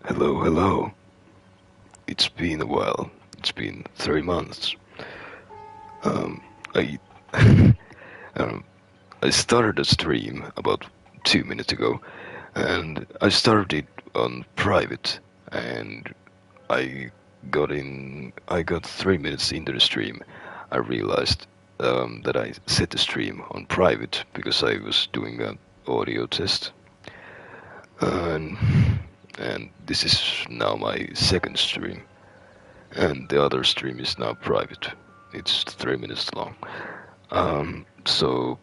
Hello, hello. It's been a while. It's been 3 months. Um, I um, I started a stream about 2 minutes ago, and I started it on private, and I I got 3 minutes into the stream. I realized that I set the stream on private because I was doing an audio test, and and this is now my second stream. And the other stream is now private. It's 3 minutes long. So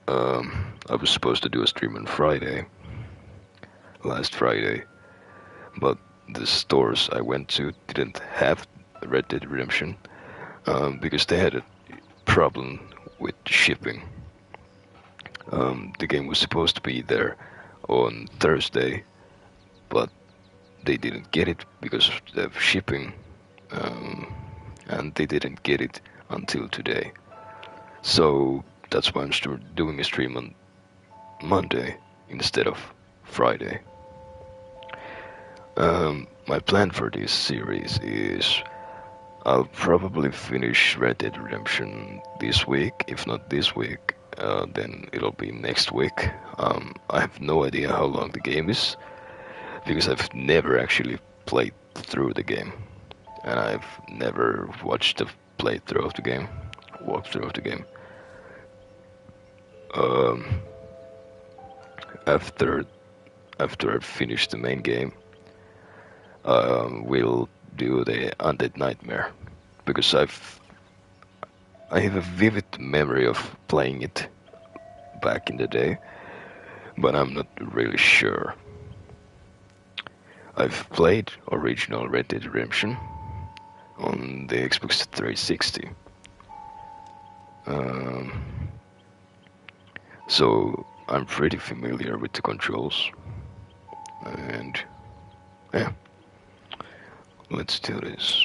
I was supposed to do a stream on Friday, last Friday, but the stores I went to didn't have Red Dead Redemption because they had a problem with shipping. The game was supposed to be there on Thursday, but they didn't get it because of shipping, um, and they didn't get it until today. So that's why I'm still doing a stream on Monday instead of Friday. My plan for this series is I'll probably finish Red Dead Redemption this week. If not this week, then it'll be next week. I have no idea how long the game is because I've never actually played through the game, and I've never watched a playthrough of the game, walkthrough of the game. Um, after after I finish the main game, we'll do the Undead Nightmare because I have a vivid memory of playing it back in the day, but I'm not really sure. I've played original Red Dead Redemption on the Xbox 360, um, so I'm pretty familiar with the controls. And yeah, let's do this.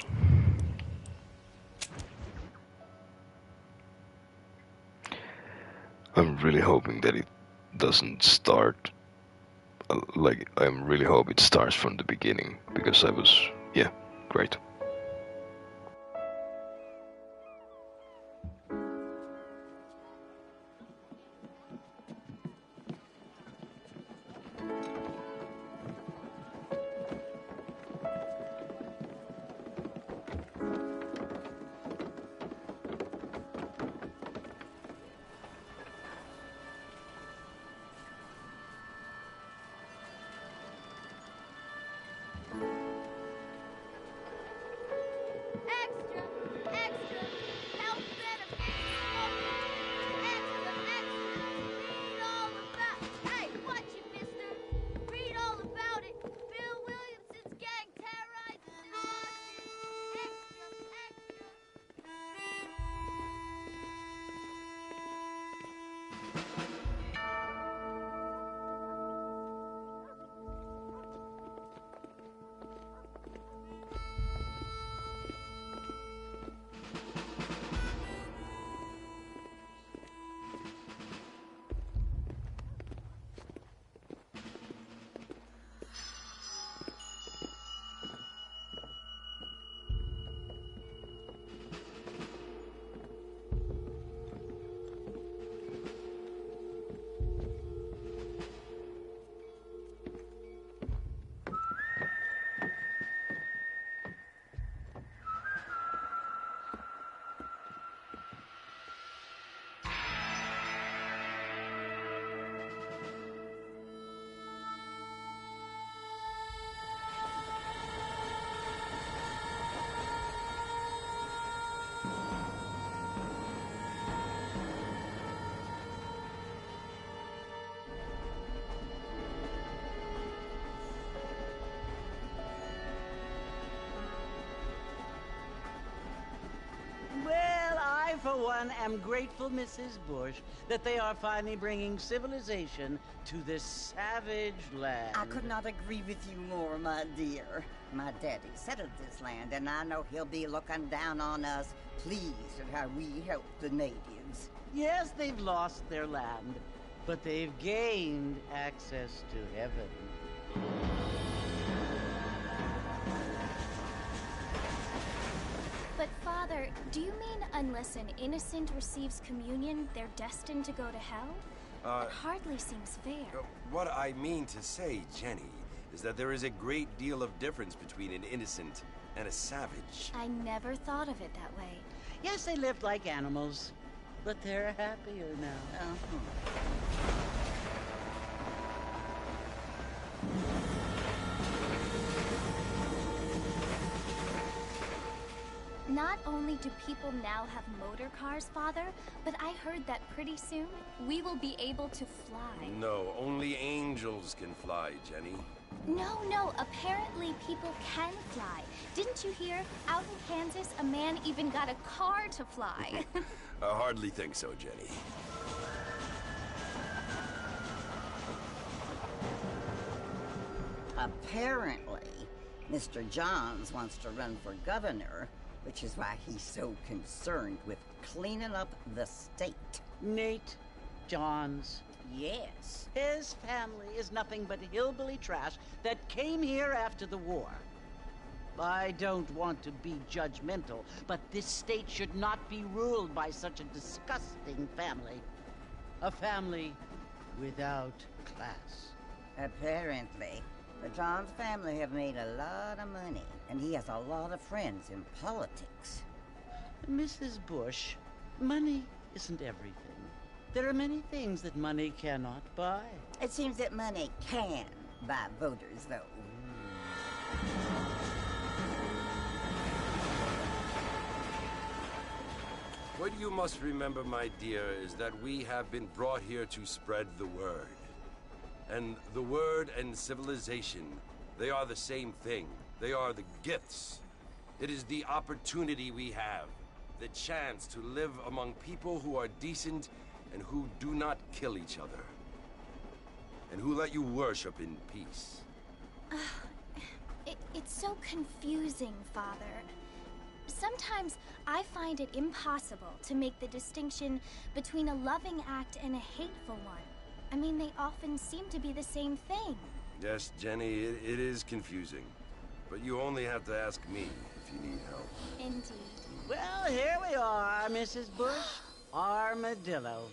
I'm really hoping that it doesn't start like I'm really hope it starts from the beginning because I was yeah, great. Extra, extra, health benefits extra, extra, read all about. Hey, watch it, mister. Read all about it. Bill Williamson's gang terrorizes Extra, Well, I, for one, am grateful, Mrs. Bush, that they are finally bringing civilization to this savage land. I could not agree with you more, my dear. My daddy settled this land, and I know he'll be looking down on us, pleased at how we help the natives. Yes, they've lost their land, but they've gained access to heaven. But Father, do you mean unless an innocent receives communion, they're destined to go to hell? It hardly seems fair. What I mean to say, Jenny, is that there is a great deal of difference between an innocent and a savage. I never thought of it that way. Yes, they lived like animals, but they're happier now. Not only do people now have motor cars, Father, but I heard that pretty soon we will be able to fly. No, only angels can fly, Jenny. No, apparently people can fly. Didn't you hear? Out in Kansas, a man even got a car to fly. I hardly think so, Jenny. Apparently, Mr. Johns wants to run for governor, which is why he's so concerned with cleaning up the state. Nate Johns. Yes. His family is nothing but hillbilly trash that came here after the war. I don't want to be judgmental, but this state should not be ruled by such a disgusting family. A family without class. Apparently, the Johns family have made a lot of money, and he has a lot of friends in politics. Mrs. Bush, money isn't everything. There are many things that money cannot buy. It seems that money can buy voters, though. What you must remember, my dear, is that we have been brought here to spread the word. And the word and civilization, they are the same thing. They are the gifts. It is the opportunity we have, the chance to live among people who are decent and who do not kill each other. And who let you worship in peace. It's so confusing, Father. Sometimes I find it impossible to make the distinction between a loving act and a hateful one. I mean, they often seem to be the same thing. Yes, Jenny, it is confusing. But you only have to ask me if you need help. Indeed. Well, here we are, Mrs. Bush. Armadillo.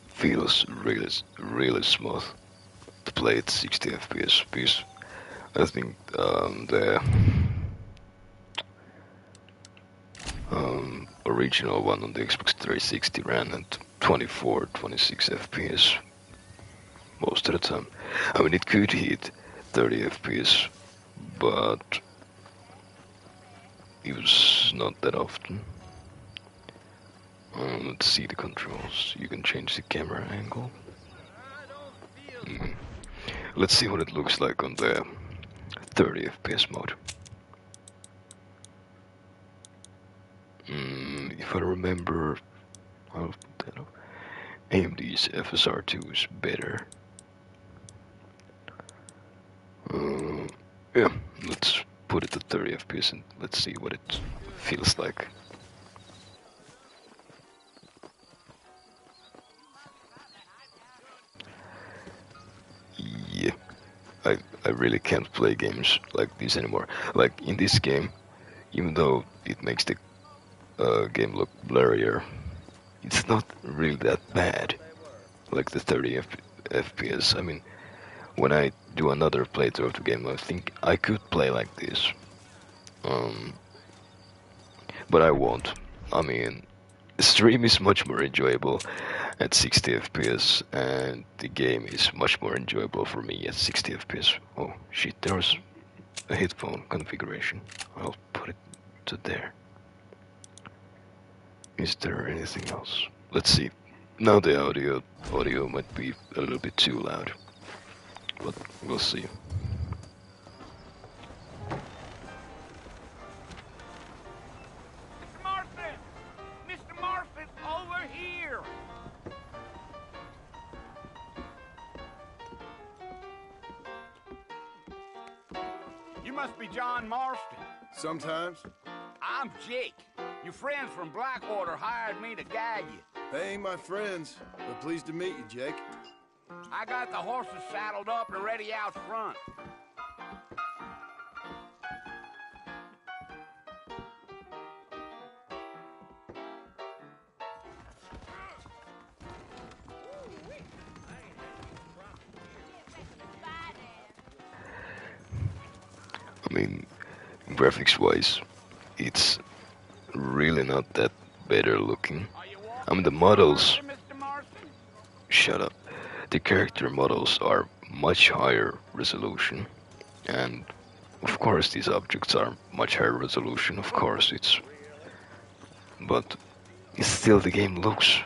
Feels really smooth to play at 60 FPS because I think the original one on the Xbox 360 ran at 24, 26 FPS most of the time. I mean, it could hit 30 FPS, but it was not that often. Let's see the controls. You can change the camera angle. Let's see what it looks like on the 30 FPS mode. If I remember, I'll put that up. AMD's FSR2 is better. Yeah, let's put it at 30 FPS and let's see what it feels like. Yeah, I really can't play games like this anymore. Like in this game, even though it makes the game look blurrier, it's not really that bad. Like the 30 FPS. I mean, when I do another playthrough of the game, I think I could play like this. But I won't. I mean, the stream is much more enjoyable at 60 FPS, and the game is much more enjoyable for me at 60 FPS. Oh shit, there's a headphone configuration. I'll put it to there. Is there anything else? Let's see. Now the audio might be a little bit too loud, but we'll see. Martha! Miss must be John Marston. Sometimes. I'm Jake. Your friends from Blackwater hired me to guide you. They ain't my friends, but pleased to meet you, Jake. I got the horses saddled up and ready out front. I mean, graphics-wise, it's really not that better looking. I mean, the models, Mr. Marston? shut up. The character models are much higher resolution, and of course these objects are much higher resolution, of course but still the game looks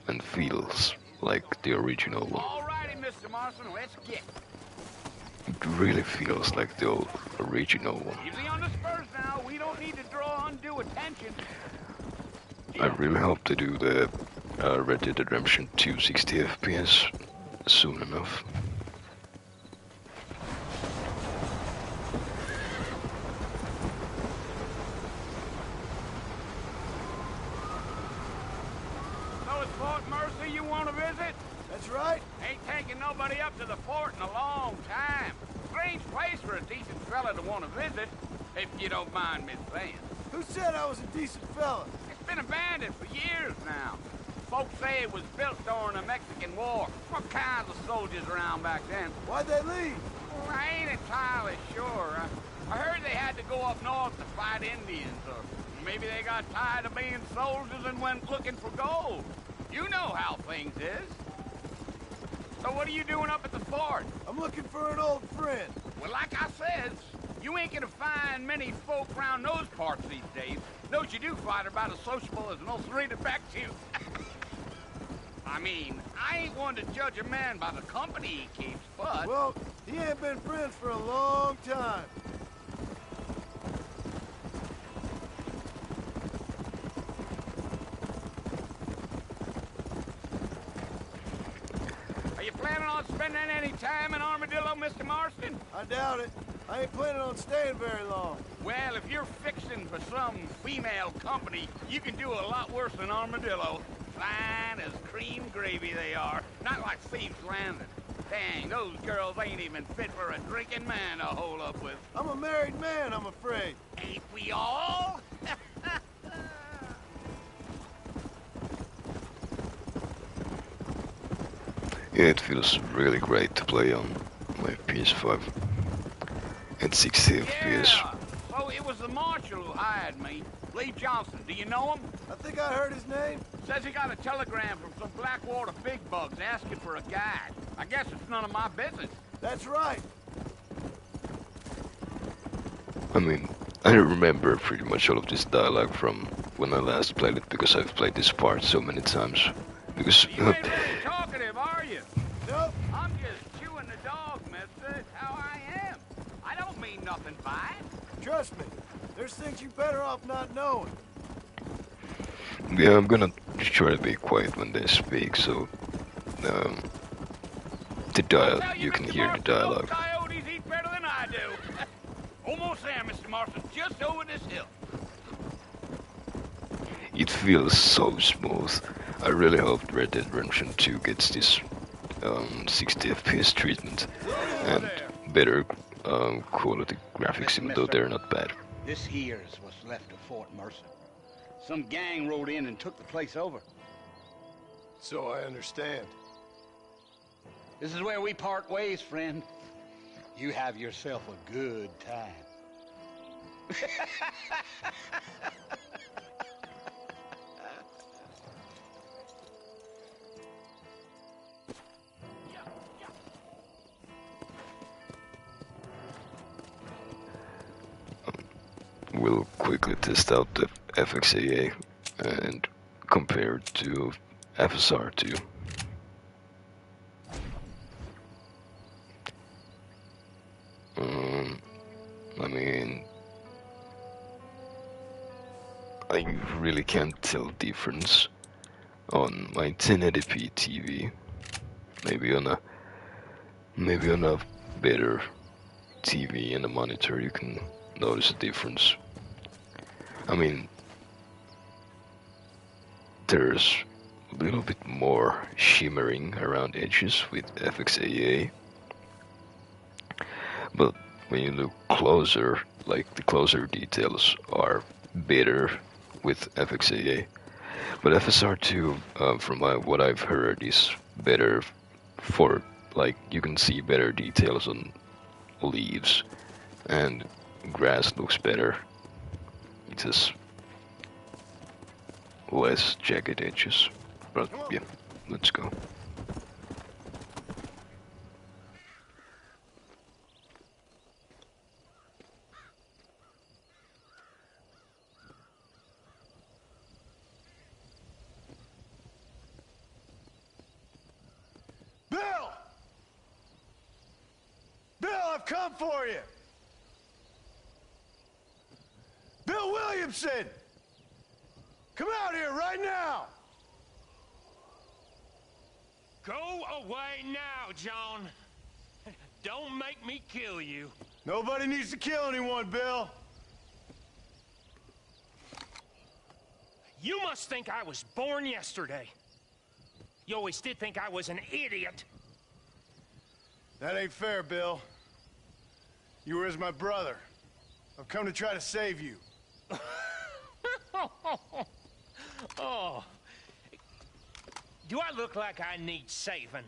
and feels like the original one. Alrighty, Mr. Marston, let's get. It really feels like the original one. Easy on the spurs now. We don't need to draw undue attention. I really hope to do the Red Dead Redemption 2 60 FPS soon enough. So it's Fort Mercy you want to visit? That's right. Ain't taking nobody up to the fort in a long time. Strange place for a decent fella to want to visit, if you don't mind me saying. Who said I was a decent fella? It's been abandoned for years now. Folks say it was built during the Mexican War. What kinds of soldiers around back then? Why'd they leave? Well, I ain't entirely sure. I heard they had to go up north to fight Indians, or maybe they got tired of being soldiers and went looking for gold. You know how things is. So what are you doing up at the fort? I'm looking for an old friend. Well, like I said, you ain't gonna find many folk around those parts these days. Those you do find are about as sociable as most read it back to you. I mean, I ain't one to judge a man by the company he keeps, but... Well, he ain't been friends for a long time. Are you planning on spending any time in Armadillo, Mr. Marston? I doubt it. I ain't planning on staying very long. Well, if you're fixing for some female company, you can do a lot worse than Armadillo. Fine as cream gravy they are, not like Thieves Landing. Dang, those girls ain't even fit for a drinking man to hole up with. I'm a married man, I'm afraid. Ain't we all? Yeah, it feels really great to play on my PS5 at 60 FPS. Yeah, so it was the marshal who hired me. Lee Johnson, do you know him? I think I heard his name. Says he got a telegram from some Blackwater big bugs asking for a guide. I guess it's none of my business. That's right. I mean, I remember pretty much all of this dialogue from when I last played it because I've played this part so many times. Because You ain't very talkative, are you? Nope. I'm just chewing the dog, mister. It's how I am. I don't mean nothing by it. Trust me. There's things you better off not knowing. yeah, I'm gonna try to be quiet when they speak, so the Tell you can Mr. hear the Marston, dialogue. those coyotes eat better than I do. Almost there, Mr. Marston. Just over this hill. It feels so smooth. I really hope Red Dead Redemption 2 gets this 60 FPS treatment and better quality graphics, even though they're not bad. This here is what's left of Fort Mercer. Some gang rode in and took the place over. So I understand. This is where we part ways, friend. You have yourself a good time. We'll quickly test out the FXAA and compare it to FSR2. I mean, I really can't tell difference on my 1080p TV. Maybe on a better TV and the monitor, you can notice a difference. I mean, there's a little bit more shimmering around edges with FXAA, but when you look closer, like the closer details are better with FXAA. But FSR2, from what I've heard, is better for, like, you can see better details on leaves, and grass looks better. It has less jagged edges. But yeah, let's go. Bill! Bill, I've come for you! Bill Williamson! Come out here right now! Go away now, John. Don't make me kill you. Nobody needs to kill anyone, Bill. You must think I was born yesterday. You always did think I was an idiot. That ain't fair, Bill. You were as my brother. I've come to try to save you. Oh. Do I look like I need saving?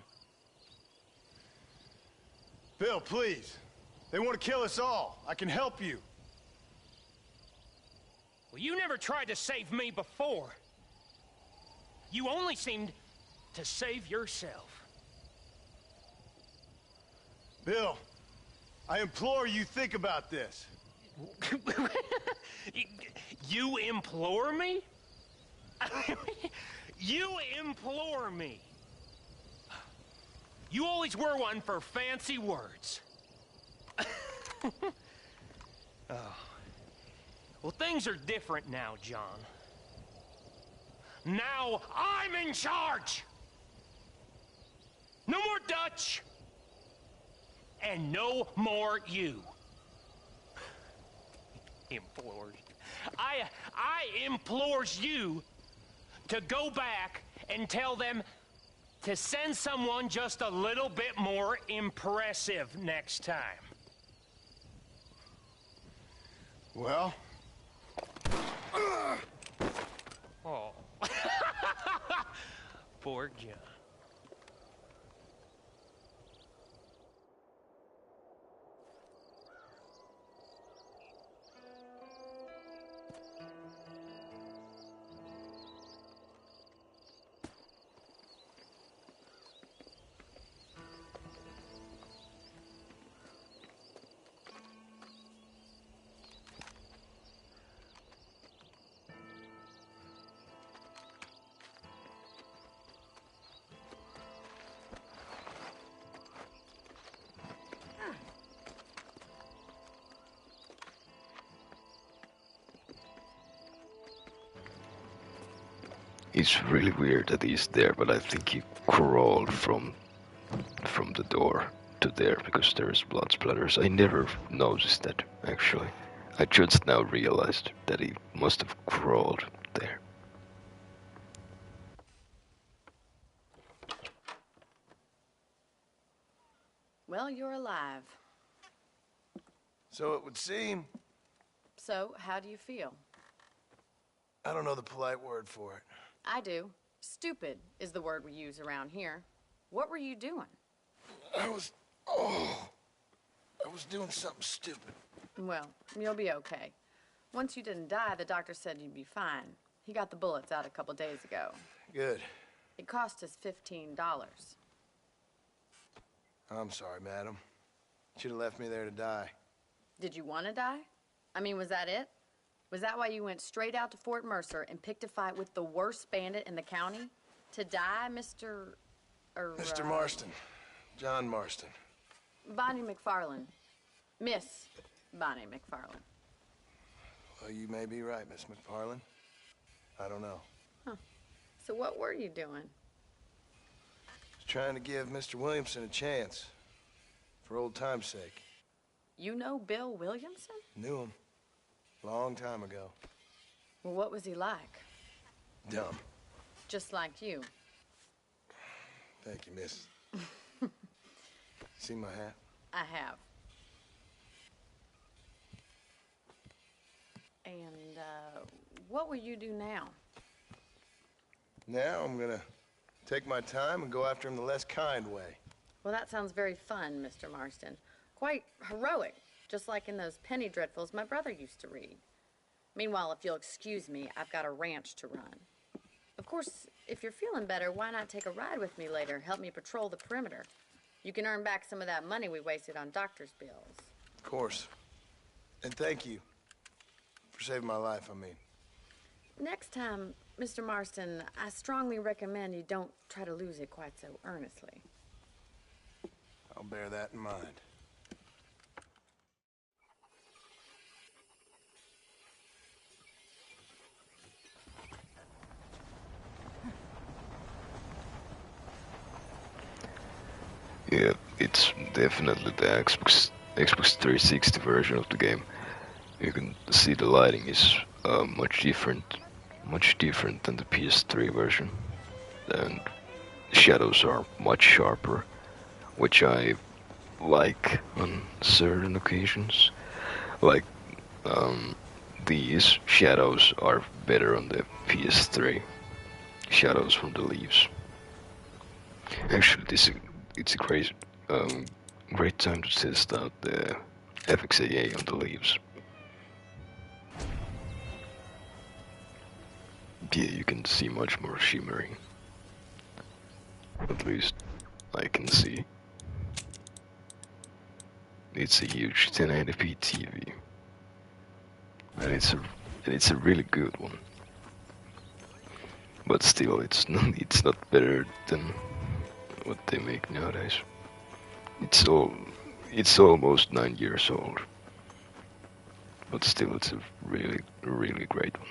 Bill, please. They want to kill us all. I can help you. Well, you never tried to save me before. You only seemed to save yourself. Bill, I implore you think about this. You implore me? You implore me. You always were one for fancy words. Oh. Well, things are different now, John. Now I'm in charge. No more Dutch. And no more you. Implores. I implores you to go back and tell them to send someone just a little bit more impressive next time. Well? Oh. Poor John. It's really weird that he's there, but I think he crawled from the door to there because there's blood splatters. I never noticed that, actually. I just now realized that he must have crawled there. Well, you're alive. So it would seem. So, how do you feel? I don't know the polite word for it. I do. Stupid is the word we use around here. What were you doing? I was doing something stupid. Well, you'll be okay. Once you didn't die, the doctor said you'd be fine. He got the bullets out a couple days ago. Good. It cost us $15. I'm sorry, madam. Should have left me there to die. Did you want to die? I mean, was that it? Was that why you went straight out to Fort Mercer and picked a fight with the worst bandit in the county? To die, Mr. Mr. Marston. John Marston. Bonnie McFarland. Miss Bonnie McFarland. Well, you may be right, Miss McFarland. I don't know. Huh. So what were you doing? Just trying to give Mr. Williamson a chance. For old time's sake. You know Bill Williamson? Knew him. Long time ago. Well, what was he like? Dumb. Just like you. Thank you, miss. See my hat? I have. And, what will you do now? Now I'm gonna take my time and go after him the less kind way. Well, that sounds very fun, Mr. Marston. Quite heroic, just like in those penny dreadfuls my brother used to read. Meanwhile, if you'll excuse me, I've got a ranch to run. Of course, if you're feeling better, why not take a ride with me later? Help me patrol the perimeter. You can earn back some of that money we wasted on doctor's bills. Of course. And thank you for saving my life, I mean. Next time, Mr. Marston, I strongly recommend you don't try to lose it quite so earnestly. I'll bear that in mind. Yeah, it's definitely the Xbox 360 version of the game. You can see the lighting is much different than the PS3 version, and the shadows are much sharper, which I like on certain occasions. Like these shadows are better on the PS3. Shadows from the leaves. Actually, it's a great time to test out the FXAA on the leaves. Yeah, you can see much more shimmering. At least I can see. It's a huge 1080p TV, and it's a really good one. But still, it's not better than what they make nowadays. It's almost 9 years old, but still, it's a really great one.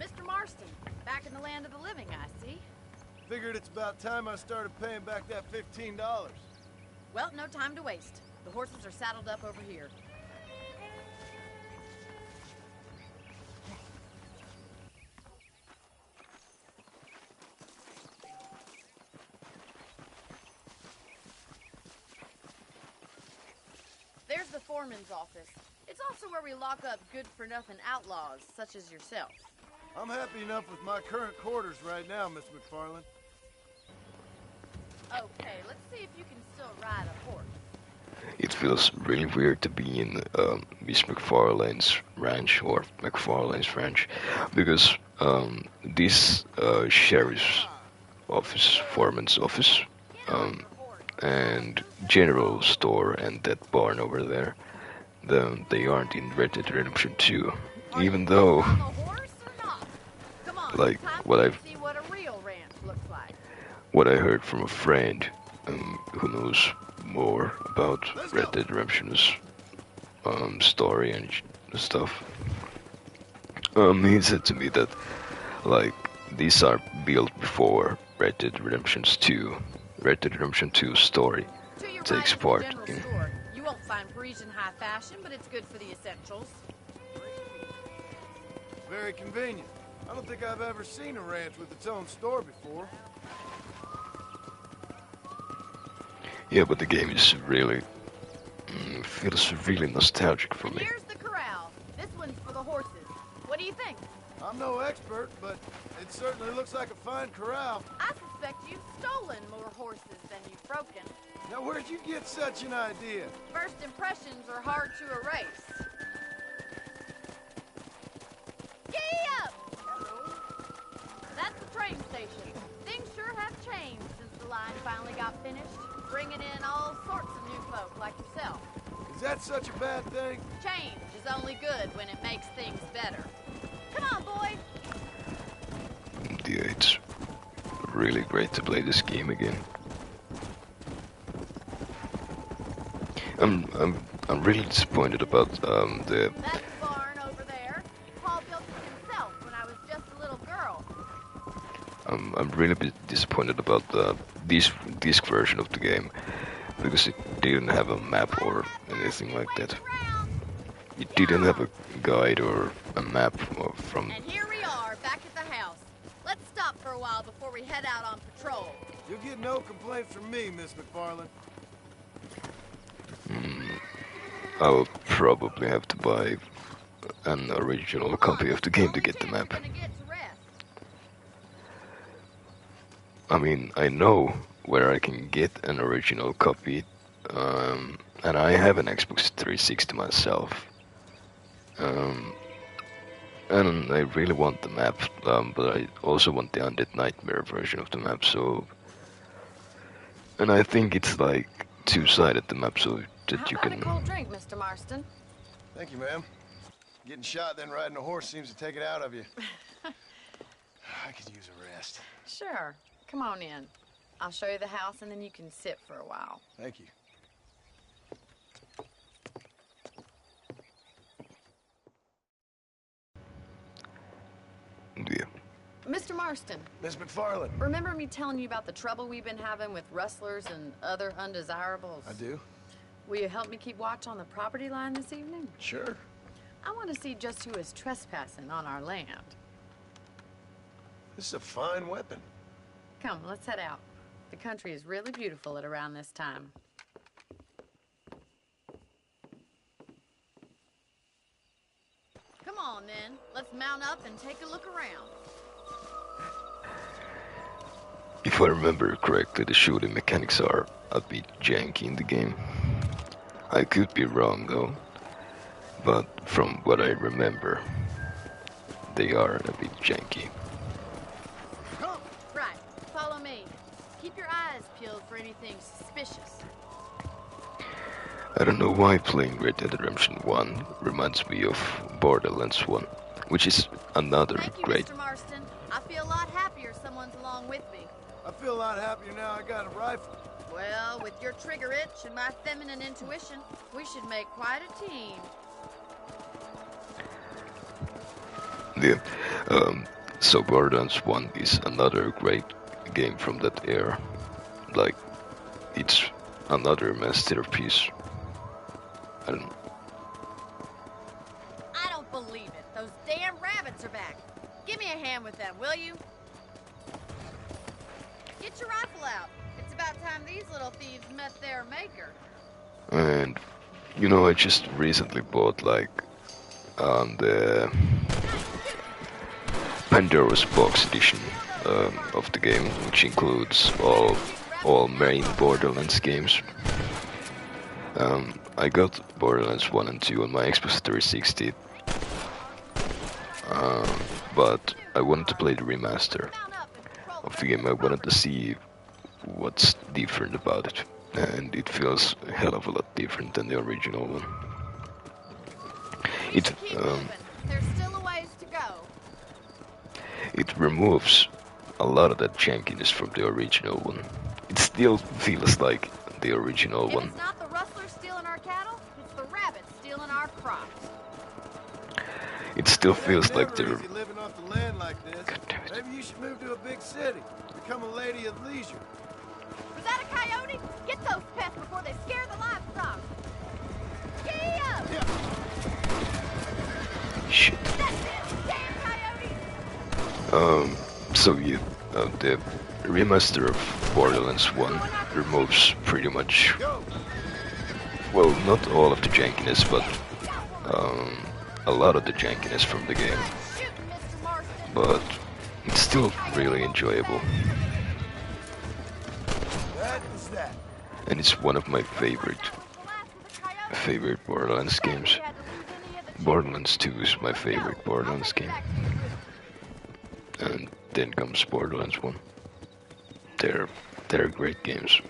Mr. Marston, back in the land of the living, I see. Figured it's about time I started paying back that $15. Well, no time to waste. The horses are saddled up over here. There's the foreman's office. It's also where we lock up good-for-nothing outlaws, such as yourself. I'm happy enough with my current quarters right now, Miss McFarland. Okay, let's see if you can still ride a horse. It feels really weird to be in Miss McFarlane's ranch, or McFarlane's ranch, because this sheriff's office, foreman's office, and general store and that barn over there, they aren't in Red Dead Redemption 2, even though, like, what I heard from a friend who knows more about Red Dead Redemption's story and stuff, he said to me that, like, these are built before Red Dead Redemption 2 story takes part in. You won't find Parisian high fashion, but it's good for the essentials. Very convenient. I don't think I've ever seen a ranch with its own store before. Yeah, but the game is really feels really nostalgic for me. Here's the corral. This one's for the horses. What do you think? I'm no expert, but it certainly looks like a fine corral. I suspect you've stolen more horses than you've broken. Now, where'd you get such an idea? First impressions are hard to erase. Giddy up! That's the train station. Things sure have changed since the line finally got finished, bringing in all sorts of new folk like yourself. Is that such a bad thing? Change is only good when it makes things better. Come on, boy! Yeah, it's really great to play this game again. I'm really disappointed about the. That barn over there. Paul built it himself when I was just a little girl. I'm really disappointed about this disc version of the game, because it didn't have a map or anything like that. You didn't have a guide or a map from... And here we are, back at the house. Let's stop for a while before we head out on patrol. You'll get no complaints from me, Miss McFarland. I'll probably have to buy an original copy of the game to get the map. I mean, I know where I can get an original copy, and I have an Xbox 360 myself. And I really want the map, but I also want the Undead Nightmare version of the map, so... And I think it's like two-sided, the map, so that you can... How about a cold drink, Mr. Marston? Thank you, ma'am. Getting shot, then riding a horse seems to take it out of you. I could use a rest. Sure. Come on in. I'll show you the house, and then you can sit for a while. Thank you. Yeah. Mr. Marston. Miss McFarland. Remember me telling you about the trouble we've been having with rustlers and other undesirables? I do. Will you help me keep watch on the property line this evening? Sure. I want to see just who is trespassing on our land. This is a fine weapon. Come, let's head out. The country is really beautiful at around this time. Come on, then. Let's mount up and take a look around. If I remember correctly, the shooting mechanics are a bit janky in the game. I could be wrong though, but from what I remember, they are a bit janky. Right. Follow me. Keep your eyes peeled for anything suspicious. I don't know why playing Red Dead Redemption 1 reminds me of Borderlands 1, which is another Thank you, great... Mr. Marston. I feel a lot happier someone's along with me. I feel a lot happier now I got a rifle. Well, with your trigger itch and my feminine intuition, we should make quite a team. Yeah, so Borderlands 1 is another great game from that era. Like, it's another masterpiece. I don't believe it. Those damn rabbits are back. Give me a hand with them, will you? Get your rifle out. It's about time these little thieves met their maker. And, you know, I just recently bought, like, the Pandora's Box edition of the game, which includes all main Borderlands games. I got Borderlands 1 and 2 on my Xbox 360, but I wanted to play the remaster of the game. I wanted to see what's different about it, and it feels a hell of a lot different than the original one. There's still a ways to go. It removes a lot of that jankiness from the original one. It still feels like the original one. It's not the rustlers stealing our cattle, it's the rabbits stealing our crops. It still feels like they're... living off the land like this. Maybe you should move to a big city. Become a lady of leisure. Was that a coyote? Get those pests before they scare the livestock. Giddy up! Yeah. Shit. That's it! Damn coyote! So yeah, the remaster of Borderlands 1 removes pretty much, well, not all of the jankiness, but a lot of the jankiness from the game. But it's still really enjoyable. That is that. And it's one of my favorite Borderlands games. Borderlands 2 is my favorite Borderlands game. And then comes Borderlands 1. They're great games.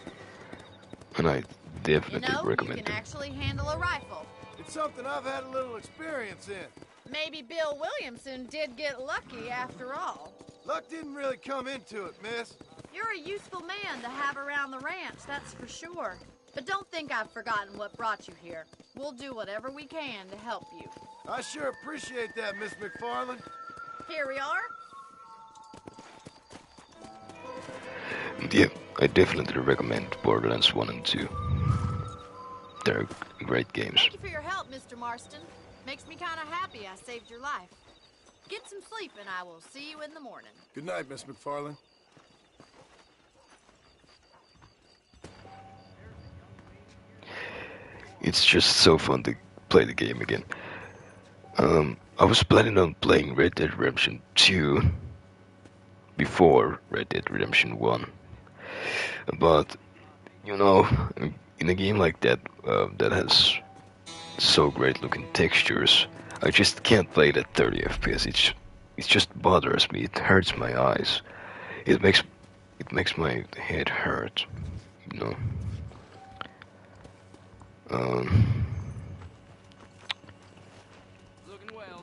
And I definitely recommend you can them. actually handle a rifle. It's something I've had a little experience in. Maybe Bill Williamson did get lucky after all. Luck didn't really come into it, miss. You're a useful man to have around the ranch, that's for sure. But don't think I've forgotten what brought you here. We'll do whatever we can to help you. I sure appreciate that, Miss McFarland. Here we are. Yeah, I definitely recommend Borderlands 1 and 2. they're great games. Thank you for your help, Mr. Marston. Makes me kind of happy I saved your life. Get some sleep and I will see you in the morning. Good night, Miss McFarland. It's just so fun to play the game again. I was planning on playing Red Dead Redemption 2 before Red Dead Redemption 1. But, you know, in a game like that, that has so great looking textures, I just can't play it at 30 FPS. It just bothers me. It hurts my eyes. It makes my head hurt, you know.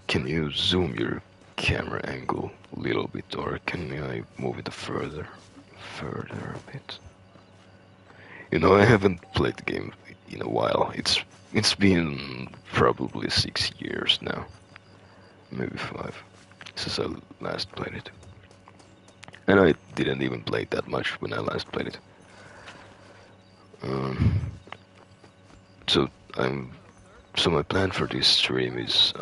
Can you zoom your camera angle a little bit, or can I move it further a bit? You know, I haven't played the game in a while. It's been probably 6 years now, maybe 5, since I last played it. And I didn't even play it that much when I last played it. So my plan for this stream is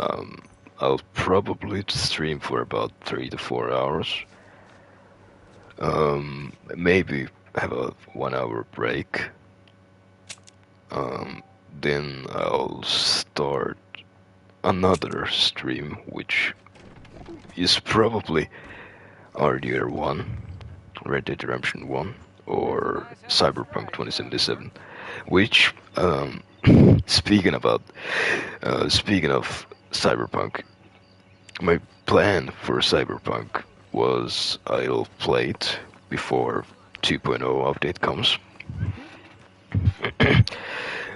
I'll probably stream for about 3 to 4 hours. Maybe have a 1 hour break. Then I'll start another stream, which is probably RDR1, Red Dead Redemption 1, or Cyberpunk 2077, which, speaking of Cyberpunk, my plan for Cyberpunk was I'll play it before 2.0 update comes.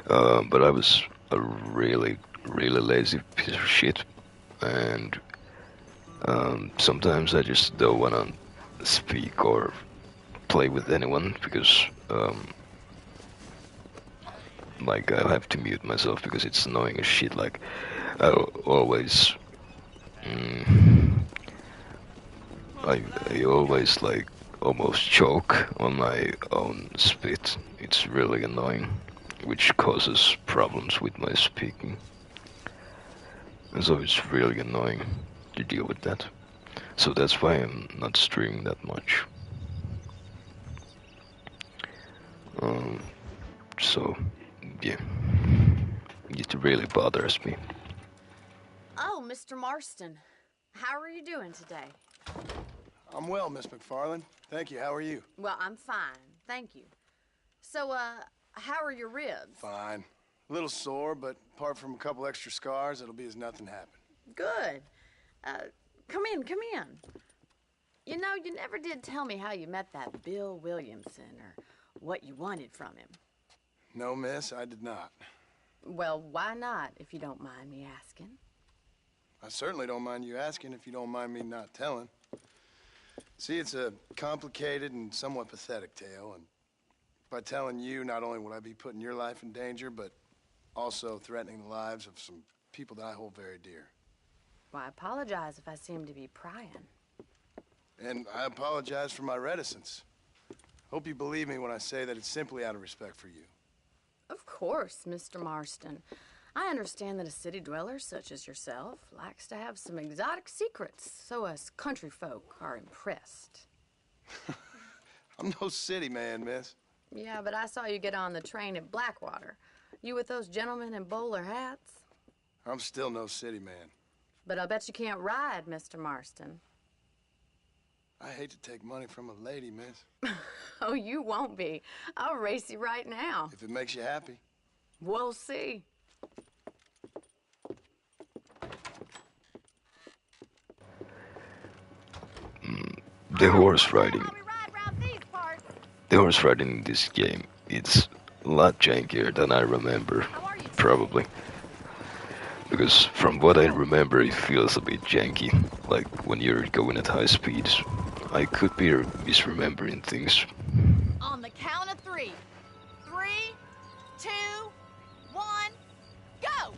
But I was a really lazy piece of shit, and sometimes I just don't wanna speak or play with anyone because like I'll have to mute myself because it's annoying as shit. Like I'll always I always like almost choke on my own spit. It's really annoying, which causes problems with my speaking. And so it's really annoying to deal with that. So that's why I'm not streaming that much. So yeah, it really bothers me. Oh, Mr. Marston, how are you doing today? I'm well, Miss McFarland. Thank you. How are you? Well, I'm fine, thank you. So, how are your ribs? Fine. A little sore, but apart from a couple extra scars, it'll be as nothing happened. Good. Come in. You know, you never did tell me how you met that Bill Williamson or what you wanted from him. No, miss, I did not. Well, why not, if you don't mind me asking? I certainly don't mind you asking if you don't mind me not telling. See, it's a complicated and somewhat pathetic tale, and by telling you, not only would I be putting your life in danger, but also threatening the lives of some people that I hold very dear. Well, I apologize if I seem to be prying. And I apologize for my reticence. Hope you believe me when I say that it's simply out of respect for you. Of course, Mr. Marston. I understand that a city dweller such as yourself likes to have some exotic secrets, so us country folk are impressed. I'm no city man, miss. Yeah, but I saw you get on the train at Blackwater. You with those gentlemen in bowler hats? I'm still no city man. But I'll bet you can't ride, Mr. Marston. I hate to take money from a lady, miss. Oh, you won't be. I'll race you right now. If it makes you happy. We'll see. The horse riding. The horse riding in this game, it's a lot jankier than I remember, probably. Because from what I remember, it feels a bit janky, like when you're going at high speeds. I could be misremembering things. On the count of 3. 3, 2, 1, go!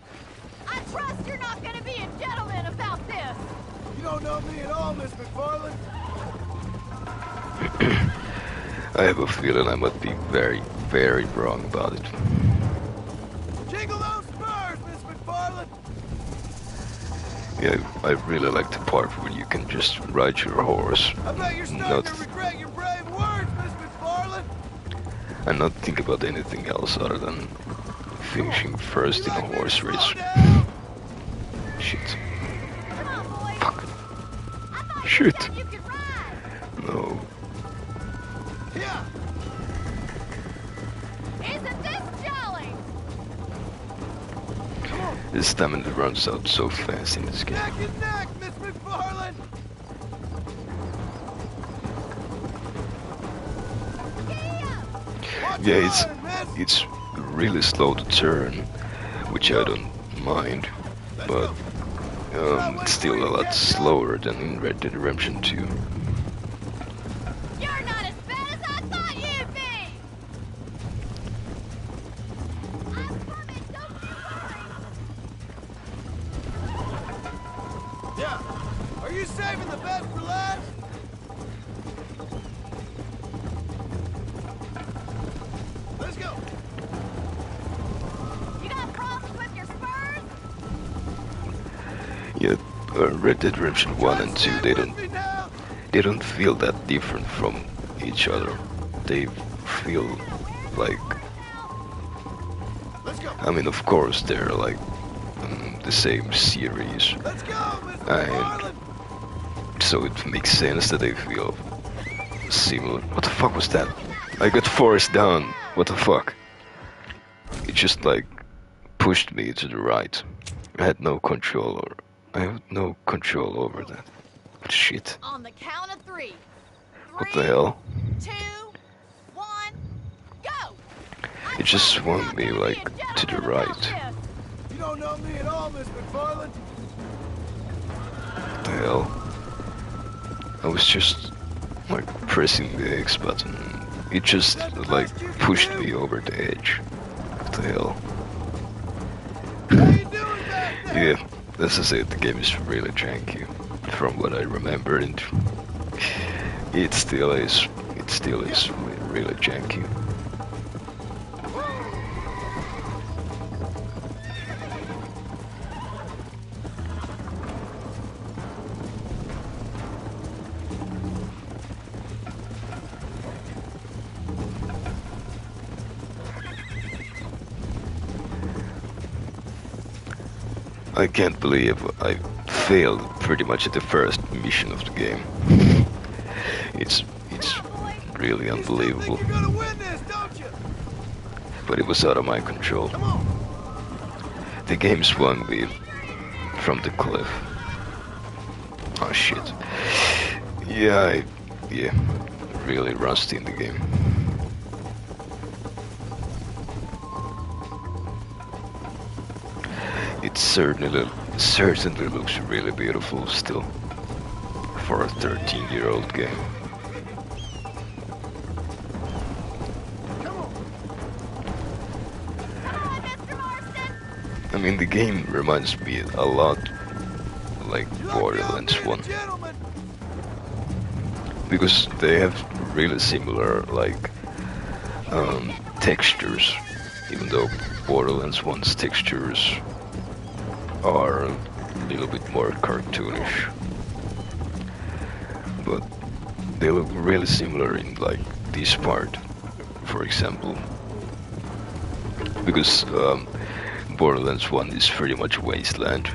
I trust you're not gonna be a gentleman about this! You don't know me at all, Miss McFarland. I have a feeling I might be very, very wrong about it. Yeah, I really like the part where you can just ride your horse, I bet you're starting to regret your brave words, Miss McFarland. and not think about anything else other than finishing first in a horse race. Shit. Fuck. Shit. No. Isn't this jolly? The stamina runs out so fast in this game. Neck and neck, Miss McFarland. Yeah, it's really slow to turn, which I don't mind, but it's still a lot slower than in Red Dead Redemption 2. You're not as bad as I thought you'd be! I'm coming, don't you worry! Yeah. Are you saving the best for last? Let's go. You got problems with your spurs? Yeah, Red Dead Redemption 1 and 2, they don't feel that different from each other. They feel like, I mean, of course they're like the same series, and so it makes sense that they feel similar. What the fuck was that? I got forced down. What the fuck? It just like pushed me to the right. I had no control over that. Shit. On the count of three. What the hell? 2, 1, go! It just swung me like to the right. You don't know me at all, Miss McFarland. What the hell? I was just like pressing the X button. It just like pushed me over the edge. What the hell? Yeah, this is it. The game is really janky, from what I remember, and it still is. It still is really janky. I can't believe I failed pretty much at the first mission of the game. It's really unbelievable. But it was out of my control. The game swung me from the cliff. Oh shit. Yeah, really rusty in the game. It certainly looks really beautiful still for a 13-year-old game. I mean, the game reminds me a lot like Borderlands 1, because they have really similar like textures, even though Borderlands 1's textures are a little bit more cartoonish, but they look really similar in like this part, for example, because Borderlands 1 is pretty much wasteland,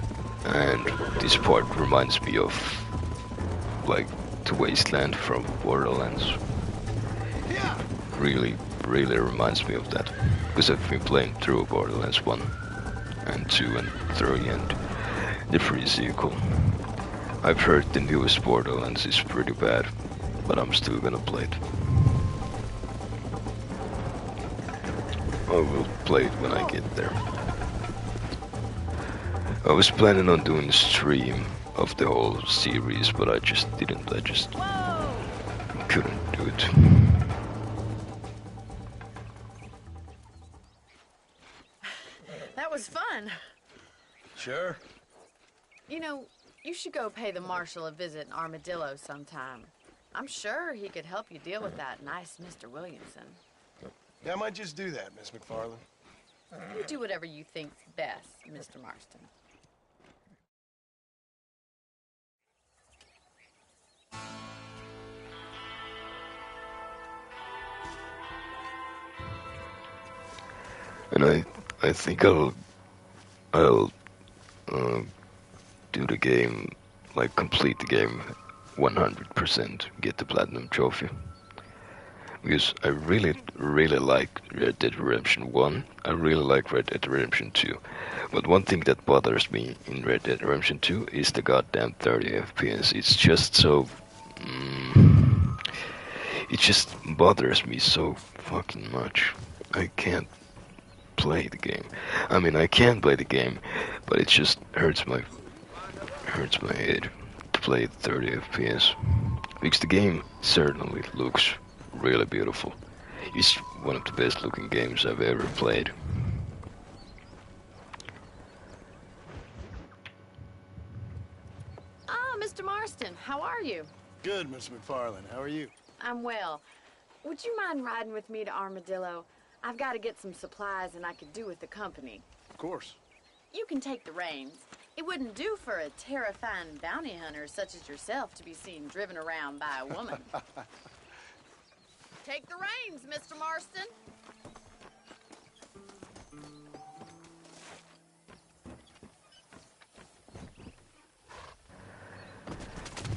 and this part reminds me of like the wasteland from Borderlands. Really reminds me of that, because I've been playing through Borderlands 1 and 2 and 3 and the free sequel. I've heard the newest Borderlands is pretty bad, but I'm still gonna play it. I will play it when I get there. I was planning on doing a stream of the whole series, but I just didn't. I just couldn't do it. That was fun. Sure. You know, you should go pay the Marshal a visit in Armadillo sometime. I'm sure he could help you deal with that nice Mr. Williamson. Yeah, I might just do that, Miss McFarland. You do whatever you think's best, Mr. Marston. and I think I'll do the game, like complete the game 100%, get the platinum trophy. Because I really like Red Dead Redemption 1, I really like Red Dead Redemption 2. But one thing that bothers me in Red Dead Redemption 2 is the goddamn 30 FPS. It's just so... it just bothers me so fucking much. I can't play the game. I mean, I can play the game, but it just hurts my head to play 30 FPS. Because the game certainly looks really beautiful. It's one of the best looking games I've ever played. Ah, Mr. Marston, how are you? Good, Miss McFarlane. How are you? I'm well. Would you mind riding with me to Armadillo? I've got to get some supplies and I could do with the company. Of course. You can take the reins. It wouldn't do for a terrifying bounty hunter such as yourself to be seen driven around by a woman. Take the reins, Mr. Marston.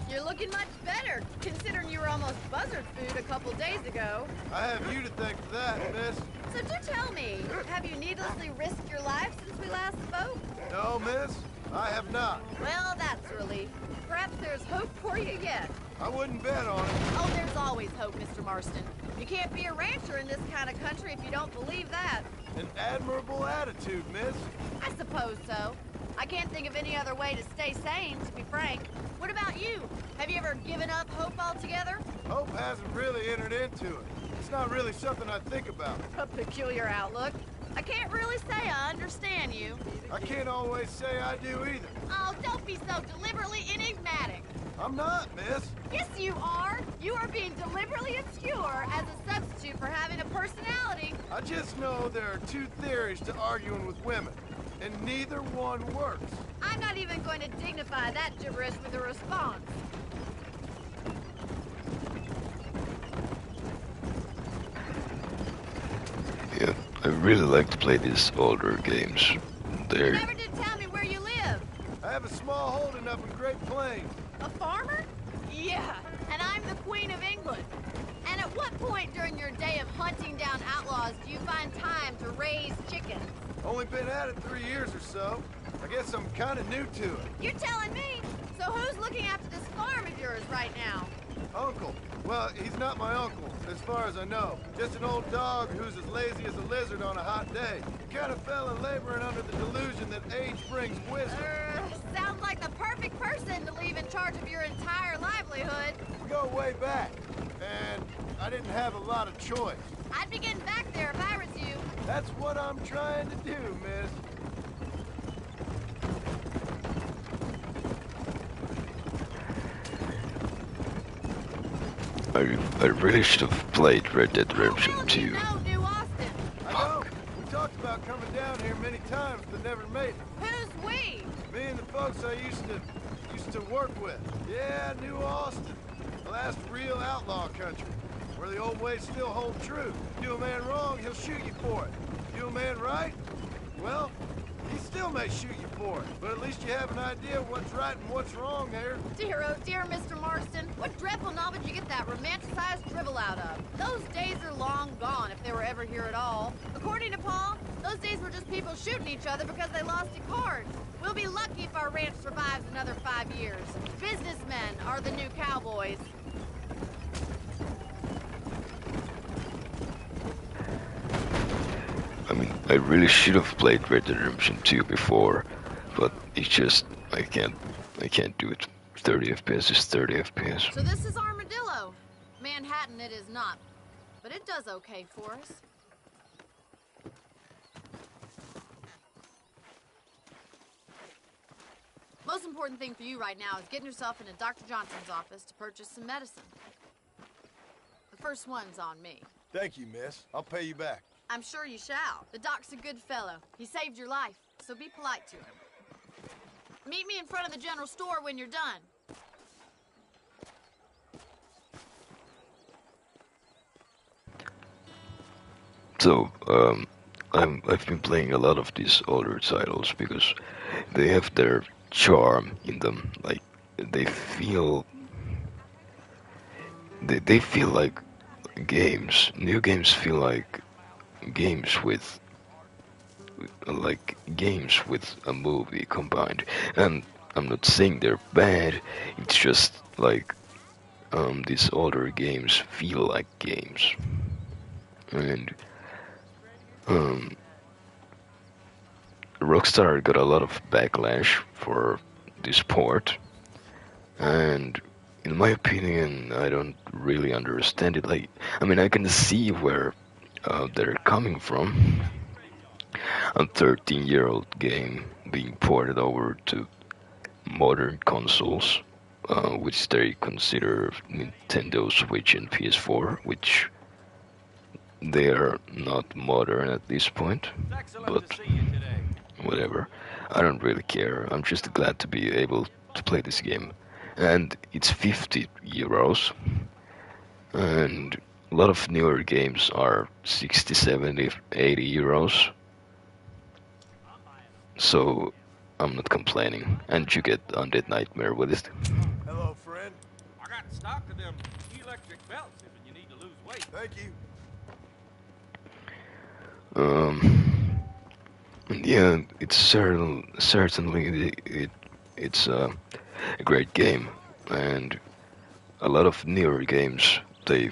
You're looking much better, considering you were almost buzzard food a couple days ago. I have you to thank for that, miss. So do tell me, have you needlessly risked your life since we last spoke? No, miss, I have not. Well, that's a relief. Perhaps there's hope for you yet. I wouldn't bet on it. Oh, there's always hope, Mr. Marston. You can't be a rancher in this kind of country if you don't believe that. An admirable attitude, miss. I suppose so. I can't think of any other way to stay sane, to be frank. What about you? Have you ever given up hope altogether? Hope hasn't really entered into it. It's not really something I think about. A peculiar outlook. I can't really say I understand you. I can't always say I do either. Oh, don't be so deliberately enigmatic. I'm not, miss. Yes, you are. You are being deliberately obscure as a substitute for having a personality. I just know there are two theories to arguing with women, and neither one works. I'm not even going to dignify that gibberish with a response. Yeah, I really like to play these older games. You They're... never did tell me where you live. I have a small holding up in Great Plains. A farmer? Yeah, and I'm the Queen of England. And at what point during your day of hunting down outlaws do you find time to raise chickens? Only been at it 3 years or so. I guess I'm kind of new to it. You're telling me? So who's looking after this farm of yours right now? Uncle. Well, he's not my uncle, as far as I know. Just an old dog who's as lazy as a lizard on a hot day. He kind of fell in laboring under the delusion that age brings wisdom. Sounds like the perfect person to leave in charge of your entire livelihood. We go way back, and I didn't have a lot of choice. I'd be getting back there if I was you. That's what I'm trying to do, miss. I really should have played Red Dead Redemption 2. You know New Austin. I know. We talked about coming down here many times, but never made it. Who's we? Me and the folks I used to work with. Yeah, New Austin. The last real outlaw country. Where the old ways still hold true. Do a man wrong, he'll shoot you for it. Do a man right, well, he still may shoot you for it. But at least you have an idea of what's right and what's wrong there. Dear, oh dear, Mr. Marston. What dreadful novel did you get that romanticized drivel out of? Those days are long gone, if they were ever here at all. According to Paul, those days were just people shooting each other because they lost at cards. We'll be lucky if our ranch survives another 5 years. Businessmen are the new cowboys. I mean, I really should have played Red Dead Redemption 2 before, but it's just, I can't do it. 30 FPS is 30 FPS. So this is Armadillo. Manhattan it is not, but it does okay for us. Most important thing for you right now is getting yourself into Dr. Johnson's office to purchase some medicine. The first one's on me. Thank you, miss. I'll pay you back. I'm sure you shall. The doc's a good fellow. He saved your life, so be polite to him. Meet me in front of the general store when you're done. So, I've been playing a lot of these older titles because they have their charm in them. Like they feel they feel like games. New games feel games with games with a movie combined. And I'm not saying they're bad. It's just like these older games feel like games. And Rockstar got a lot of backlash for this port, and in my opinion, I don't really understand it. Like, I mean, I can see where they're coming from. A 13-year-old game being ported over to modern consoles, which they consider Nintendo Switch and PS4, which they are not modern at this point, but whatever. I don't really care. I'm just glad to be able to play this game. And it's 50 euros. And a lot of newer games are 60, 70, 80 euros. So I'm not complaining. And you get Undead Nightmare with it. Hello, friend. I got stock of them electric belts if you need to lose weight. Thank you. Yeah, it's certainly it's a great game, and a lot of newer games they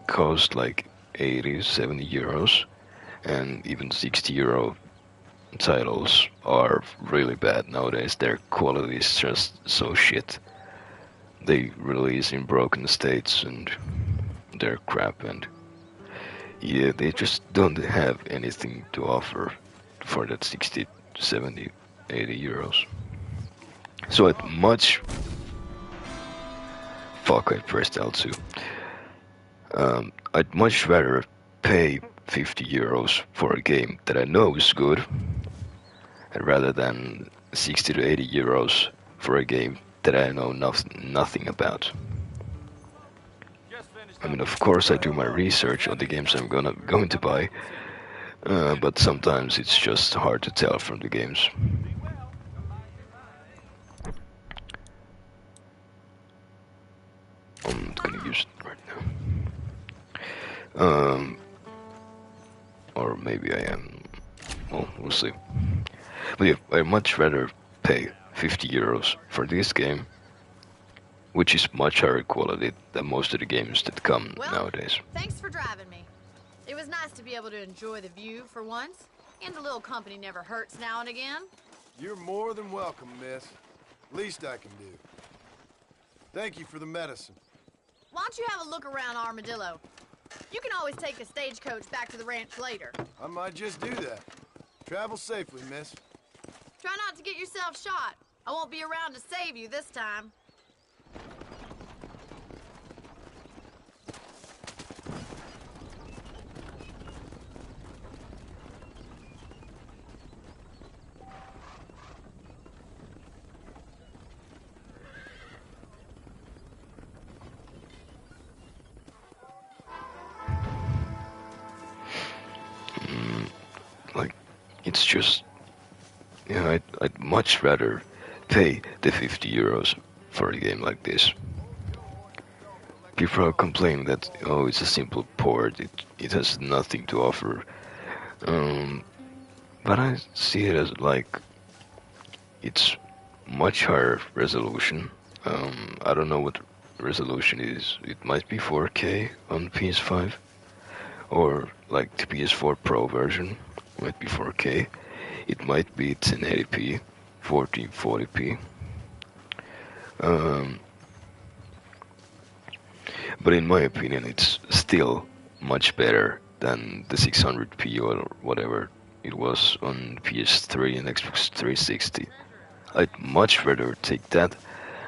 cost like 80, 70 euros, and even 60 euro titles are really bad nowadays. Their quality is just so shit. They release in broken states and they're crap, and yeah, they just don't have anything to offer for that 60, 70, 80 euros. So I'd much... Fuck, I pressed L2. I'd much rather pay 50 euros for a game that I know is good, rather than 60 to 80 euros for a game that I know nothing about. I mean, of course I do my research on the games I'm going to buy, but sometimes it's just hard to tell from the games. I'm not gonna use it right now. Or maybe I am. Well, we'll see. But yeah, I'd much rather pay 50 euros for this game, which is much higher quality than most of the games that come nowadays. Thanks for driving me. It was nice to be able to enjoy the view for once, and a little company never hurts now and again. You're more than welcome, miss. Least I can do. Thank you for the medicine. Why don't you have a look around Armadillo? You can always take a stagecoach back to the ranch later. I might just do that. Travel safely, miss. Try not to get yourself shot. I won't be around to save you this time. It's just, you know, I'd much rather pay the 50 euros for a game like this. People are complaining that, oh, it's a simple port, it has nothing to offer. But I see it as like, it's much higher resolution. I don't know what resolution it is. It might be 4K on PS5, or like the PS4 Pro version. Might be 4K, it might be 1080p, 1440p. But in my opinion, it's still much better than the 600p or whatever it was on PS3 and Xbox 360. I'd much rather take that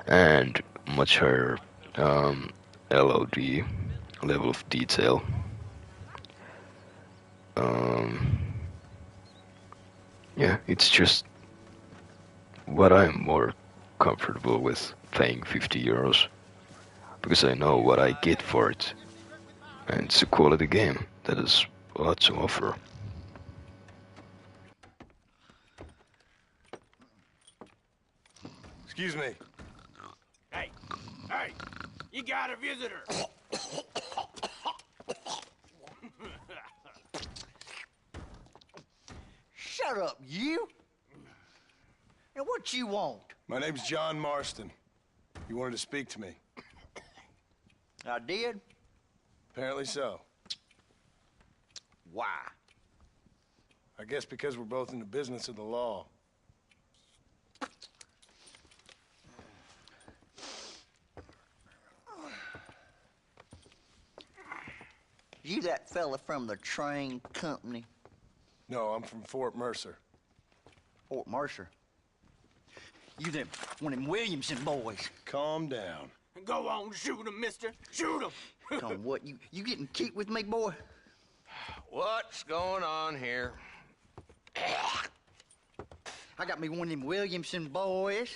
and much higher LOD, level of detail. Yeah, it's just what I'm more comfortable with paying 50 euros, because I know what I get for it, and it's a quality game that has a lot to offer. Excuse me. Hey, hey, you got a visitor. Shut up, you! And what you want? My name's John Marston. You wanted to speak to me. I did? Apparently so. Why? I guess because we're both in the business of the law. You that fella from the train company? No, I'm from Fort Mercer. Fort Mercer? You them one of them Williamson boys. Calm down. Go on, shoot him, mister. Shoot him. Come on, what, you getting keep with me, boy? What's going on here? I got me one of them Williamson boys.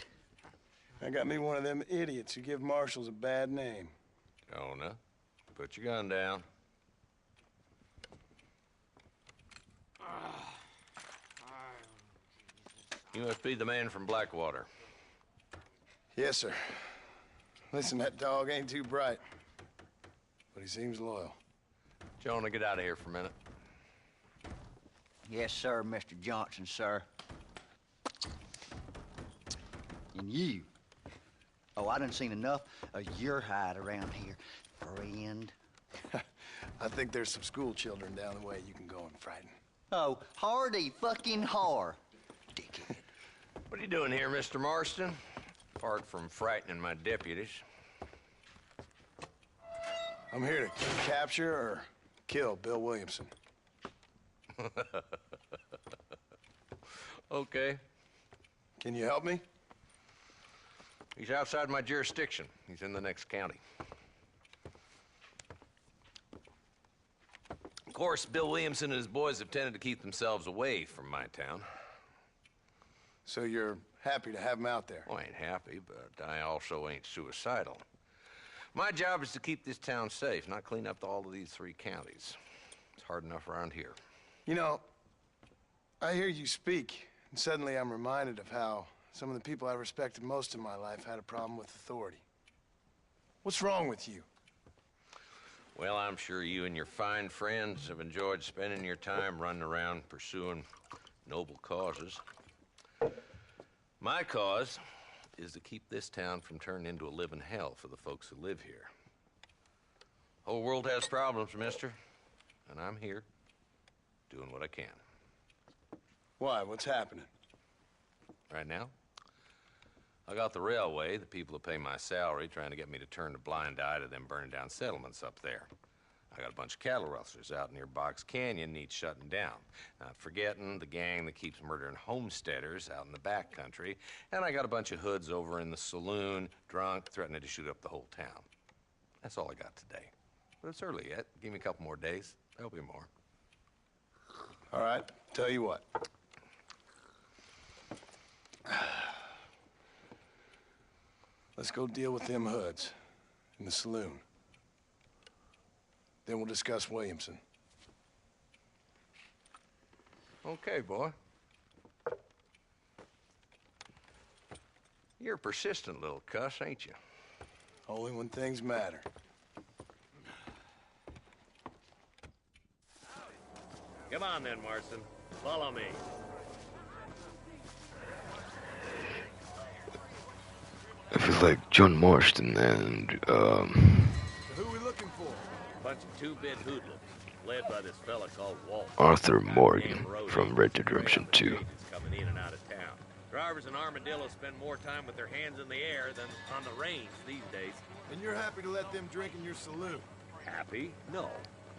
I got me one of them idiots who give marshals a bad name. Jonah, put your gun down. You must be the man from Blackwater. Yes, sir. Listen, that dog ain't too bright, but he seems loyal. Jonah, get out of here for a minute. Yes, sir, Mr. Johnson, sir. And you. Oh, I done seen enough of your hide around here, friend. I think there's some school children down the way you can go and frighten. Oh, hardy fucking har. Dickhead. What are you doing here, Mr. Marston? Apart from frightening my deputies. I'm here to capture or kill Bill Williamson. Okay. Can you help me? He's outside my jurisdiction. He's in the next county. Of course, Bill Williamson and his boys have tended to keep themselves away from my town. So you're happy to have him out there? Well, I ain't happy, but I also ain't suicidal. My job is to keep this town safe, not clean up all of these 3 counties. It's hard enough around here. You know, I hear you speak, and suddenly I'm reminded of how some of the people I respected most in my life had a problem with authority. What's wrong with you? Well, I'm sure you and your fine friends have enjoyed spending your time running around pursuing noble causes. My cause is to keep this town from turning into a living hell for the folks who live here. The whole world has problems, mister, and I'm here doing what I can. Why? What's happening? Right now, I got the railway, the people who pay my salary, trying to get me to turn a blind eye to them burning down settlements up there. I got a bunch of cattle rustlers out near Box Canyon needs shutting down. Not forgetting the gang that keeps murdering homesteaders out in the back country. And I got a bunch of hoods over in the saloon, drunk, threatening to shoot up the whole town. That's all I got today. But it's early yet. Give me a couple more days. There'll be more. All right, tell you what. Let's go deal with them hoods in the saloon. Then we'll discuss Williamson. Okay, boy. You're a persistent little cuss, ain't you? Only when things matter. Come on then, Marston. Follow me. I feel like John Marston and, Who are we looking for? Bunch of 2-bit hoodlums, led by this fella called Walt. Arthur Morgan from Red Dead Redemption 2. Coming in and out of town. Drivers in Armadillo spend more time with their hands in the air than on the range these days. And you're happy to let them drink in your saloon? Happy? No.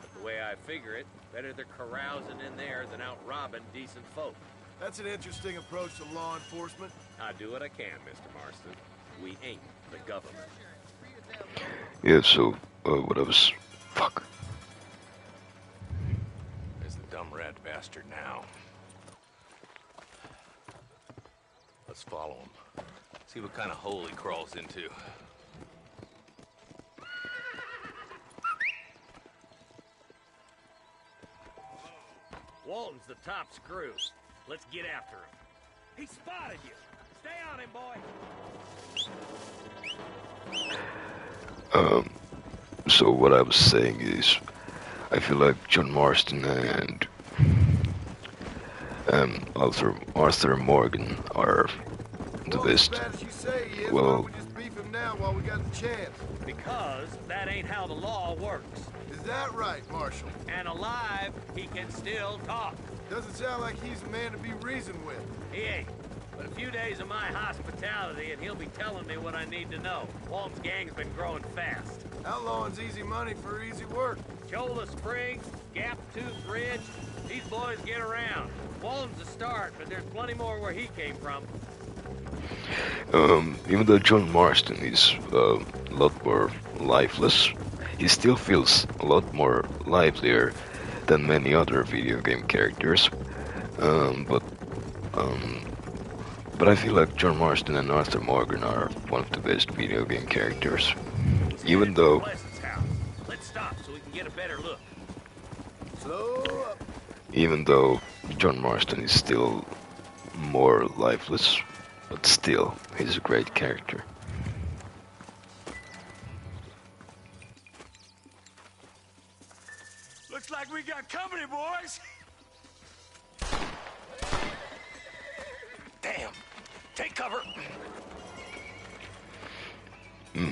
But the way I figure it, better they're carousing in there than out robbing decent folk. That's an interesting approach to law enforcement. I do what I can, Mr. Marston. We ain't the government. Yeah, so, what I was... Fuck. There's the dumb rat bastard now. Let's follow him. See what kind of hole he crawls into. Walton's the top screw. Let's get after him. He spotted you. Stay So what I was saying is, I feel like John Marston and Arthur Morgan are the best. As bad as you say he is, Well, why we just beef him now while we got the chance? Because that ain't how the law works. Is that right, Marshal? And alive, he can still talk. Doesn't sound like he's a man to be reasoned with. He ain't. But a few days of my hospitality and he'll be telling me what I need to know. Walton's gang's been growing fast. Outlawing's easy money for easy work. Cholla Springs, Gap Tooth Ridge, these boys get around. Walton's a start, but there's plenty more where he came from. Even though John Marston is a lot more lifeless, he still feels a lot more livelier than many other video game characters. But I feel like John Marston and Arthur Morgan are one of the best video game characters. Even though... Let's stop so we can get a better look. Slow up. Even though John Marston is still more lifeless, but still, he's a great character. Looks like we got company, boys. Damn! Take cover!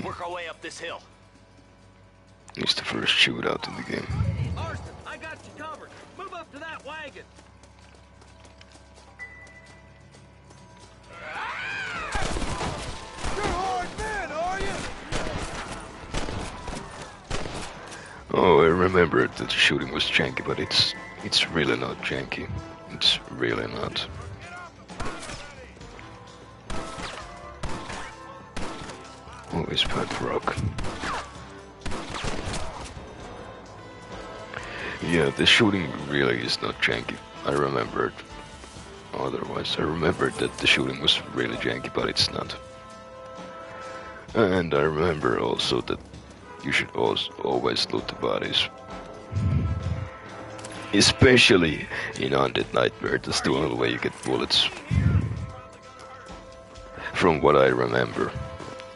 Work our way up this hill. It's the first shootout in the game. Marston, I got you covered. Move up to that wagon. You're a hard man, are you? Oh, I remember that the shooting was janky, but it's really not janky. It's really not. Always bad rock. Yeah, the shooting really is not janky. I remembered. Otherwise, I remembered that the shooting was really janky, but it's not. And I remember also that you should always loot the bodies. Especially in Undead Nightmare, that's the only way you get bullets. From what I remember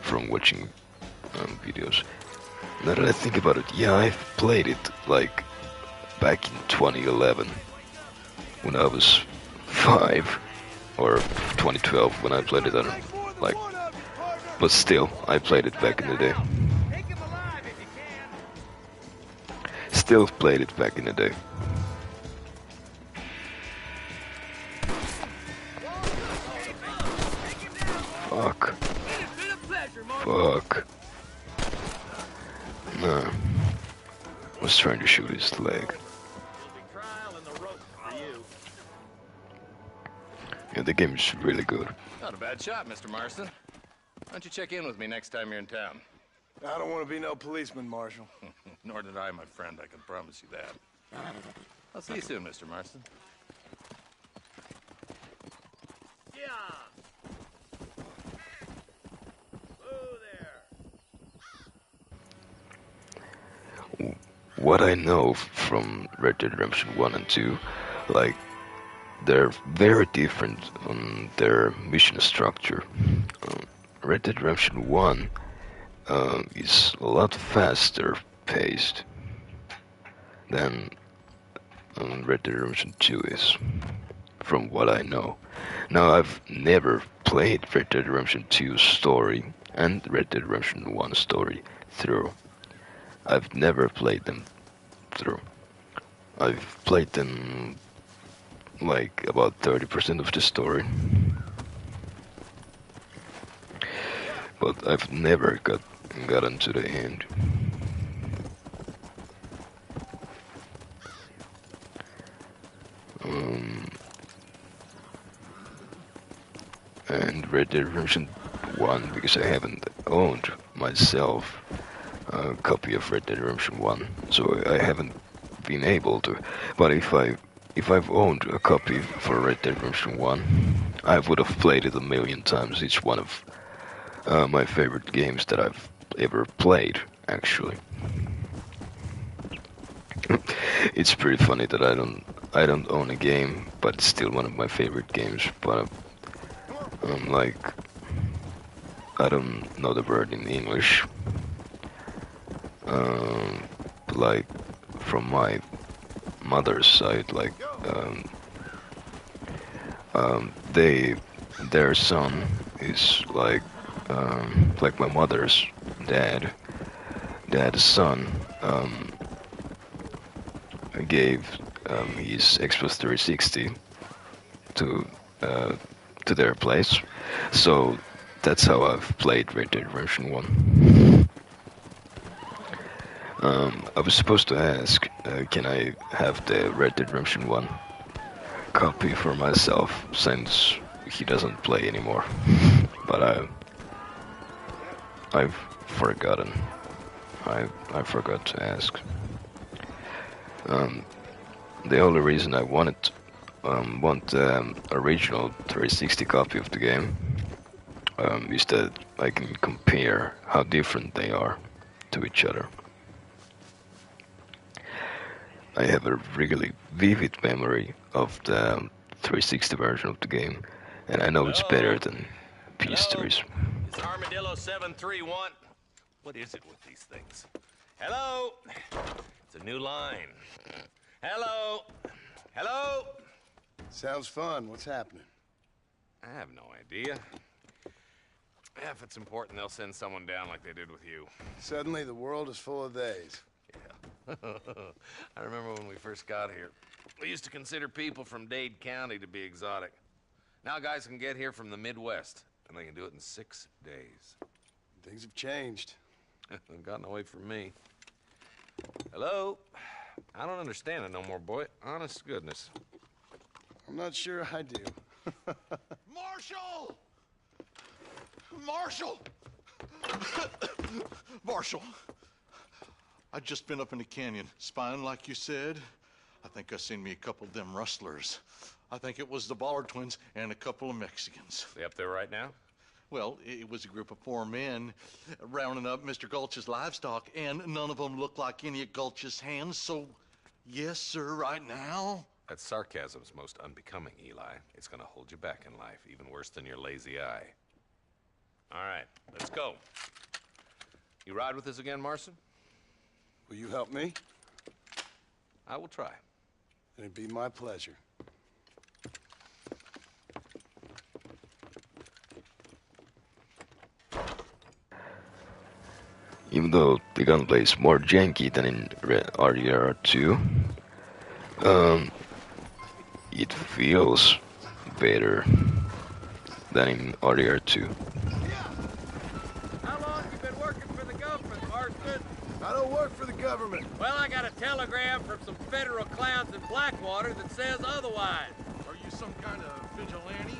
from watching videos. Now that I think about it, yeah, I've played it like back in 2011 when I was 5, or 2012 when I played it. I don't like, but still, I played it back in the day. Still played it back in the day. Fuck. Fuck. No. I was trying to shoot his leg. Yeah, the game is really good. Not a bad shot, Mr. Marston. Why don't you check in with me next time you're in town? I don't want to be no policeman, Marshal. Nor did I, my friend. I can promise you that. I'll see you soon, Mr. Marston. What I know from Red Dead Redemption 1 and 2, like, they're very different on their mission structure. Red Dead Redemption 1 is a lot faster paced than Red Dead Redemption 2 is, from what I know. Now, I've never played Red Dead Redemption 2 story and Red Dead Redemption 1 story through. I've never played them through. I've played them like about 30% of the story. But I've never gotten to the end. And Red Dead Redemption 1, because I haven't owned myself a copy of Red Dead Redemption 1, so I haven't been able to. But if I've owned a copy for Red Dead Redemption 1, I would have played it a million times. It's one of my favorite games that I've ever played, actually. It's pretty funny that I don't own a game, but it's still one of my favorite games. But Like, I don't know the word in English. But like, from my mother's side, like, their son is like my mother's dad's son, gave his Xbox 360 to their place, so that's how I've played Red Dead Redemption 1. I was supposed to ask, can I have the Red Dead Redemption 1 copy for myself, since he doesn't play anymore, but I've forgotten. I forgot to ask. The only reason I want the original 360 copy of the game is that I can compare how different they are to each other. I have a really vivid memory of the 360 version of the game, and I know it's better than PS3's. It's Armadillo 731. What is it with these things? Hello? It's a new line. Hello? Hello? Sounds fun. What's happening? I have no idea. If it's important, they'll send someone down like they did with you. Suddenly, the world is full of theys. Yeah. I remember when we first got here. We used to consider people from Dade County to be exotic. Now guys can get here from the Midwest, and they can do it in 6 days. Things have changed. They've gotten away from me. Hello? I don't understand it no more, boy. Honest to goodness. I'm not sure I do. Marshall! Marshall! Marshall! I'd just been up in the canyon, spying like you said. I think I seen me a couple of them rustlers. I think it was the Ballard twins and a couple of Mexicans. They up there right now? Well, it was a group of 4 men rounding up Mr. Gulch's livestock, and none of them looked like any of Gulch's hands, so yes, sir, right now. That sarcasm's most unbecoming, Eli. It's gonna hold you back in life, even worse than your lazy eye. All right, let's go. You ride with us again, Marston? Will you help me? I will try. It'd be my pleasure. Even though the gunplay is more janky than in RDR2, it feels better than in RDR2. How long you been working for the government, Marston? I don't work for the government. Well, I got a telegram from some federal clowns in Blackwater that says otherwise. Are you some kind of vigilante?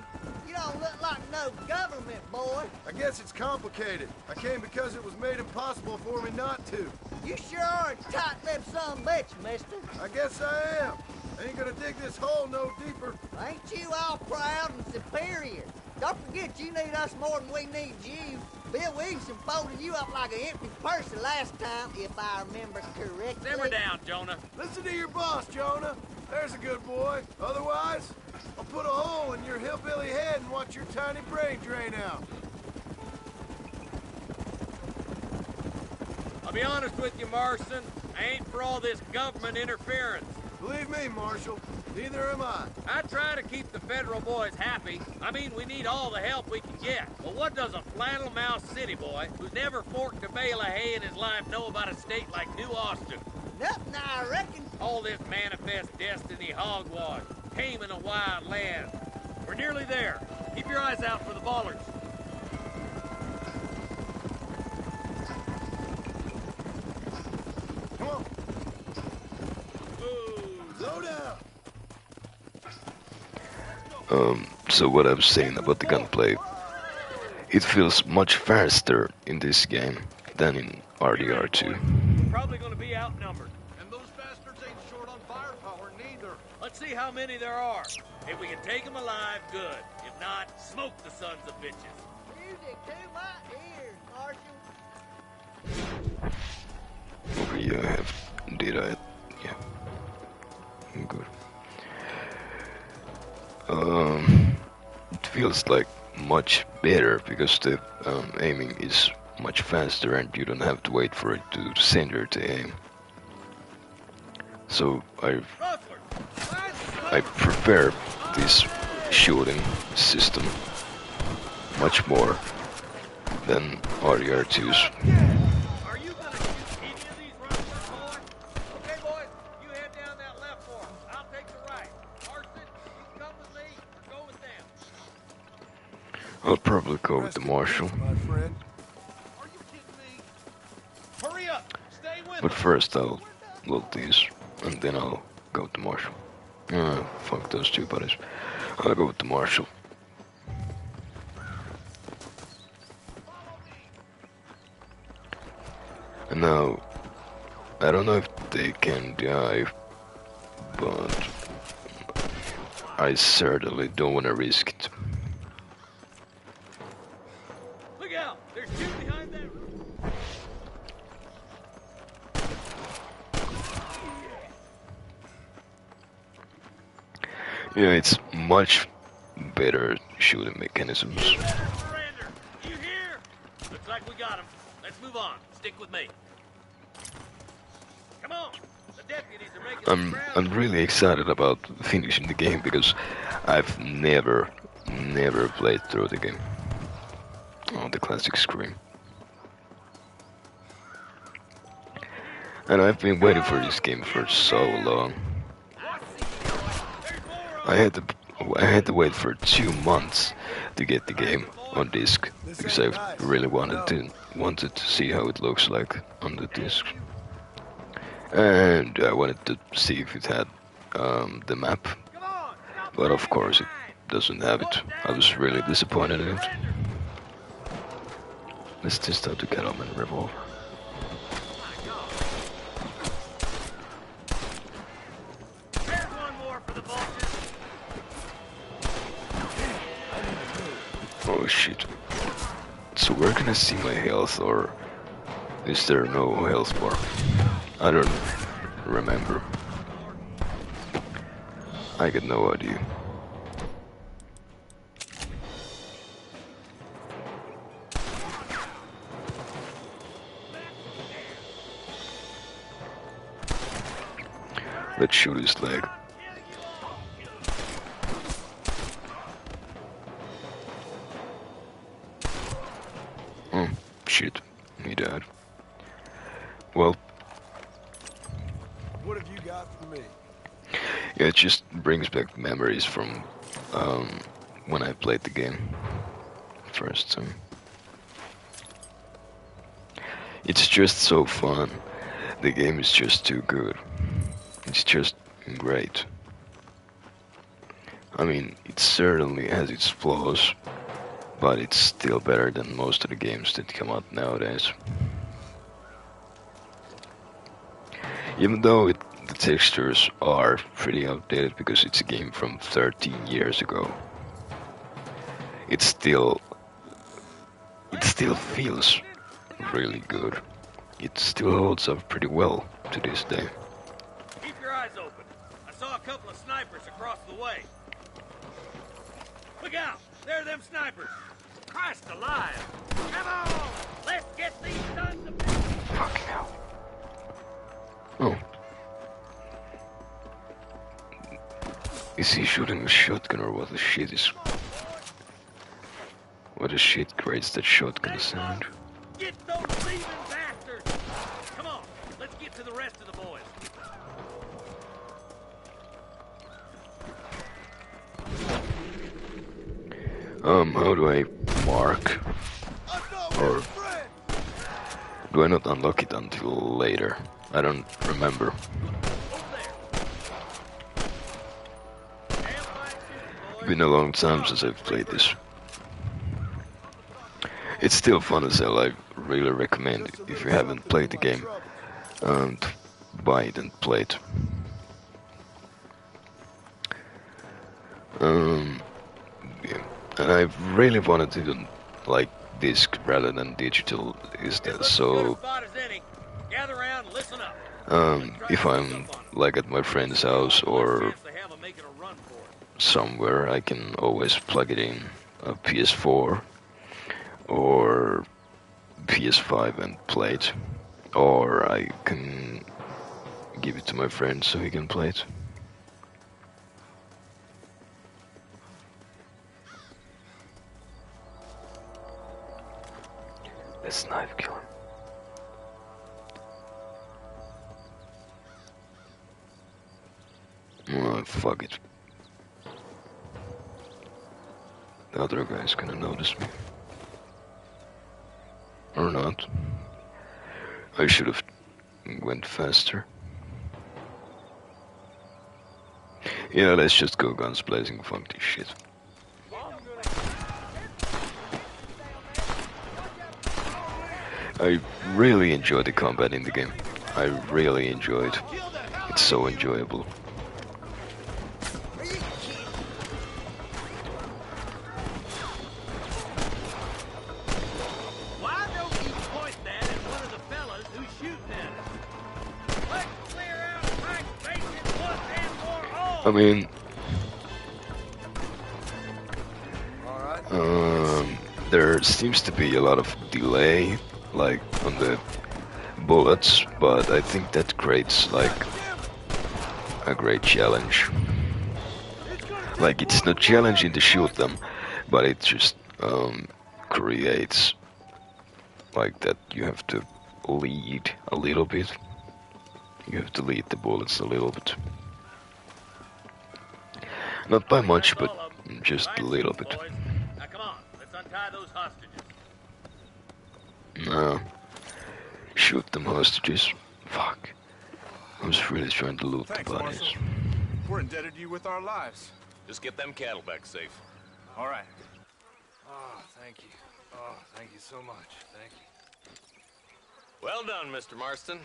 You don't look like no government, boy. I guess it's complicated. I came because it was made impossible for me not to. You sure are a tight-lipped son bitch, mister. I guess I am. I ain't gonna dig this hole no deeper. Ain't you all proud and superior? Don't forget you need us more than we need you. Bill Williamson folded you up like an empty purse the last time, if I remember correctly. Simmer down, Jonah. Listen to your boss, Jonah. There's a good boy. Otherwise, I'll put a hole in your hillbilly head and watch your tiny brain drain out. I'll be honest with you, Marston. I ain't for all this government interference. Believe me, Marshal, neither am I. I try to keep the federal boys happy. I mean, we need all the help we can get. But what does a flannel-mouthed city boy who's never forked a bale of hay in his life know about a state like New Austin? Nothing, I reckon. All this manifest destiny hogwash, taming a wild land. We're nearly there. Keep your eyes out for the Ballards. Come on. Slow down. So what I was saying about the gunplay, it feels much faster in this game than in RDR2. We're probably gonna be outnumbered. And those bastards ain't short on firepower, neither. Let's see how many there are. If we can take them alive, good. If not, smoke the sons of bitches. Music to my ears, Marshal. Yeah, I have. Did I? Yeah. Good. It feels like much better because the aiming is much faster and you don't have to wait for it to center the aim. So I prefer this shooting system much more than RDR2's. Are you gonna shoot any of these rustlers, boy? Okay, boys, you head down that left for 'em. I'll take the right. Marston, you come with me or go with them. I'll probably go with the Marshal. My friend. Are you kidding me? Hurry up! Stay with But us. first I'll load these, and then I'll go with the Marshal. Fuck those two buddies. I'll go with the Marshal. And now, I don't know if they can dive, but I certainly don't want to risk it. Look out! There's two behind that roof. Yeah, it's much better shooting mechanisms. Surrender! You hear? Looks like we got him. Let's move on. Stick with me. Come on. The deputies are making I'm really excited about finishing the game because I've never played through the game. Oh, the classic Scream. And I've been waiting for this game for so long. I had to wait for 2 months to get the game on disc because I really wanted to see how it looks like on the disc. And I wanted to see if it had the map, but of course it doesn't have it. I was really disappointed in it. Let's just have to get up and revolver. Oh shit. So where can I see my health, or is there no health bar? I don't remember. I got no idea. Let's shoot his leg. Oh, shit. He died. Well. What have you got for me? Yeah, it just brings back memories from when I played the game first time. It's just so fun. The game is just too good. It's just great. I mean, it certainly has its flaws, but it's still better than most of the games that come out nowadays. Even though the textures are pretty outdated because it's a game from 13 years ago, it still feels really good. It still holds up pretty well to this day. Keep your eyes open. I saw a couple of snipers across the way. Look out! There are them snipers. Christ alive! Come on! Let's get these sons of bitches! Fucking hell. Oh. Is he shooting a shotgun or what the shit is... What the shit creates that shotgun sound? Get those thieving bastards! Come on, let's get to the rest of the boys. How do I mark? Or do I not unlock it until later? I don't remember. It's been a long time since I've played this. It's still fun as hell. I really recommend it if you haven't played the game, to buy it and play it. Yeah. And I really wanted to do like disc rather than digital. Is that so? Gather around and listen up. If I'm like at my friend's house or somewhere, I can always plug it in a PS4 or PS5 and play it, or I can give it to my friend so he can play it. Let's knife kill him. Oh, fuck it. The other guy's gonna notice me. Or not. I should have went faster. Yeah, let's just go guns blazing, fuck this shit. I really enjoy the combat in the game. I really enjoy it. It's so enjoyable. Why don't you point that at one of the fellas who's shooting at us? Let's clear out Mike Bacon once and for all. I mean, there seems to be a lot of delay, like on the bullets, but I think that creates like a great challenge. Like, it's not challenging to shoot them, but it just creates like that you have to lead a little bit. You have to lead the bullets a little bit. Not by much, but just a little bit. Now come on, let's untie those hostages. No. Shoot them hostages. Fuck. I was really trying to loot Thanks, the bodies. Marshal. We're indebted to you with our lives. Just get them cattle back safe. All right. Oh, thank you. Oh, thank you so much. Thank you. Well done, Mr. Marston.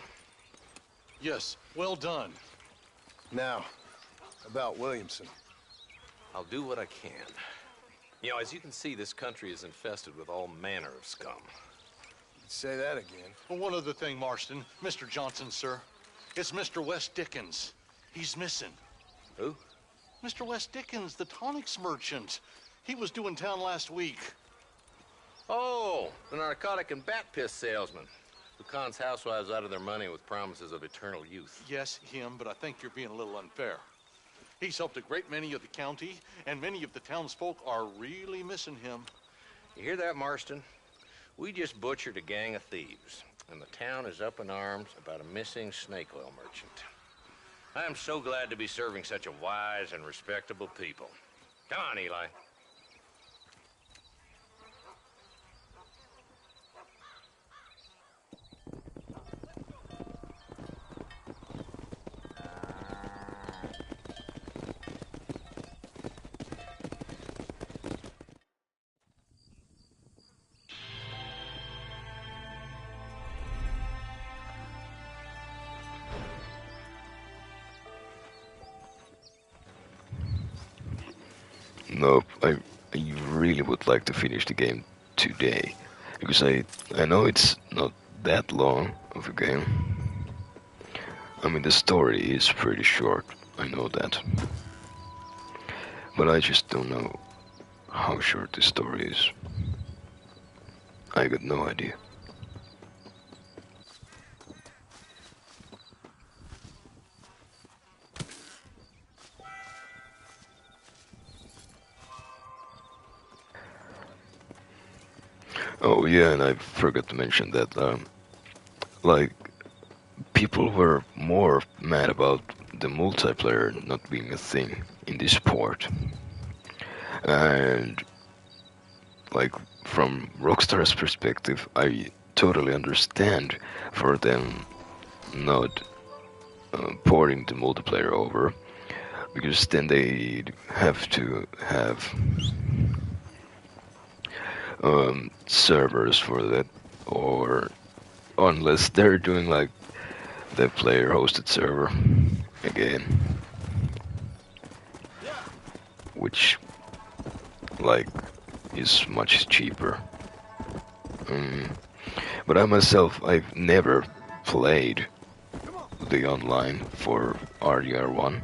Yes, well done. Now, about Williamson. I'll do what I can. You know, as you can see, this country is infested with all manner of scum. Say that again. Well, one other thing, Marston. Mr. Johnson, sir. It's Mr. West Dickens. He's missing. Who? Mr. West Dickens, the tonics merchant. He was due in town last week. Oh, the narcotic and bat piss salesman who cons housewives out of their money with promises of eternal youth. Yes, him, but I think you're being a little unfair. He's helped a great many of the county, and many of the townsfolk are really missing him. You hear that, Marston? We just butchered a gang of thieves, and the town is up in arms about a missing snake oil merchant. I am so glad to be serving such a wise and respectable people. Come on, Eli. No, I really would like to finish the game today, because I know it's not that long of a game. I mean, the story is pretty short, I know that. But I just don't know how short the story is. I got no idea. Oh yeah, and I forgot to mention that, like, people were more mad about the multiplayer not being a thing in this port. And, like, from Rockstar's perspective, I totally understand for them not porting the multiplayer over, because then they have to have servers for that, or unless they're doing like the player hosted server again, which like is much cheaper. But I myself, I've never played the online for RDR1,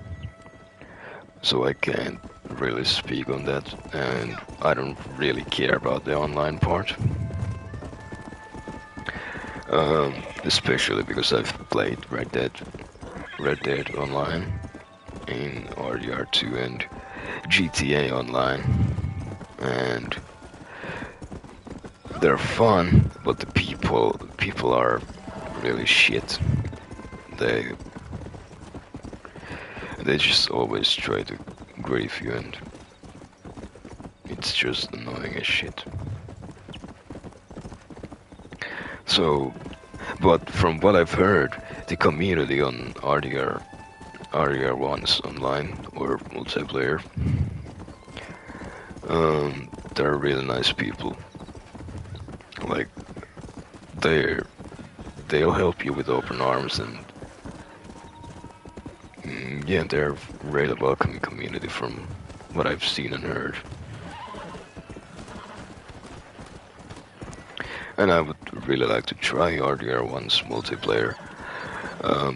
so I can't really speak on that, and I don't really care about the online part. Especially because I've played Red Dead Online in RDR2 and GTA Online, and they're fun, but the people are really shit. They just always try to grief you, and it's just annoying as shit. So, but from what I've heard, the community on RDR1's online or multiplayer, they're really nice people. Like, they'll help you with open arms, and yeah, they're a really welcoming community from what I've seen and heard. And I would really like to try RDR1's multiplayer,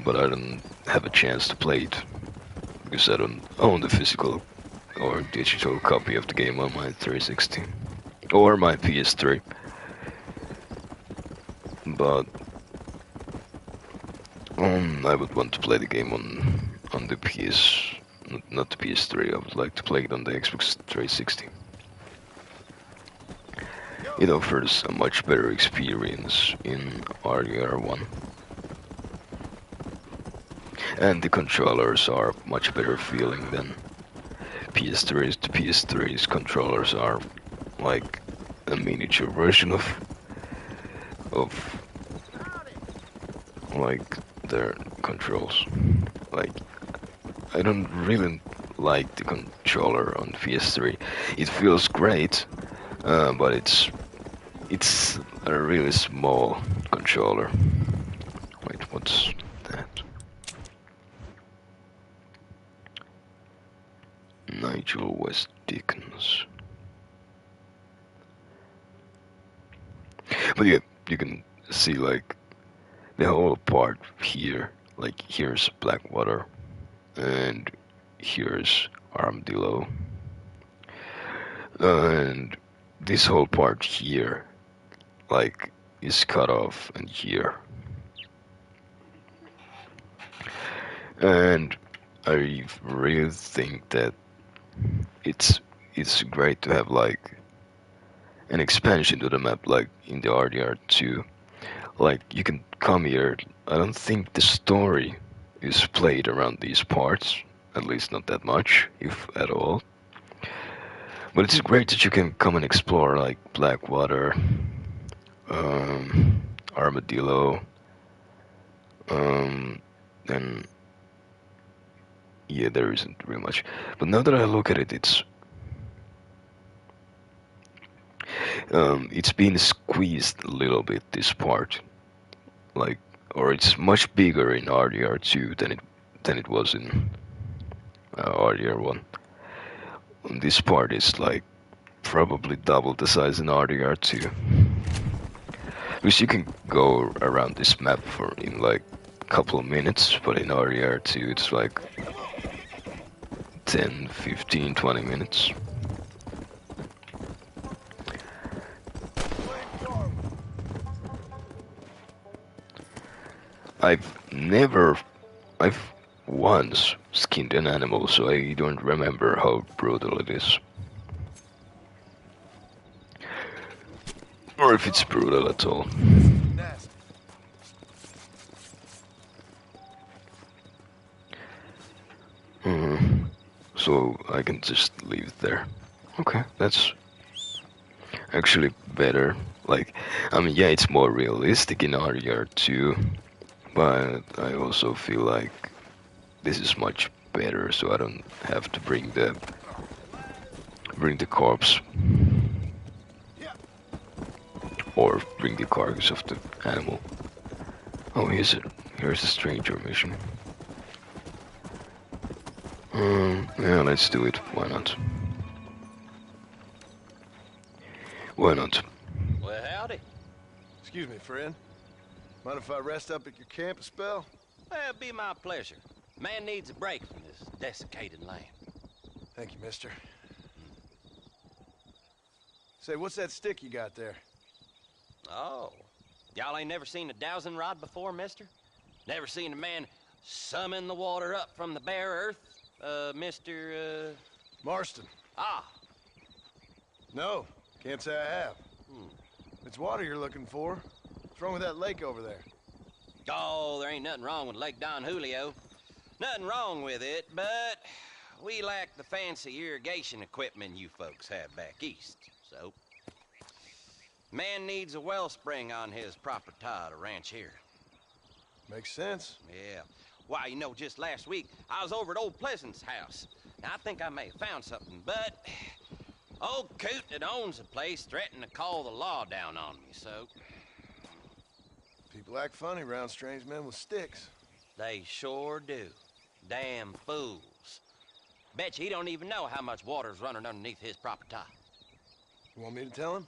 but I don't have a chance to play it because I don't own the physical or digital copy of the game on my 360 or my PS3. But I would want to play the game on the not the PS3. I would like to play it on the Xbox 360. It offers a much better experience in RDR1. And the controllers are much better feeling than PS3's. The PS3's controllers are like a miniature version of like their controls. Like, I don't really like the controller on PS3. It feels great, but it's a really small controller. Wait, what's that? Nigel West Dickens. But yeah, you can see like the whole part here. Like, here's Blackwater, and here's Armadillo, and this whole part here, like, is cut off, and here. And I really think that it's great to have like an expansion to the map, like in the RDR2. Like, you can come here. I don't think the story is played around these parts, at least not that much, if at all. But it's great that you can come and explore like Blackwater, Armadillo, and yeah, there isn't really much. But now that I look at it, it's been squeezed a little bit, this part, like, or it's much bigger in RDR2 than it was in RDR1. And this part is like probably double the size in RDR2, because you can go around this map in like a couple of minutes, but in RDR2 it's like 10, 15, 20 minutes. I've once skinned an animal, so I don't remember how brutal it is. Or if it's brutal at all. So I can just leave it there. Okay, that's actually better. Like, I mean, yeah, it's more realistic in RDR2, but I also feel like this is much better, so I don't have to bring the corpse or bring the carcass of the animal. Oh, here's a stranger mission. Yeah, let's do it. Why not? Why not? Well, howdy. Excuse me, friend. Mind if I rest up at your camp a spell? Well, it'd be my pleasure. Man needs a break from this desiccated land. Thank you, mister. Say, what's that stick you got there? Oh. Y'all ain't never seen a dowsing rod before, mister? Never seen a man summon the water up from the bare earth? Mr. Marston. Ah. No, can't say I have. It's water you're looking for. What's wrong with that lake over there? Oh, there ain't nothing wrong with Lake Don Julio. Nothing wrong with it, but we lack the fancy irrigation equipment you folks have back east, so... Man needs a wellspring on his property to ranch here. Makes sense. Yeah. Why, you know, just last week, I was over at old Pleasant's house. Now, I think I may have found something, but... Old Coot that owns the place threatened to call the law down on me, so... People act funny around strange men with sticks. They sure do. Damn fools. Bet you he don't even know how much water's running underneath his property. You want me to tell him?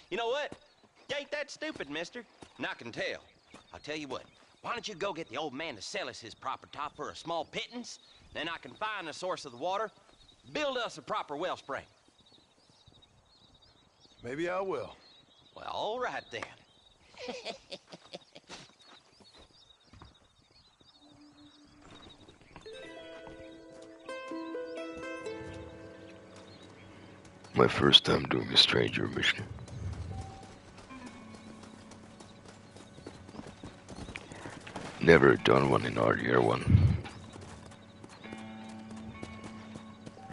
You know what? You ain't that stupid, mister. And I can tell. I'll tell you what. Why don't you go get the old man to sell us his property for a small pittance? Then I can find the source of the water, build us a proper wellspring. Maybe I will. Well, all right then. My first time doing a stranger mission. Never done one in RDR 1.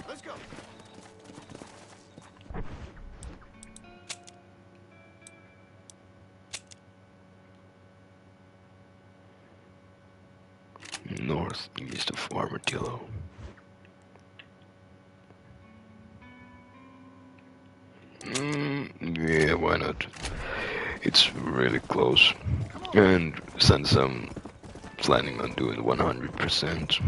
Let's go. Northeast of Armadillo. Yeah, why not? It's really close. And since I'm planning on doing 100%,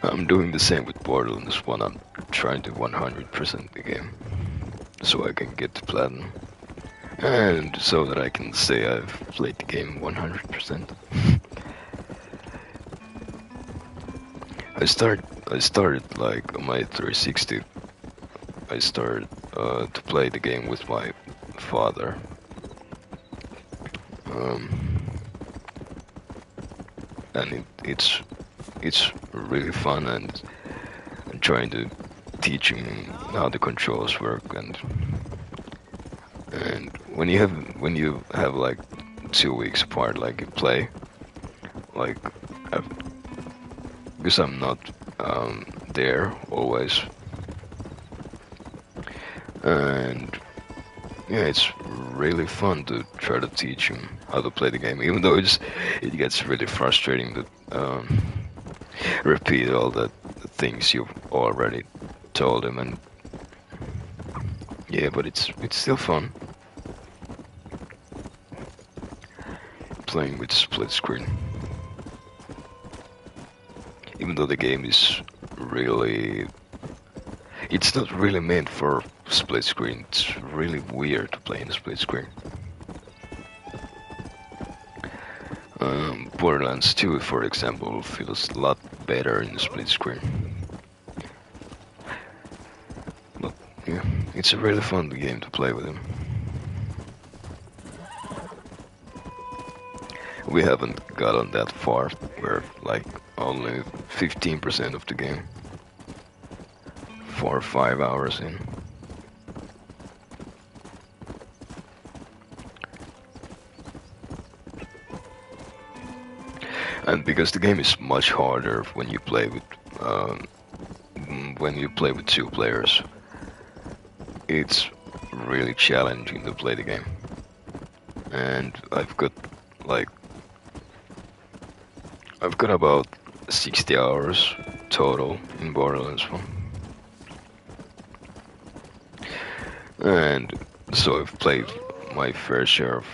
I'm doing the same with Borderlands 1. I'm trying to 100% the game, so I can get to Platinum. And so that I can say I've played the game 100%. I started like on my 360. I started to play the game with my father. And it's really fun, and I'm trying to teach him how the controls work, and when you have like 2 weeks apart, like you play, like because I'm not there always, and yeah, it's really fun to try to teach him how to play the game, even though it gets really frustrating to repeat all the things you've already told him, and yeah, but it's still fun playing with split screen, even though the game is really, it's not really meant for split screen. It's really weird to play in a split screen. Borderlands 2, for example, feels a lot better in the split screen. But yeah, it's a really fun game to play with him. We haven't gotten that far. We're like only 15% of the game. 4 or 5 hours in. And because the game is much harder when you play with 2 players, it's really challenging to play the game. And I've got about 60 hours total in Borderlands 1. And so I've played my fair share of...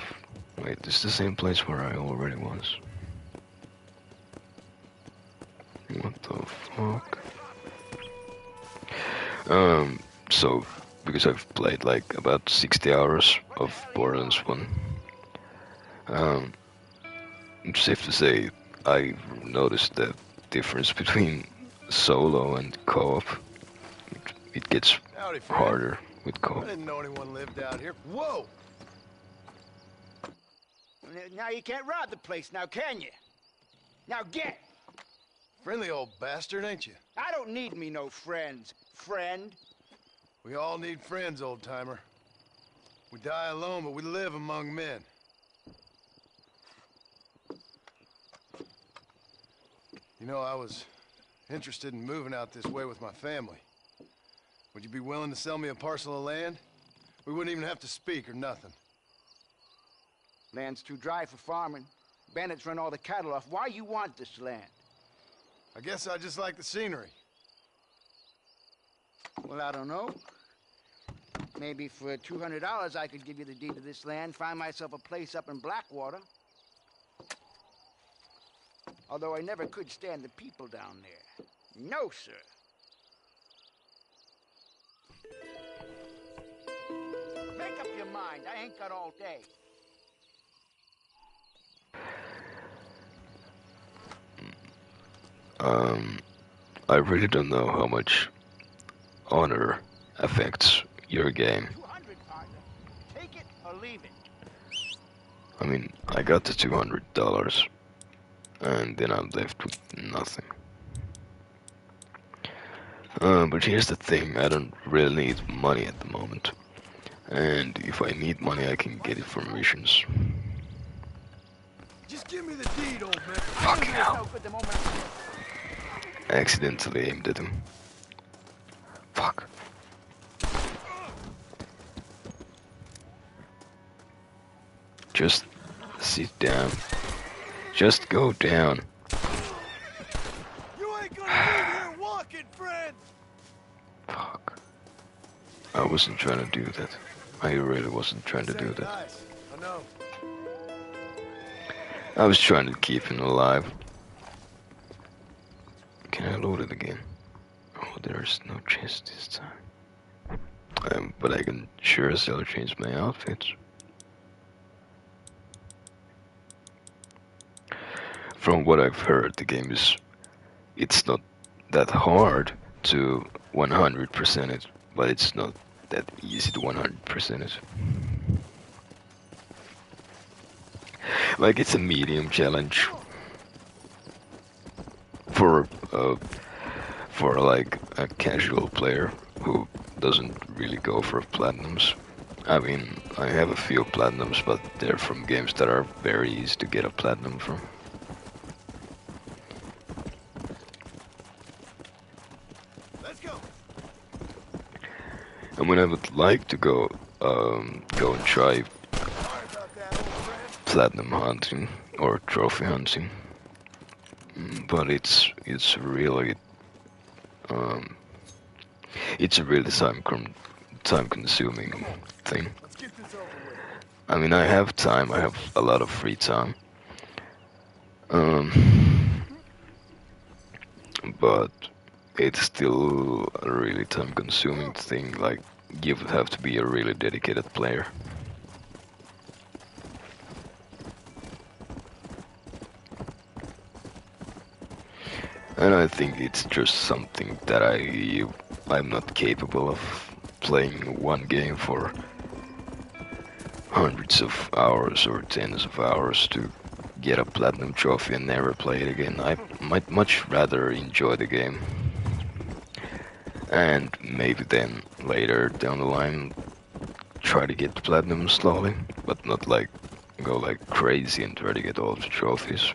Wait, this is the same place where I already was. What the fuck? So, because I've played like about 60 hours of Borderlands 1, it's safe to say I noticed the difference between solo and co-op. It gets Howdy, friend. harder with co-op. I didn't know anyone lived out here. Whoa! Now you can't rob the place now, can you? Now get! Friendly old bastard, ain't you? I don't need me no friends. Friend. We all need friends, old-timer. We die alone, but we live among men. You know, I was interested in moving out this way with my family. Would you be willing to sell me a parcel of land? We wouldn't even have to speak or nothing. Land's too dry for farming. Bandits run all the cattle off. Why you want this land? I guess I just like the scenery. Well, I don't know. Maybe for $200 I could give you the deed to this land, find myself a place up in Blackwater. Although I never could stand the people down there. No, sir. Make up your mind. I ain't got all day. I really don't know how much honor affects your game. Take it or leave it. I mean, I got the $200, and then I'm left with nothing. But here's the thing, I don't really need money at the moment. And if I need money, I can get it from missions. Just give me the deed, old man. Fucking hell. I accidentally aimed at him. Fuck. Just sit down. Just go down. You ain't gonna be here walking, friend! Fuck. I wasn't trying to do that. I really wasn't trying to do that. Nice. I know. I was trying to keep him alive. Can I load it again? Oh, there's no chest this time. But I can sure as hell change my outfits. From what I've heard, the game it's not that hard to 100% it, but it's not that easy to 100% it. Like, it's a medium challenge for like a casual player who doesn't really go for platinums. I mean, I have a few platinums, but they're from games that are very easy to get a platinum from. Let's go. I mean, I would like to go and try platinum hunting or trophy hunting, but it's really it's a really time consuming thing. I mean, I have time, I have a lot of free time, but it's still a really time consuming thing. Like, you would have to be a really dedicated player. And I think it's just something that I'm not capable of playing one game for hundreds of hours or tens of hours to get a platinum trophy and never play it again. I might much rather enjoy the game. And maybe then later down the line try to get the platinum slowly, but not like go like crazy and try to get all the trophies.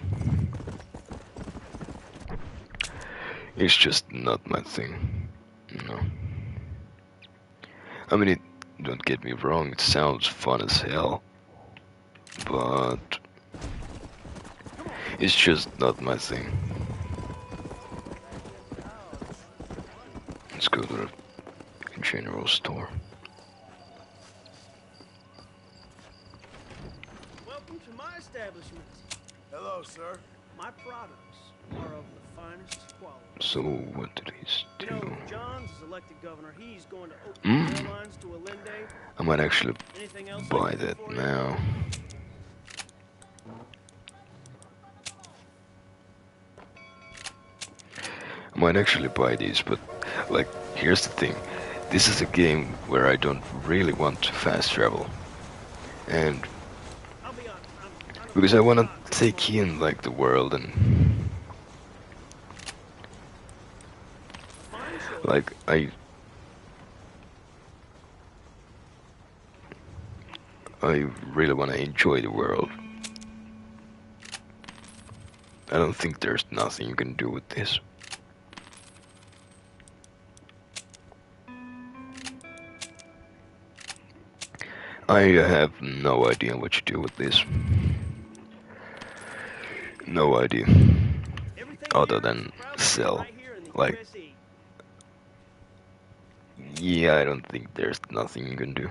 It's just not my thing, no. I mean, don't get me wrong, it sounds fun as hell, but it's just not my thing. Let's go to the general store. Welcome to my establishment. Hello, sir. My products are of the finest quality. So, what did he do? You know, John's is elected governor. He's going to open the airlines to Allende. I might actually Anything else buy I can do that for you? now. I might actually buy these, but like, here's the thing. This is a game where I don't really want to fast travel. And because I want to take in like the world and like I really want to enjoy the world. I don't think there's nothing you can do with this. I have no idea what you do with this. No idea. Other than sell. Like, yeah, I don't think there's nothing you can do.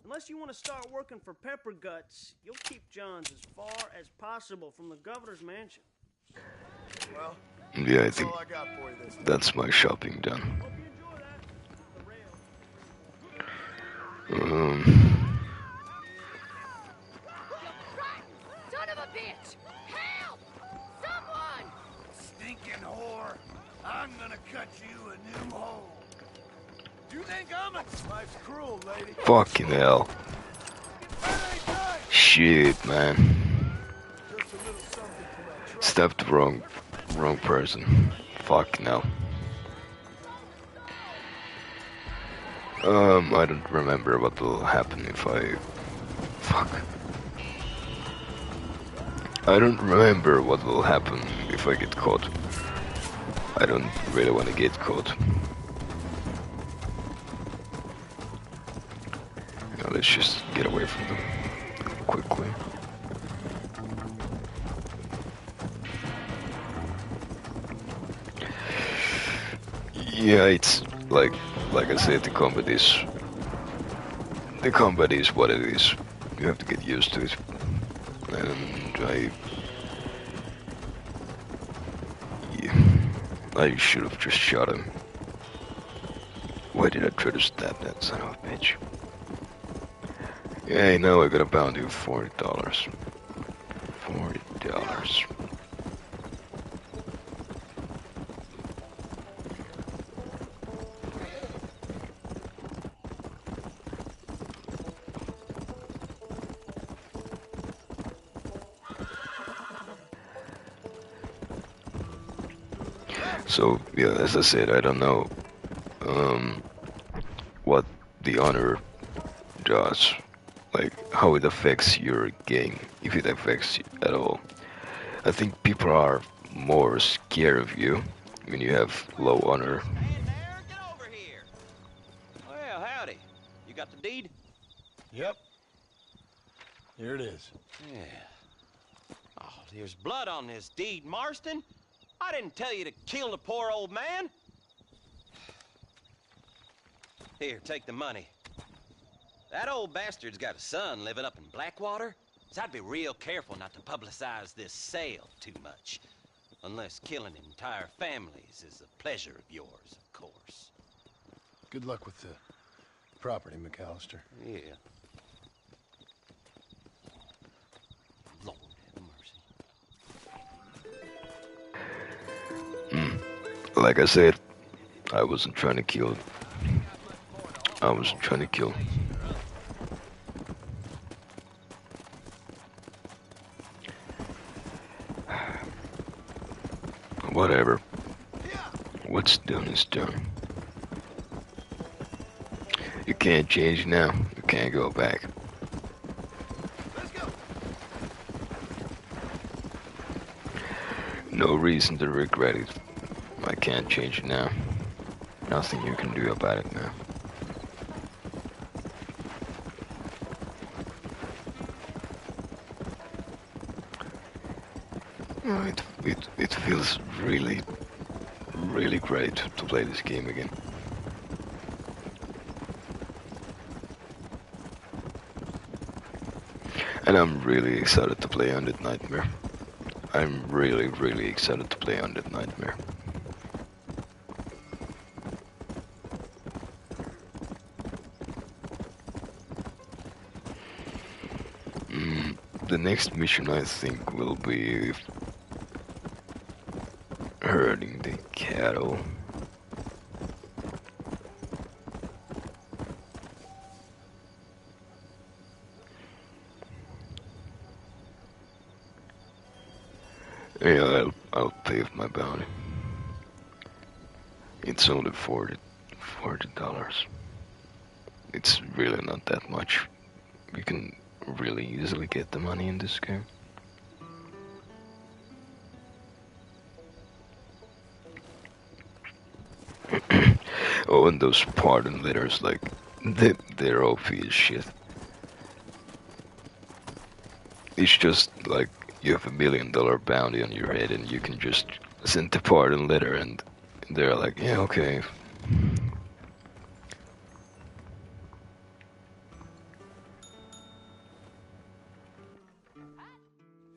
Unless you want to start working for Pepper Guts, you'll keep Johns as far as possible from the governor's mansion. Well, Yeah, I think that's my shopping done. Son of a bitch! Help! Someone! Stinking whore! I'm gonna cut you a new hole. You think I'm a... Life's cruel, lady. Fucking hell. Shit, man. Stepped the wrong person. Fuck no. I don't remember what will happen if I... Fuck. I don't remember what will happen if I get caught. I don't really want to get caught. Now let's just get away from them quickly. Yeah, it's like I said, the combat is what it is. You have to get used to it. And I should have just shot him. Why did I try to stab that son of a bitch? Hey, now I got a bounty of $40. $40. So, yeah, as I said, I don't know what the honor does, like how it affects your game, if it affects you at all. I think people are more scared of you when you have low honor. Well, howdy. You got the deed? Yep. Here it is. Yeah. Oh, there's blood on this deed, Marston. I didn't tell you to kill the poor old man. Here, take the money. That old bastard's got a son living up in Blackwater, so I'd be real careful not to publicize this sale too much. Unless killing entire families is a pleasure of yours, of course. Good luck with the property, McAllister. Yeah. Like I said, I wasn't trying to kill. I wasn't trying to kill. Whatever. What's done is done. You can't change now. You can't go back. No reason to regret it. I can't change it now. Nothing you can do about it now. It feels really great to play this game again. And I'm really excited to play Undead Nightmare. I'm really, really excited to play Undead Nightmare. The next mission I think will be herding the cattle. Yeah, I'll pay with my bounty. It's only $40. It's really not that much. You can really easily get the money in this game. Oh, and those pardon letters, like, they're OP as shit. It's just like you have $1 million bounty on your head and you can just send the pardon letter and they're like, yeah, okay.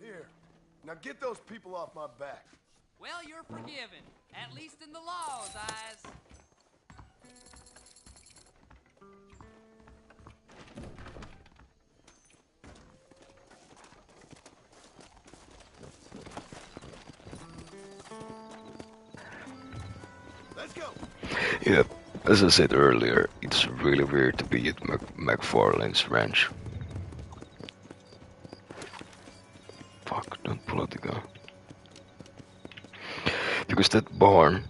Here, now get those people off my back. Well, you're forgiven, at least in the law's eyes. Let's go. Yeah, as I said earlier, it's really weird to be at McFarlane's ranch. Fuck, don't pull out the gun. Because that barn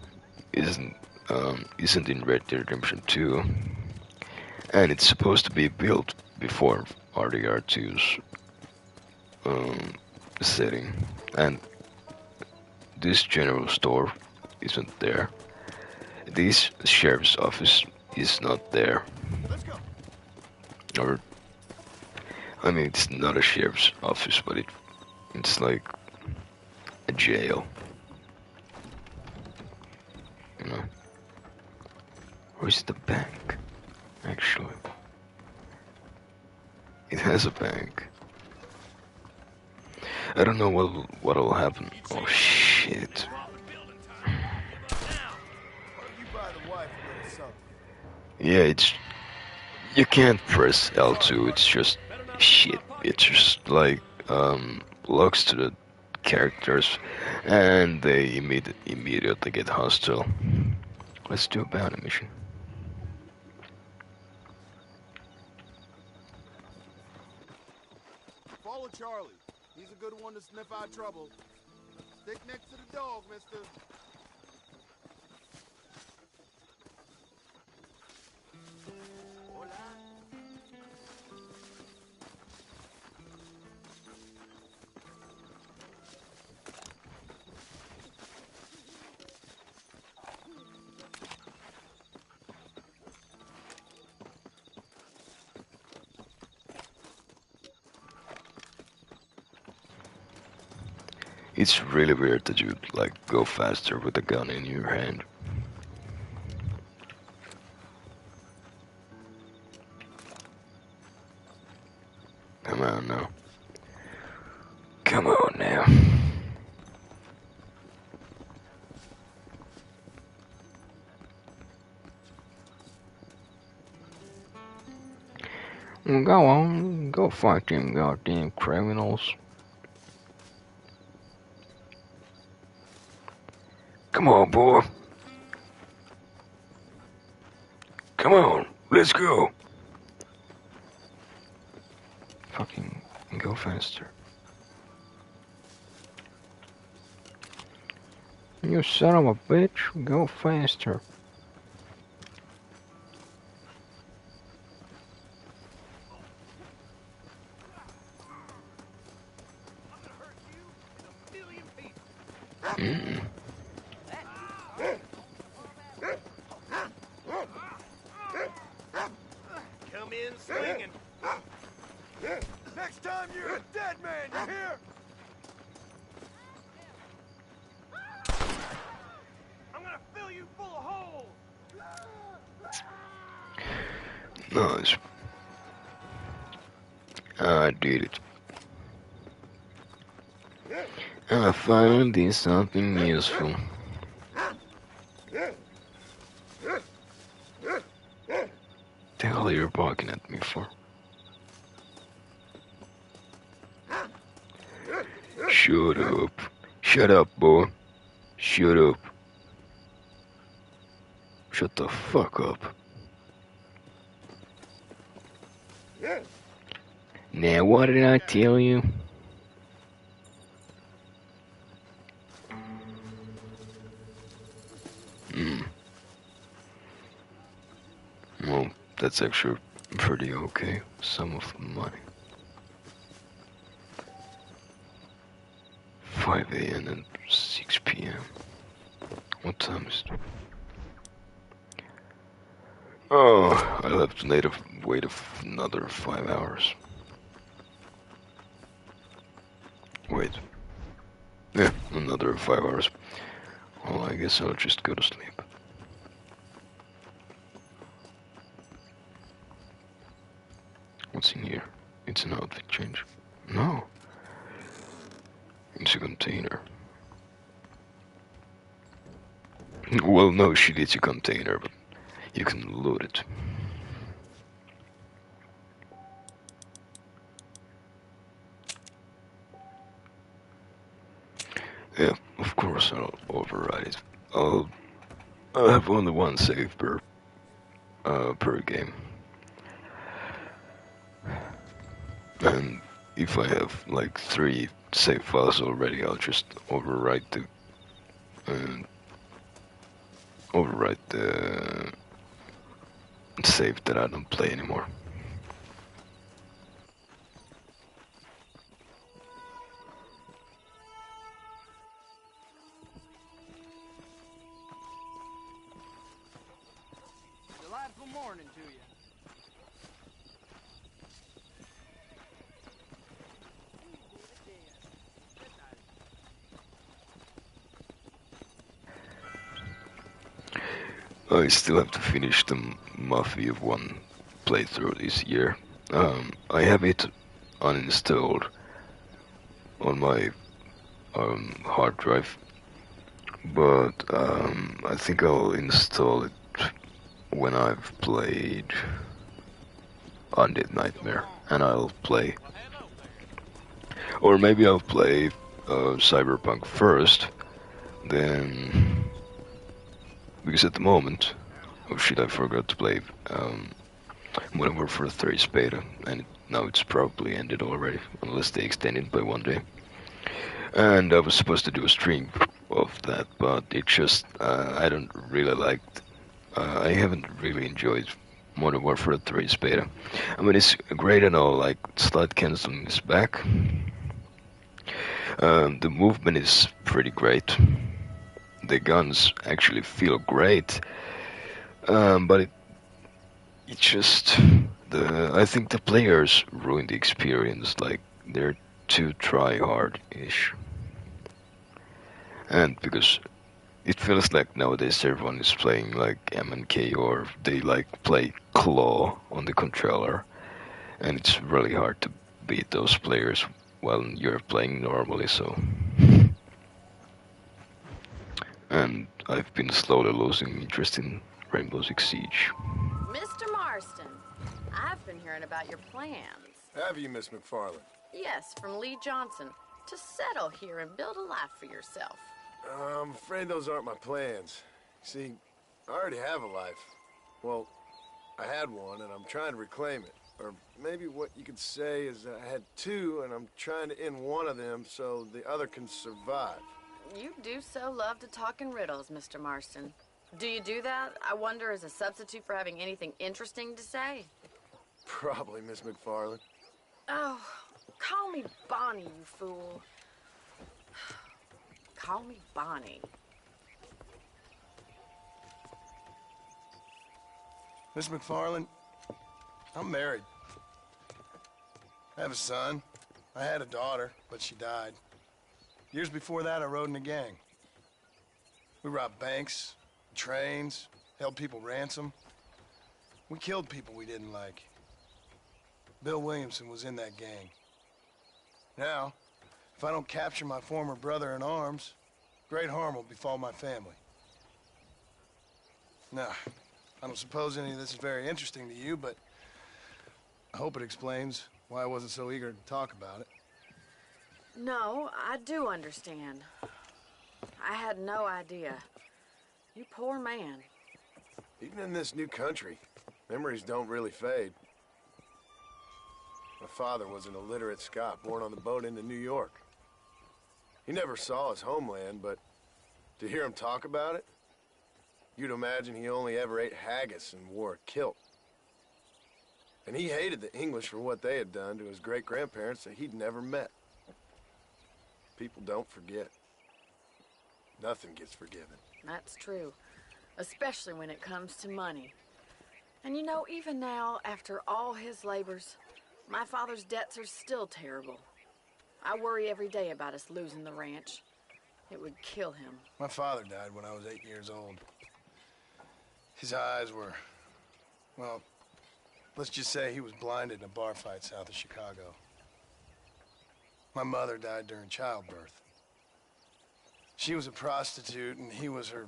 isn't in Red Dead Redemption 2, and it's supposed to be built before RDR2's setting, and this general store isn't there. This sheriff's office is not there. Let's go. Or, I mean, it's not a sheriff's office, but it's like a jail. You know? Where's the bank? Actually, it has a bank. I don't know what'll happen. Oh shit. Yeah, you can't press L2, it's just shit. It's just like locks to the characters and they immediately get hostile. Let's do a bounty mission. Follow Charlie. He's a good one to sniff out trouble. Stick next to the dog, mister. It's really weird that you like go faster with a gun in your hand. Come on now. Come on now. Go on, go fight them goddamn criminals. Come on, boy. Come on, let's go. Fucking go faster. You son of a bitch, go faster. Come in swinging. Next time you're a dead man, you hear? I'm gonna fill you full of holes. Nice. I did it. I finally did something useful. The hell are you barking at me for? Shut up. Shut up, boy. Shut up. Shut the fuck up. Now, what did I tell you? Well, that's actually pretty okay. Sum of money. 5 a.m. and 6 p.m. What time is it? Oh, I'll have to wait another 5 hours. Wait. Yeah, another 5 hours. Well, I guess I'll just go to sleep. What's in here? It's an outfit change. No. It's a container. Well, no shit, it's a container, but you can load it. Yeah, of course I'll override it. I'll have only one save per game. And if I have like 3 save files already, I'll just overwrite the save that I don't play anymore. Delightful morning to you. I still have to finish the Mafia 1 playthrough this year. I have it uninstalled on my hard drive, but I think I'll install it when I've played Undead Nightmare, and I'll play, or maybe I'll play Cyberpunk first, then. Because at the moment, oh shit, I forgot to play Modern Warfare 3's beta, and now it's probably ended already, unless they extend it by 1 day. And I was supposed to do a stream of that, but it just, I don't really like, I haven't really enjoyed Modern Warfare 3's beta. I mean, it's great and all, like, slide canceling is back. The movement is pretty great. The guns actually feel great, but it just I think the players ruin the experience. Like they're too try-hard-ish, and because it feels like nowadays everyone is playing like MNK or they like play claw on the controller, and it's really hard to beat those players while you're playing normally. So. And I've been slowly losing interest in Rainbow Six Siege. Mr. Marston, I've been hearing about your plans. Have you, Miss McFarland? Yes, from Lee Johnson. To settle here and build a life for yourself. I'm afraid those aren't my plans. See, I already have a life. Well, I had one, and I'm trying to reclaim it. Or maybe what you could say is that I had 2, and I'm trying to end one of them so the other can survive. You do so love to talk in riddles, Mr. Marston. Do you do that, I wonder, as a substitute for having anything interesting to say? Probably, Miss McFarland. Oh, call me Bonnie, you fool. Call me Bonnie. Miss McFarland, I'm married. I have a son. I had a daughter, but she died. Years before that, I rode in a gang. We robbed banks, trains, held people ransom. We killed people we didn't like. Bill Williamson was in that gang. Now, If I don't capture my former brother in arms, great harm will befall my family. Now, I don't suppose any of this is very interesting to you, but I hope it explains why I wasn't so eager to talk about it. No, I do understand. I had no idea. You poor man. Even in this new country, memories don't really fade. My father was an illiterate Scot born on the boat into New York. He never saw his homeland, but to hear him talk about it, you'd imagine he only ever ate haggis and wore a kilt. And he hated the English for what they had done to his great-grandparents that he'd never met. People don't forget. Nothing gets forgiven. That's true. Especially when it comes to money. And you know, even now, after all his labors, my father's debts are still terrible. I worry every day about us losing the ranch. It would kill him. My father died when I was 8 years old. His eyes were, well, let's just say he was blinded in a bar fight south of Chicago. My mother died during childbirth. She was a prostitute and he was her,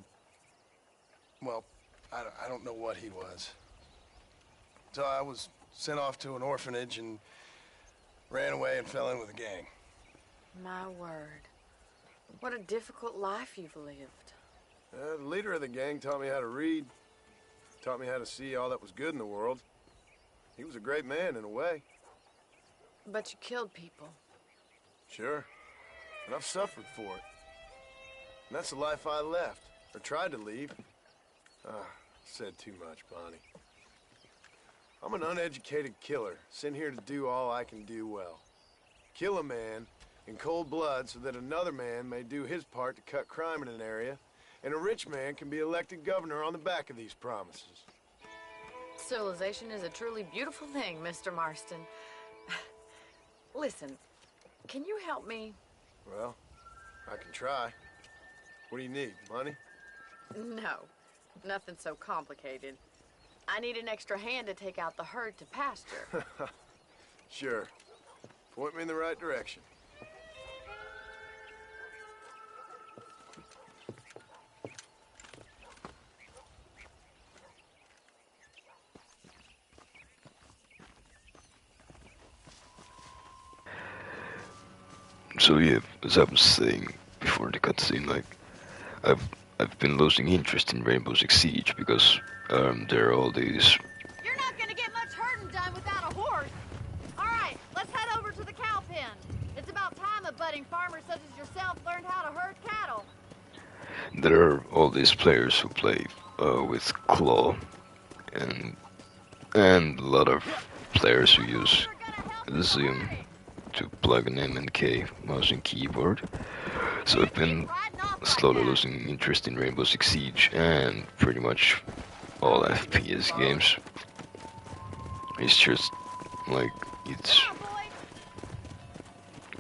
well, I don't know what he was. So I was sent off to an orphanage and ran away and fell in with a gang. My word. What a difficult life you've lived. The leader of the gang taught me how to read, taught me how to see all that was good in the world. He was a great man in a way. But you killed people. Sure. And I've suffered for it. And that's the life I left, or tried to leave. Said too much, Bonnie. I'm an uneducated killer, sent here to do all I can do well. Kill a man in cold blood so that another man may do his part to cut crime in an area, and a rich man can be elected governor on the back of these promises. Civilization is a truly beautiful thing, Mr. Marston. Listen, can you help me? Well, I can try. What do you need, money? No, nothing so complicated. I need an extra hand to take out the herd to pasture. Sure. Point me in the right direction. So yeah, as I was saying before the cutscene, like I've been losing interest in Rainbow Six Siege because there are all these. You're not gonna get much herding done without a horse. All right, let's head over to the cow pen. It's about time a budding farmer such as yourself learned how to herd cattle. There are all these players who play with claw, and a lot of players who use Zoom to plug an M&K mouse and keyboard. So I've been slowly losing interest in Rainbow Six Siege and pretty much all FPS games. It's just like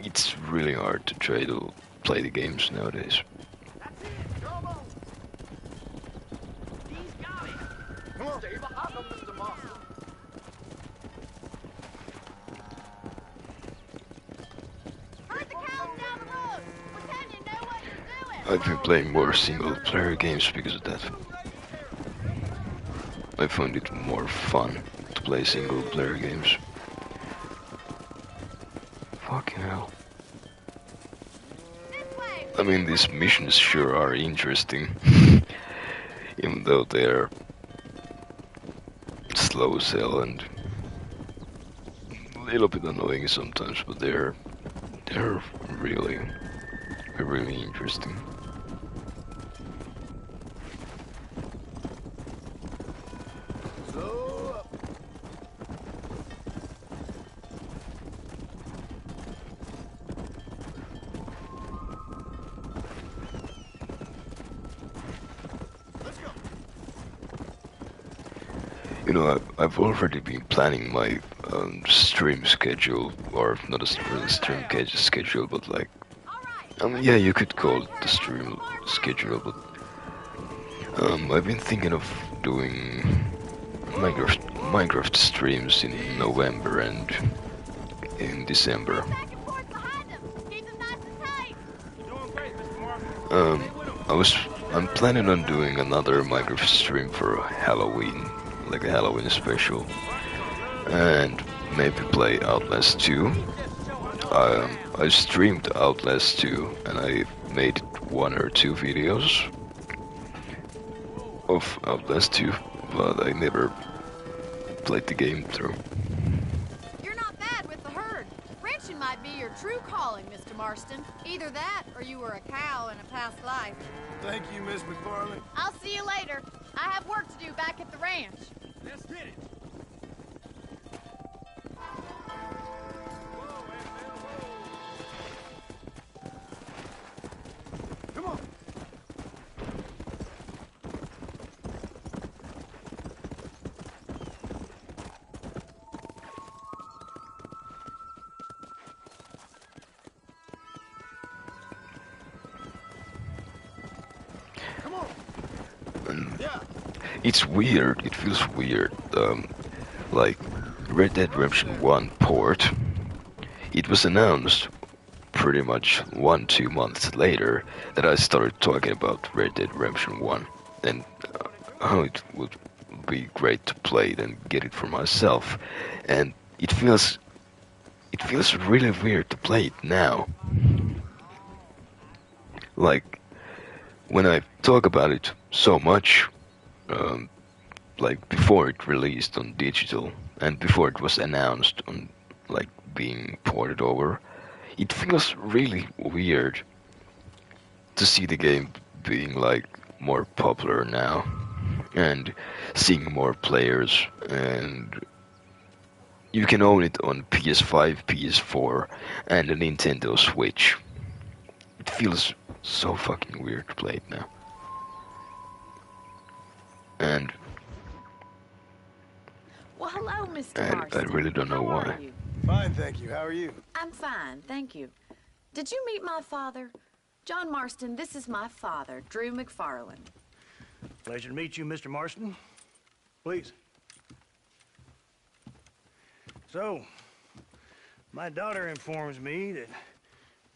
it's really hard to try to play the games nowadays. I've been playing more single-player games because of that. I find it more fun to play single-player games. Fucking hell. I mean, these missions sure are interesting, even though they're slow as hell and a little bit annoying sometimes, but they're really interesting. You know, I've already been planning my stream schedule, or not a really stream schedule, but like, yeah, you could call it the stream schedule, but I've been thinking of doing Minecraft streams in November and in December. I'm planning on doing another Minecraft stream for Halloween, like a Halloween special, and maybe play Outlast 2. I streamed Outlast 2, and I made 1 or 2 videos of Outlast 2, but I never played the game through. You're not bad with the herd. Ranching might be your true calling, Mr. Marston. Either that, or you were a cow in a past life. Thank you, Miss McFarland. I'll see you later. I have work to do back at the ranch. Let's get it. Come on. Come on. Yeah. It's weird, it feels weird, like Red Dead Redemption 1 port, it was announced pretty much 1-2 months later that I started talking about Red Dead Redemption 1 and how it would be great to play it and get it for myself, and it feels really weird to play it now. Like, when I talk about it so much, like before it released on digital and before it was announced on like being ported over, it feels really weird to see the game being like more popular now and seeing more players, and you can own it on PS5, PS4 and a Nintendo Switch. It feels so fucking weird to play it now. And Well, hello, Mr. Marston. I really don't know How why. are you? Fine, thank you. How are you? I'm fine, thank you. Did you meet my father? John Marston, this is my father, Drew McFarland. Pleasure to meet you, Mr. Marston. Please. So, my daughter informs me that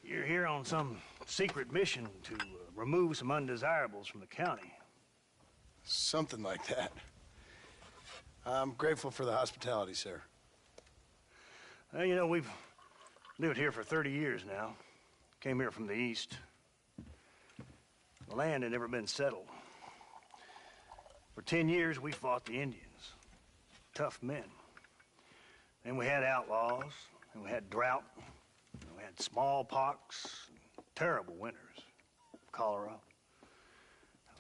you're here on some secret mission to remove some undesirables from the county. Something like that. I'm grateful for the hospitality, sir. Well, you know, we've lived here for 30 years now. Came here from the east. The land had never been settled. For 10 years, we fought the Indians. Tough men. Then we had outlaws, and we had drought, and we had smallpox, terrible winters, cholera.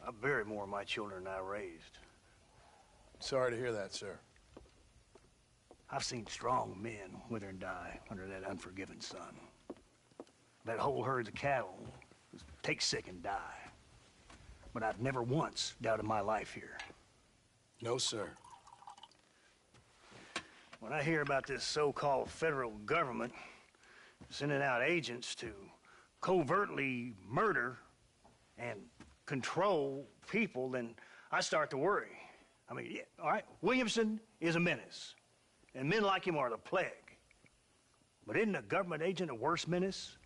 I buried more of my children than I raised. Sorry to hear that, sir. I've seen strong men wither and die under that unforgiving sun. That whole herds of cattle take sick and die. But I've never once doubted my life here. No, sir. When I hear about this so-called federal government sending out agents to covertly murder and control people, then I start to worry. I mean, yeah, all right, Williamson is a menace, and men like him are the plague. But isn't a government agent a worse menace?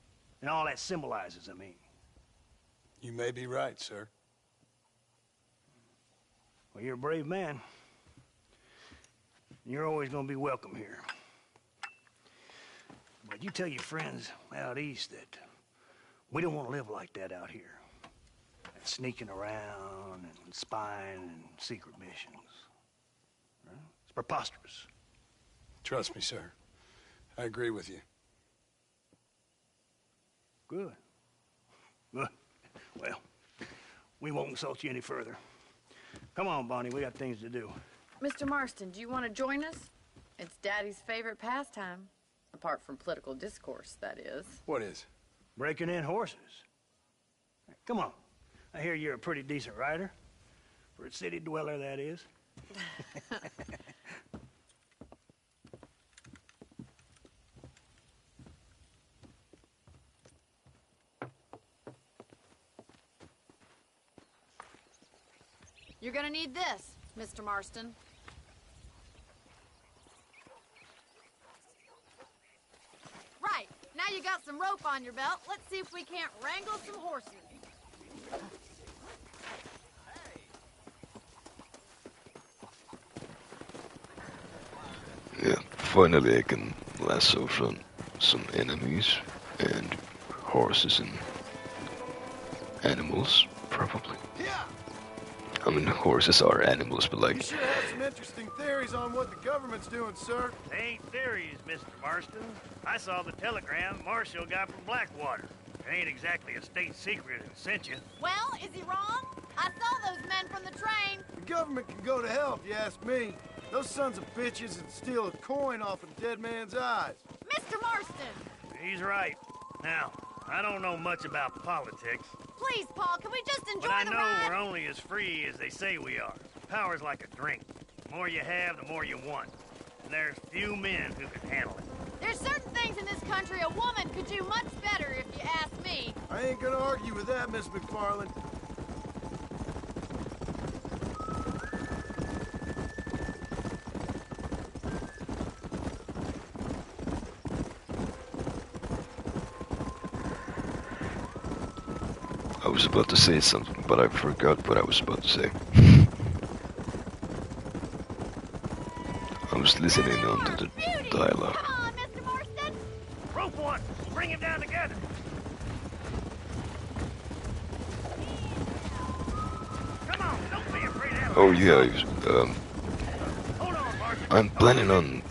And all that symbolizes, I mean. You may be right, sir. Well, you're a brave man. You're always going to be welcome here. But you tell your friends out east that we don't want to live like that out here. Sneaking around and spying and secret missions. Right? It's preposterous. Trust me, sir. I agree with you. Good. Good. Well, we won't insult you any further. Come on, Bonnie, we got things to do. Mr. Marston, do you want to join us? It's Daddy's favorite pastime. Apart from political discourse, that is. What is? Breaking in horses. Come on. I hear you're a pretty decent rider. For a city dweller, that is. You're gonna need this, Mr. Marston. Right, now you got some rope on your belt, let's see if we can't wrangle some horses. finally I can lasso some enemies and horses and animals, probably. I mean, horses are animals, but like... You sure have some interesting theories on what the government's doing, sir. They ain't theories, Mr. Marston. I saw the telegram Marshall got from Blackwater. It ain't exactly a state secret that sent you. Well, is he wrong? I saw those men from the train. The government can go to hell if you ask me. Those sons of bitches would steal a coin off a dead man's eyes. Mr. Marston! He's right. Now, I don't know much about politics. Please, Paul, can we just enjoy but the I know ride? we're only as free as they say we are. Power's like a drink. The more you have, the more you want. And there's few men who can handle it. There's certain things in this country a woman could do much better, if you ask me. I ain't gonna argue with that, Miss McFarland. I was about to say something, but I forgot what I was about to say. I was listening onto the dialogue. Come on, Mr. Marston! Rope one! Bring him down together! Come on, don't be afraid of Oh yeah, I'm planning on...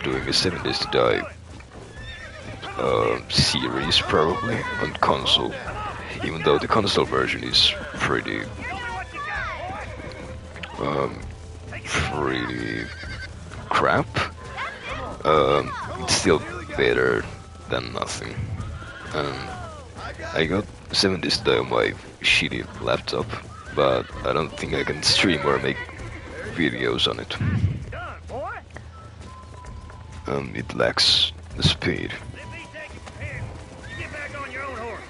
doing a 7 Days to Die series, probably, on console. Even though the console version is pretty crap, it's still better than nothing. I got 7 Days to Die on my shitty laptop, but I don't think I can stream or make videos on it. It lacks the speed. You get back on your own horse.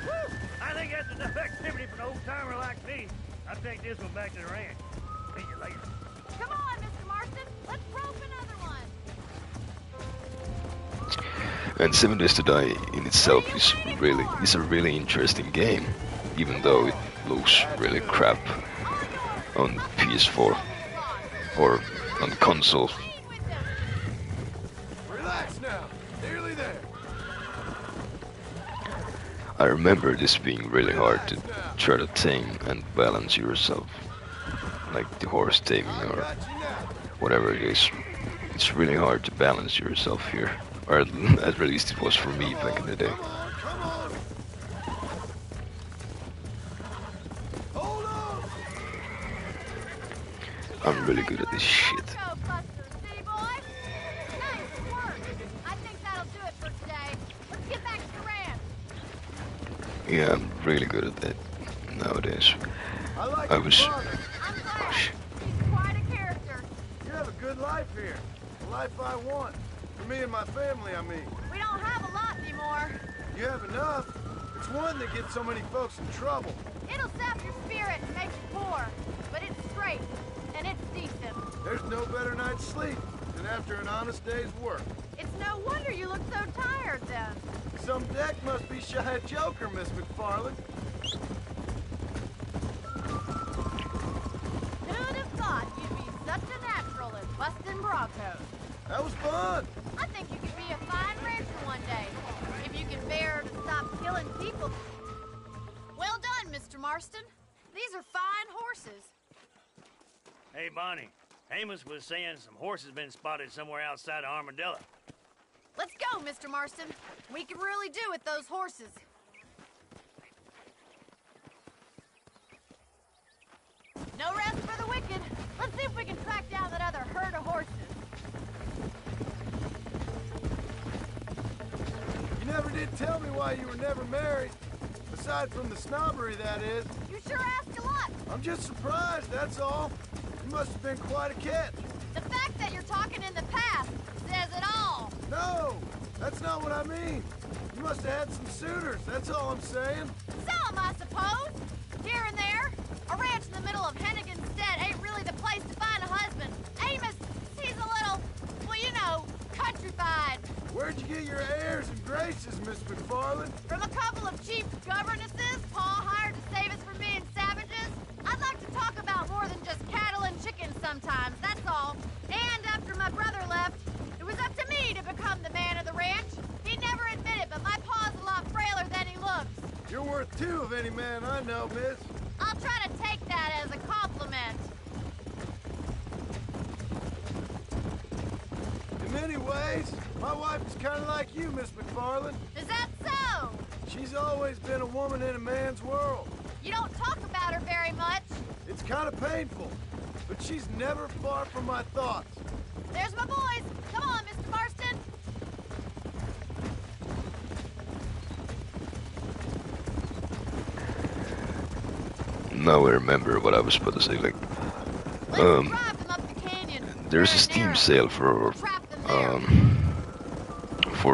Woo! I think that's enough activity for an old-timer like me. I'll take this one back to the ranch. See you later. Come on, Mr. Marston. Let's rope another one. And 7 Days to Die in itself is a really interesting game, even though it looks really crap on PS4 or on console. Relax now. Nearly there. I remember this being really hard to try to tame and balance yourself, like the horse taming or whatever it is. It's really hard to balance yourself here, or at least it was for me back in the day. I'm really good at this shit. Yeah, I'm really good at that nowadays. I was... Oh, shit. Quite a character. You have a good life here. The life I want. For me and my family, I mean. We don't have a lot anymore. You have enough. It's one that gets so many folks in trouble. It'll sap your spirit and make you poor. But it's straight. And it's decent. There's no better night's sleep than after an honest day's work. It's no wonder you look so tired then. Some deck must be shy of Joker, Miss McFarland. Who'd have thought you'd be such a natural at busting Broncos? That was fun. I think you could be a fine rancher one day, if you can bear to stop killing people. Well done, Mr. Marston. These are fine horses. Hey, Bonnie. Amos was saying some horses been spotted somewhere outside of Armadillo. Let's go, Mr. Marston. We can really do with those horses. No rest for the wicked. Let's see if we can track down that other herd of horses. You never did tell me why you were never married. Aside from the snobbery, that is. You sure asked a lot. I'm just surprised, that's all. You must have been quite a catch. The fact that you're talking in the past says it all. No, that's not what I mean. You must have had some suitors, that's all I'm saying. Some, I suppose. Here and there. A ranch in the middle of Hennigan's Stead ain't really the place to find a husband. Amos, he's a little, well, you know, countrified. Where'd you get your airs and graces, Miss McFarland? From a couple of cheap governesses Paul hired to save us from being savages. know, miss. I'll try to take that as a compliment. In many ways, my wife is kind of like you, Miss McFarland. Is that so? She's always been a woman in a man's world. You don't talk about her very much. It's kind of painful, but she's never far from my thoughts. There's my boys. Come on, Mr. Marston. Now I remember what I was supposed to say. Like, there's a Steam sale for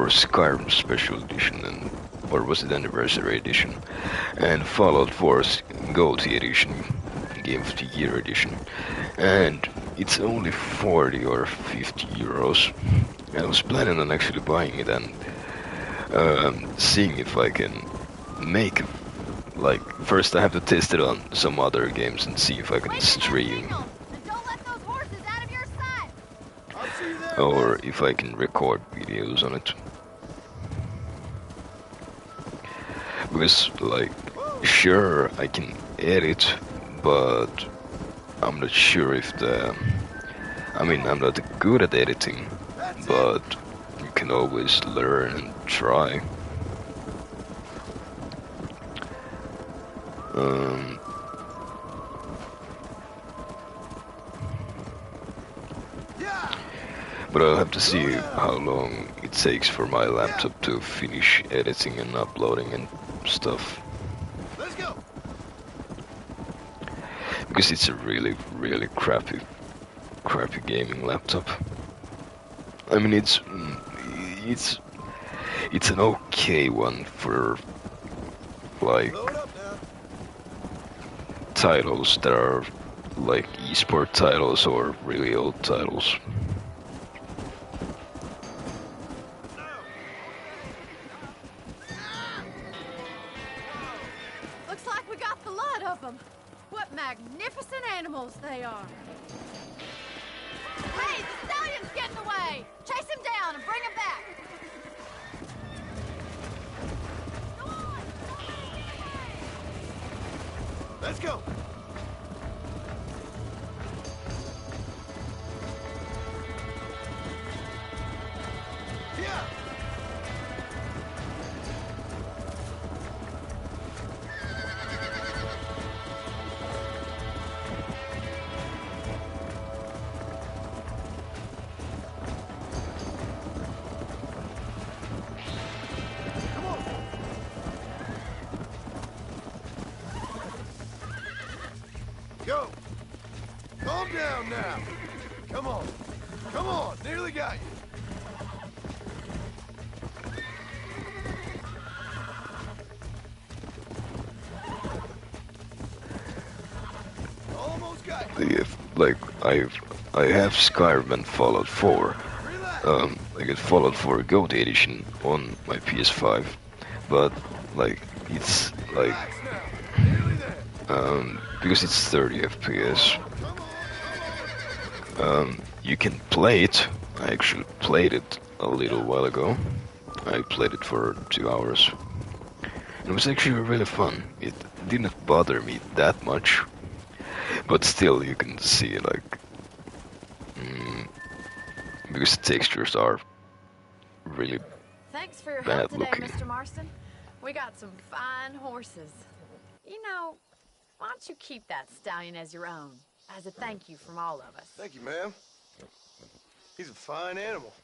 Skyrim Special Edition, and or was it Anniversary Edition, and Fallout 4's GOTY Edition, Game of the Year Edition, and it's only 40 or 50 euros. I was planning on actually buying it and seeing if I can make, like, first I have to test it on some other games and see if I can stream, or if I can record videos on it. Because, like, sure, I can edit, but I'm not sure if I mean, I'm not good at editing, but you can always learn and try. But I'll have to see how long it takes for my laptop to finish editing and uploading and stuff. Let's go. Because it's a really, really crappy gaming laptop. I mean, it's an okay one for, like, titles that are like esport titles or really old titles. Looks like we got the lot of them. What magnificent animals they are. Hey, the stallion's getting away! Chase him down and bring him back! Let's go. Go! Calm down now! Come on! Come on! Nearly got you! Almost got you! Like, I have Skyrim and Fallout 4. I get Fallout 4 GOTY Edition on my PS5, but, like, it's like because it's 30 FPS. You can play it. I actually played it a little while ago. I played it for 2 hours. It was actually really fun. It didn't bother me that much, but still you can see, like, because the textures are really Thanks for your bad help today, looking. Mr. Marston. We got some fine horses. You know, why don't you keep that stallion as your own, as a thank you from all of us? Thank you, ma'am. He's a fine animal.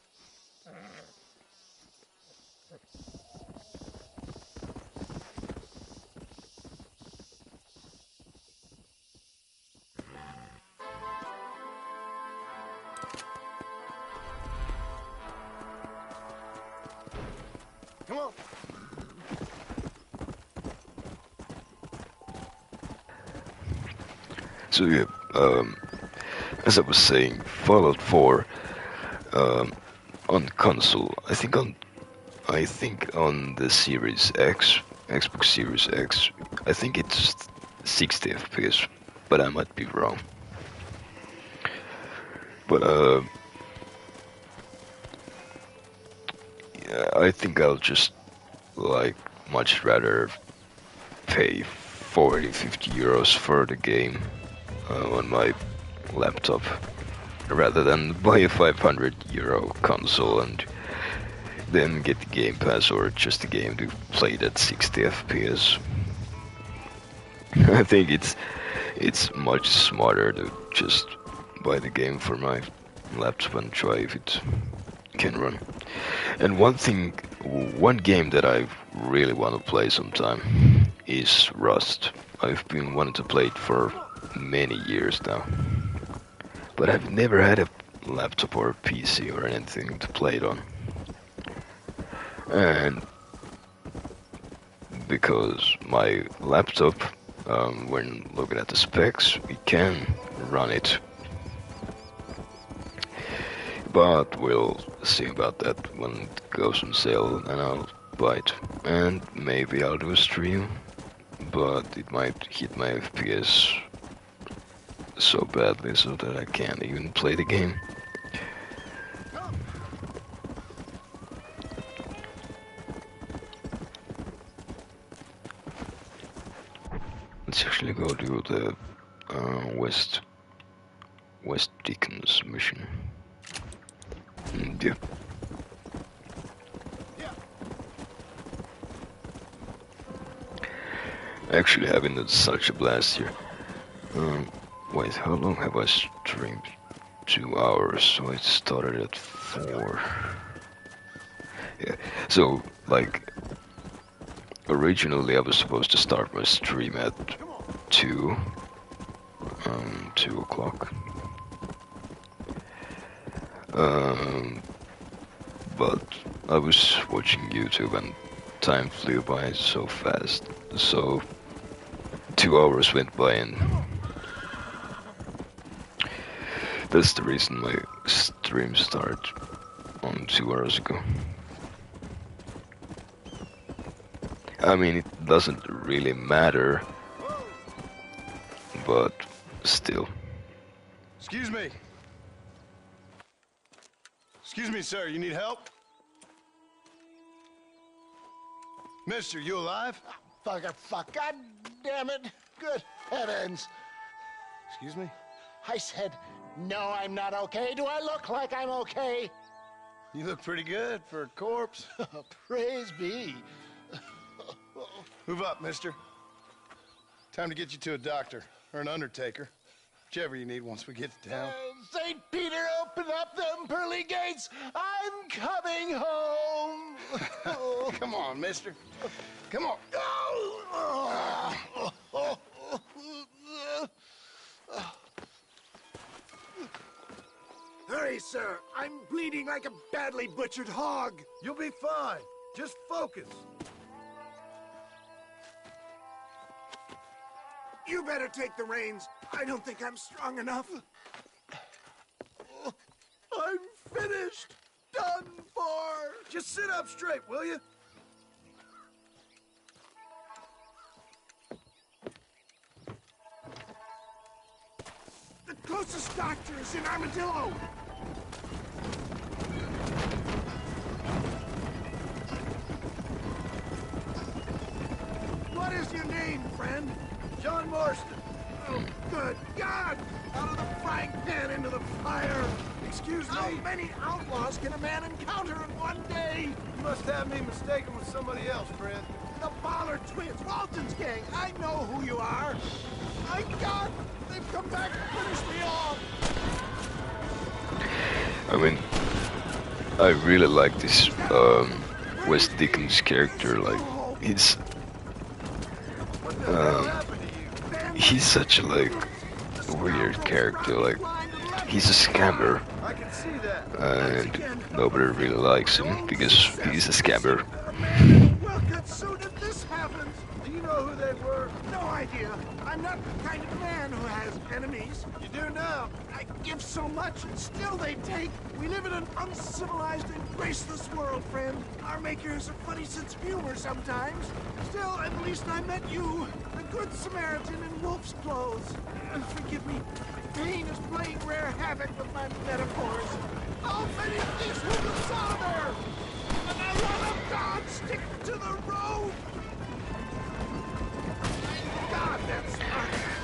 Come on. So yeah, as I was saying, Fallout 4 on console. I think on the Series X, Xbox Series X, I think it's 60 FPS, but I might be wrong. But yeah, I think I'll just, like, much rather pay 40-50 euros for the game on my laptop, rather than buy a 500 euro console and then get the Game Pass or just a game to play it at 60 FPS. I think it's much smarter to just buy the game for my laptop and try if it can run. And one game that I really want to play sometime is Rust. I've been wanting to play it for many years now, but I've never had a laptop or a PC or anything to play it on. And because my laptop, when looking at the specs, we can run it, but we'll see about that when it goes on sale, and I'll buy it. And maybe I'll do a stream, but it might hit my FPS so badly so that I can't even play the game. Let's actually go do the West Dickens mission. Yeah. Actually having such a blast here. Wait, how long have I streamed? 2 hours, so I started at 4. Yeah, so like originally I was supposed to start my stream at 2 o'clock. But I was watching YouTube and time flew by so fast, so 2 hours went by, and that's the reason my stream started on 2 hours ago. I mean, it doesn't really matter, but still. Excuse me. Excuse me, sir, you need help? Mister, you alive? Fuck, God damn it. Good heavens. Excuse me? I said, no, I'm not okay. Do I look like I'm okay? You look pretty good for a corpse. Praise be. Move up, mister. Time to get you to a doctor, or an undertaker. Whichever you need once we get to town. St. Peter, open up them pearly gates. I'm coming home. Come on, mister. Come on. Hurry, sir. I'm bleeding like a badly butchered hog. You'll be fine. Just focus. You better take the reins. I don't think I'm strong enough. I'm finished. Done for. Just sit up straight, will you? The closest doctor is in Armadillo. What is your name, friend? John Marston. Oh, good God! Out of the frying pan into the fire! Excuse me? How many outlaws can a man encounter in one day? You must have me mistaken with somebody else, friend. The Ballard twins, Walton's gang. I know who you are. My God! They've come back to finish me off! I mean, I really like this West Dickens character. Like, he's such a like weird character. Like, he's a scammer, and nobody really likes him because he's a scammer. Well, good soon if this happens. Do you know who they were? No idea. I'm not the kind of man who has enemies. You do now. I give so much, and still they take. We live in an uncivilized and graceless world, friend. Our makers have funny sense of humor sometimes. Still, at least I met you, the good Samaritan in wolf's clothes. Forgive me. Pain is playing rare havoc with my metaphors. I'll finish these humans out of there! And I love of God, stick to the road! God!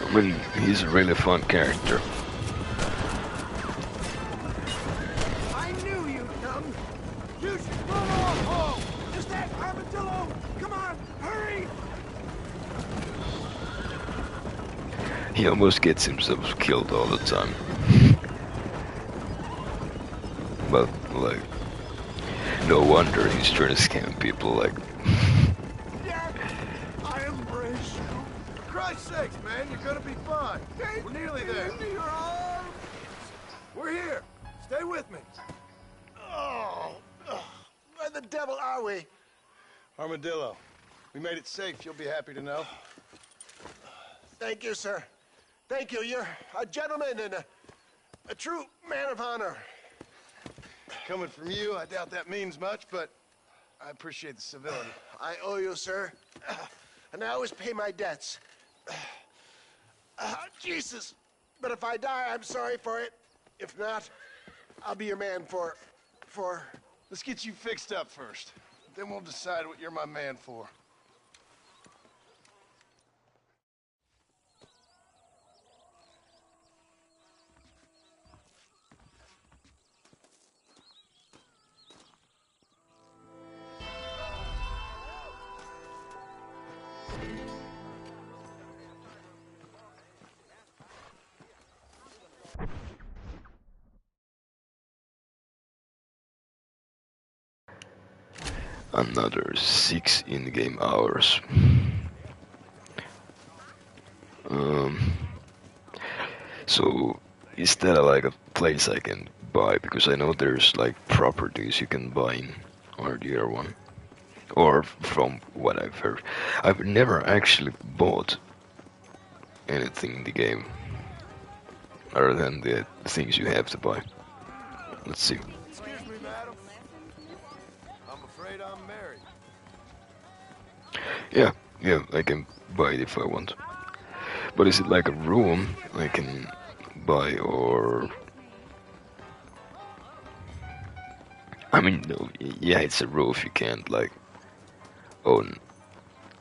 I mean, he's a really fun character. I knew you'd come. You should run off home. Is that Armadillo? Come on, hurry! He almost gets himself killed all the time. But, like, no wonder he's trying to scam people, like... I embrace you. For Christ's sakes, man, you're gonna be fine. We're nearly there. Into your arms. We're here. Stay with me. Oh, where the devil are we? Armadillo, we made it safe, you'll be happy to know. Thank you, sir. Thank you. You're a gentleman and a true man of honor. Coming from you, I doubt that means much, but I appreciate the civility. I owe you, sir. And I always pay my debts. Jesus. But if I die, I'm sorry for it. If not, I'll be your man for... Let's get you fixed up first. Then we'll decide what you're my man for. Another 6 in-game hours. So is that like a place I can buy? Because I know there's like properties you can buy in RDR1. Or from what I've heard. I've never actually bought anything in the game. Other than the things you have to buy. Let's see. Excuse me, madam. I'm afraid I'm married. Yeah, I can buy it if I want. But is it like a room I can buy, or... I mean, no, yeah, it's a roof, you can't like own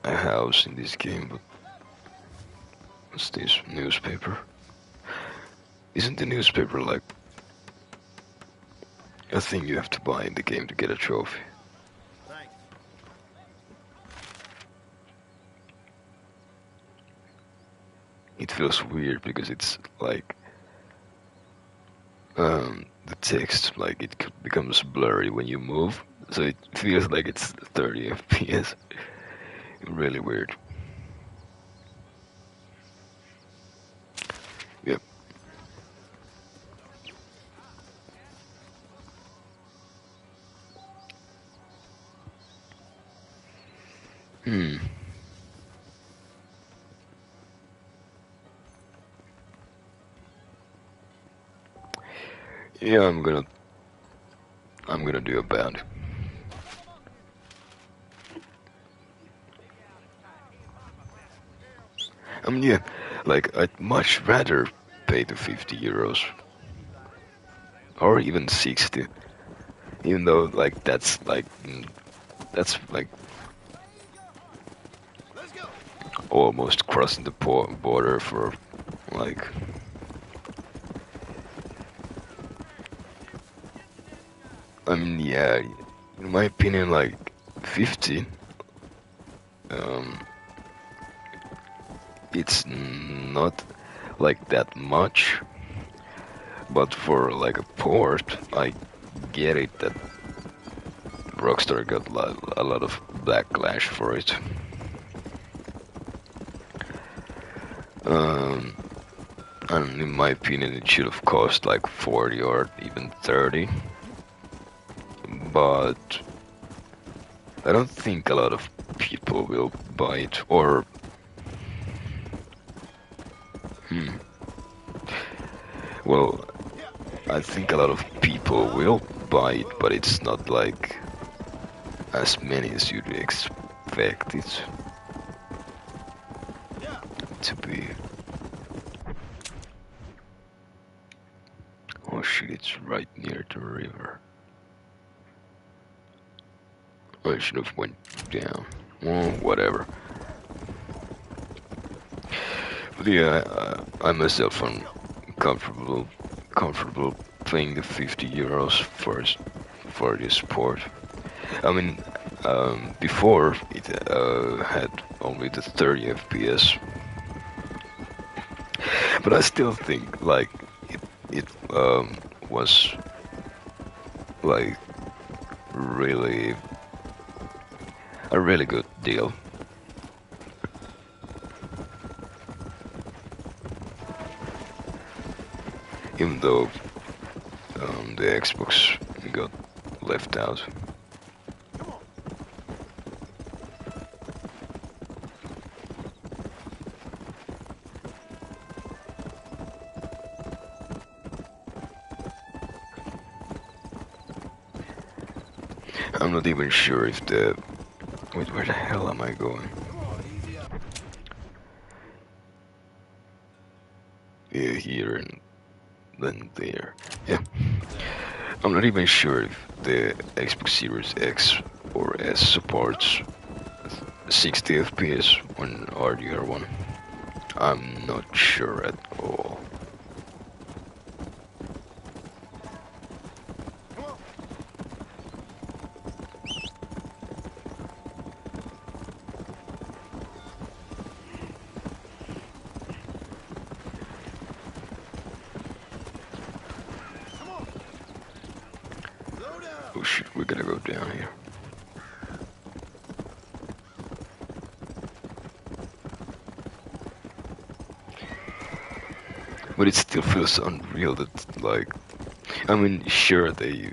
a house in this game, but... What's this? Newspaper? Isn't the newspaper like a thing you have to buy in the game to get a trophy? It feels weird because it's like the text, like it becomes blurry when you move, so it feels like it's 30 FPS. Really weird. Yep. Yeah, I'm gonna do a band. I mean, yeah, like I'd much rather pay the 50 euros or even 60, even though like that's like almost crossing the border for like. I mean, yeah, in my opinion, like 50, it's not like that much, but for like a port, I get it that Rockstar got a lot of backlash for it. And in my opinion, it should have cost like 40 or even 30. But I don't think a lot of people will buy it, or well, I think a lot of people will buy it, but it's not like as many as you'd expect it to be. Oh shit, it's right near the river. I should have went down. Well, whatever. But yeah, I myself am comfortable paying the €50 for this sport. I mean, before it had only the 30 FPS, but I still think like it was like really a really good deal. Even though the Xbox got left out. I'm not even sure if the... Wait, where the hell am I going? Yeah, here and then there. Yeah. I'm not even sure if the Xbox Series X or S supports 60 FPS on RDR1. I'm not sure at all. Oh shit, we're gonna go down here. But it still feels unreal that, like, I mean, sure they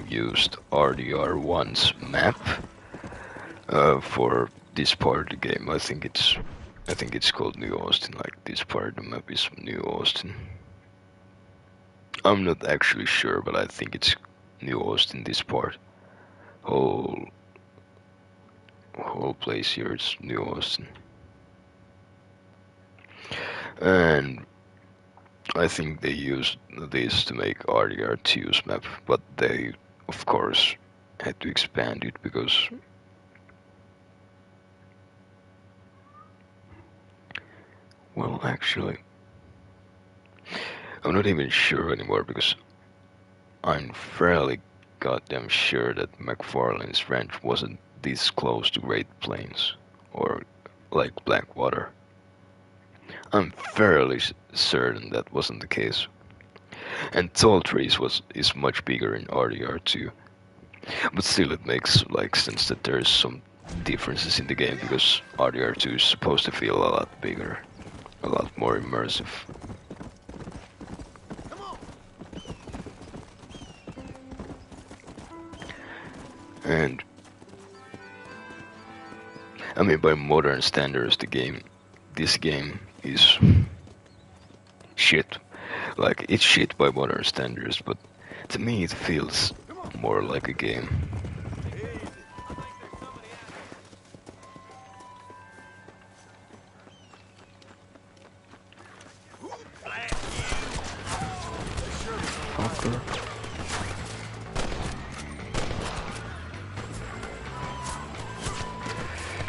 used RDR1's map for this part of the game. I think it's called New Austin. Like, this part of the map is New Austin. I'm not actually sure, but I think it's New Austin. This part, whole place here is New Austin, and I think they used this to make RDR2's map, but they, of course, had to expand it because well, actually, I'm not even sure anymore because I'm fairly goddamn sure that McFarlane's Ranch wasn't this close to Great Plains or like Blackwater. I'm fairly certain that wasn't the case. And Tall Trees is much bigger in RDR2. But still it makes like sense that there's some differences in the game because RDR2 is supposed to feel a lot bigger, a lot more immersive. And I mean, by modern standards, this game is shit. Like, it's shit by modern standards, but to me it feels more like a game. Fucker.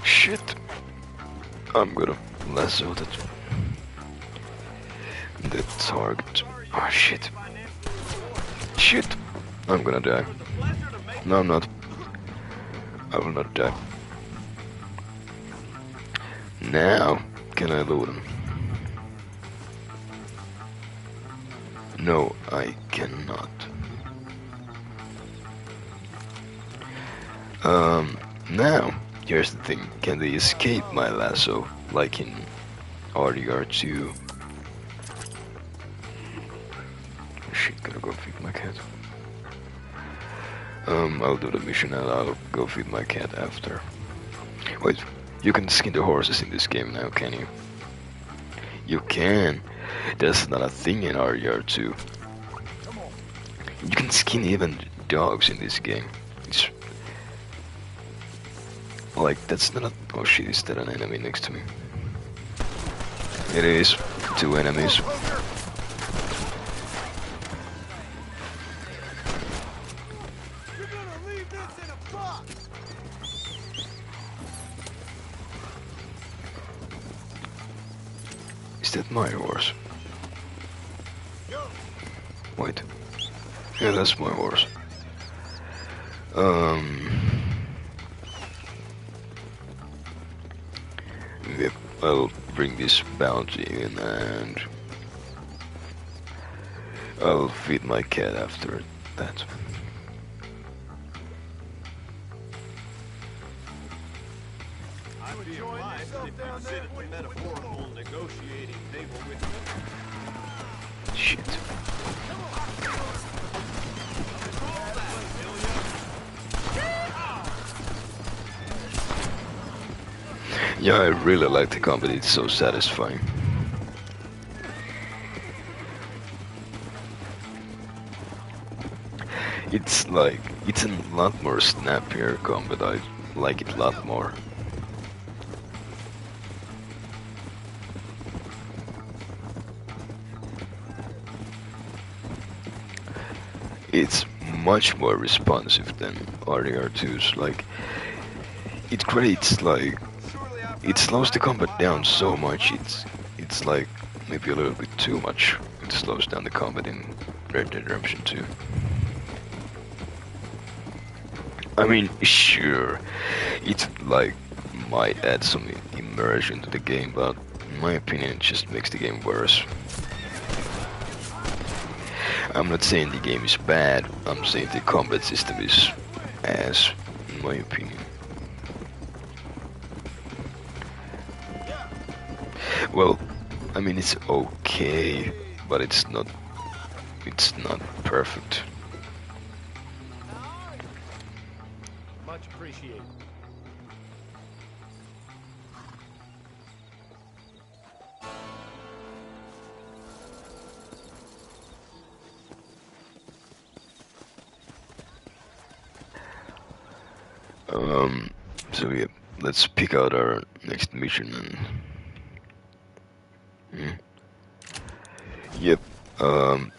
Shit. I'm gonna lasso that target. Oh shit. Shit. I'm gonna die. No, I'm not. I will not die. Now, can I loot him? No, I cannot. Now, here's the thing. Can they escape my lasso, like in RDR2? Shit, gotta go feed my cat. I'll do the mission and I'll go feed my cat after. Wait, you can skin the horses in this game now, can you? You can. That's not a thing in RDR2. You can skin even dogs in this game. It's like, that's not a... Oh shit, is that an enemy next to me? It is. 2 enemies. Is that my horse? Wait. Yeah, that's my horse. Yep, I'll bring this bounty in and I'll feed my cat after that. I would enjoy myself if you'd sit at the metaphorical negotiating table with me. Shit. Yeah, I really like the combat, it's so satisfying. It's like, it's a lot more snappier combat, I like it a lot more. It's much more responsive than RDR2's, like, it creates like, it slows the combat down so much, it's like maybe a little bit too much. It slows down the combat in Red Dead Redemption 2. I mean, sure, it like might add some immersion to the game, but in my opinion it just makes the game worse. I'm not saying the game is bad, I'm saying the combat system is ass, in my opinion. Well, I mean it's okay, but it's not perfect. Much appreciated. So yeah, let's pick out our next mission and... Yep, I'm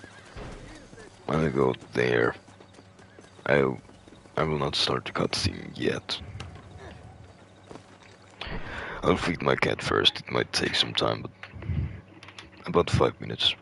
gonna go there. I will not start the cutscene yet. I'll feed my cat first, it might take some time, but about 5 minutes.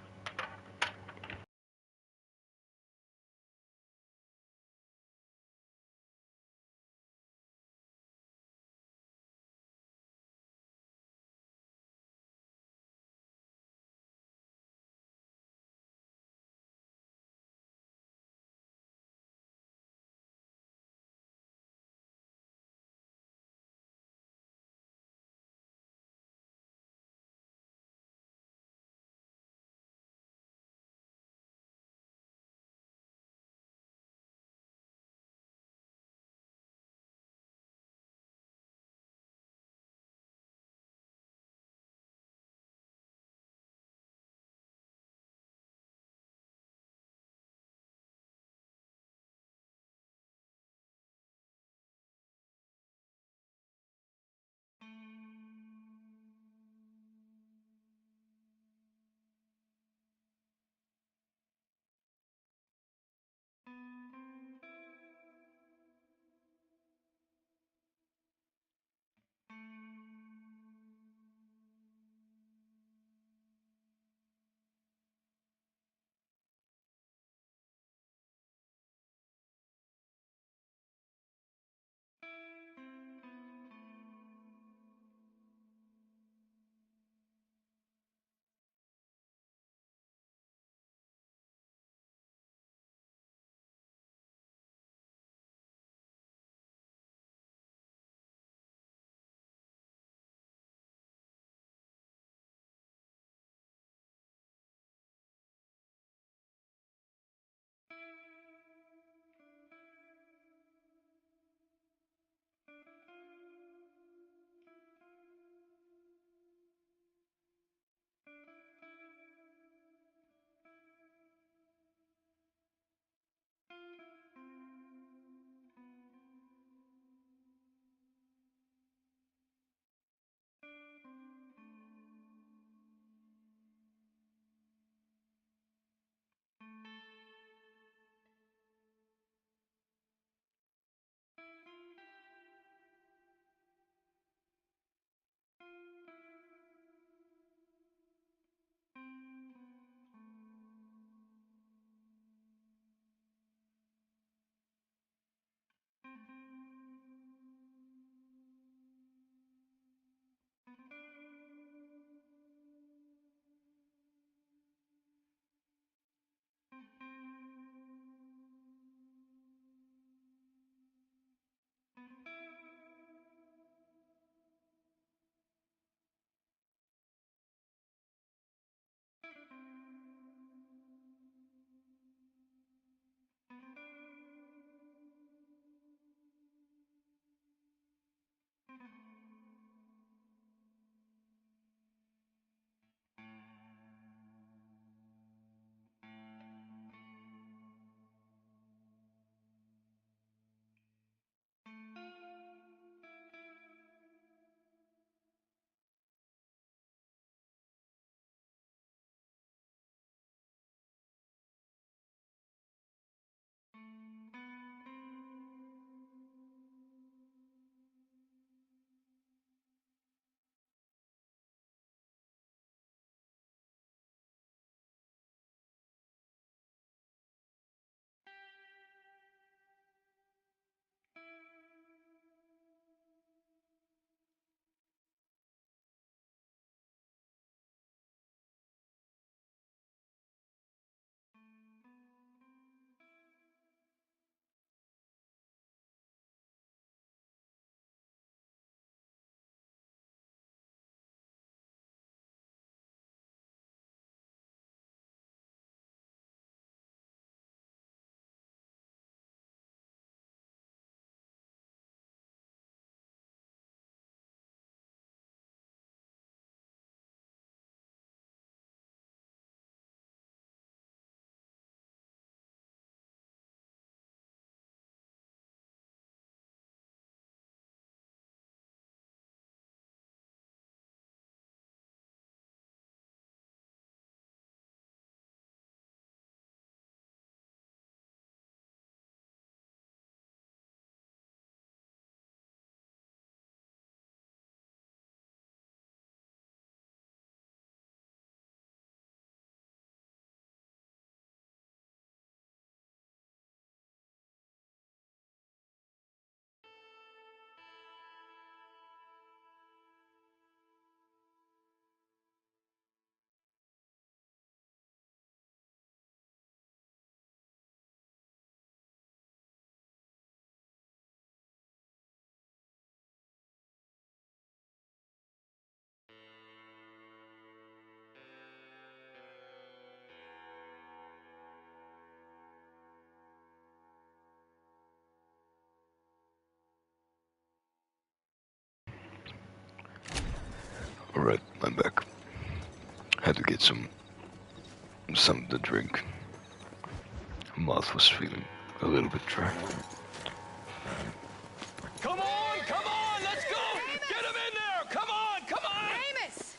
Alright, I'm back. Had to get something to drink. Mouth was feeling a little bit dry. Come on, let's go! Get him in there! Come on! Amos!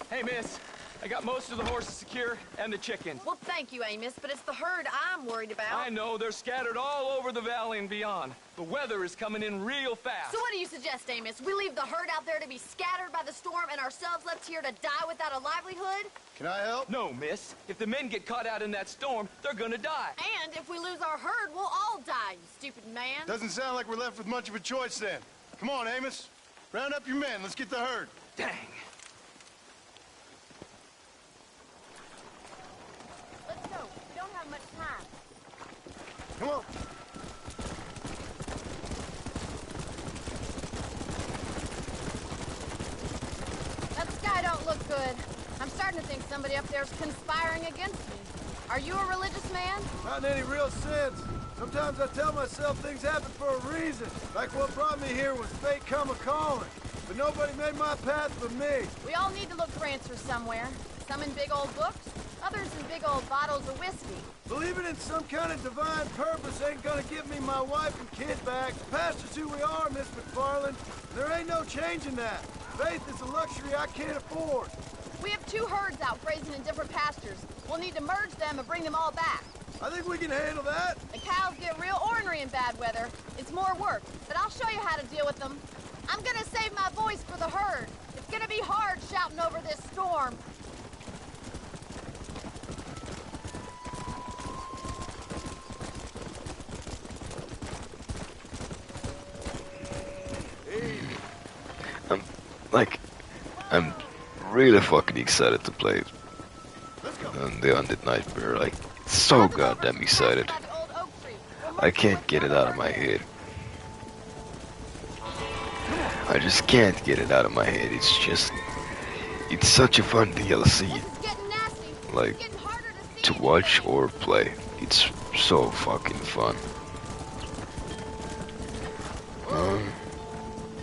Hey, miss, I got most of the horses secure and the chickens. Well, thank you, Amos, but it's the herd I'm worried about. I know, they're scattered all over the valley and beyond. The weather is coming in real fast. So what do you suggest, Amos? We leave the herd out there to be scattered by the storm and ourselves left here to die without a livelihood? Can I help? No, miss. If the men get caught out in that storm, they're gonna die. And if we lose our herd, we'll all die, you stupid man. Doesn't sound like we're left with much of a choice then. Come on, Amos. Round up your men. Let's get the herd. Dang. Let's go. We don't have much time. Come on. That sky don't look good. I'm starting to think somebody up there's conspiring against me. Are you a religious man? Not in any real sense. Sometimes I tell myself things happen for a reason. Like what brought me here was fate come a-calling. But nobody made my path but me. We all need to look for answers somewhere. Some in big old books, others in big old bottles of whiskey. Believing in some kind of divine purpose ain't gonna give me my wife and kid back. The past is who we are, Miss McFarland. There ain't no changing that. Faith is a luxury I can't afford. We have 2 herds out grazing in different pastures. We'll need to merge them and bring them all back. I think we can handle that. The cows get real ornery in bad weather. It's more work, but I'll show you how to deal with them. I'm gonna save my voice for the herd. It's gonna be hard shouting over this storm. I'm really fucking excited to play on the Undead Nightmare. Like, so goddamn excited. I can't get it out of my head. I just can't get it out of my head. It's such a fun DLC. Like, to watch or play. It's so fucking fun.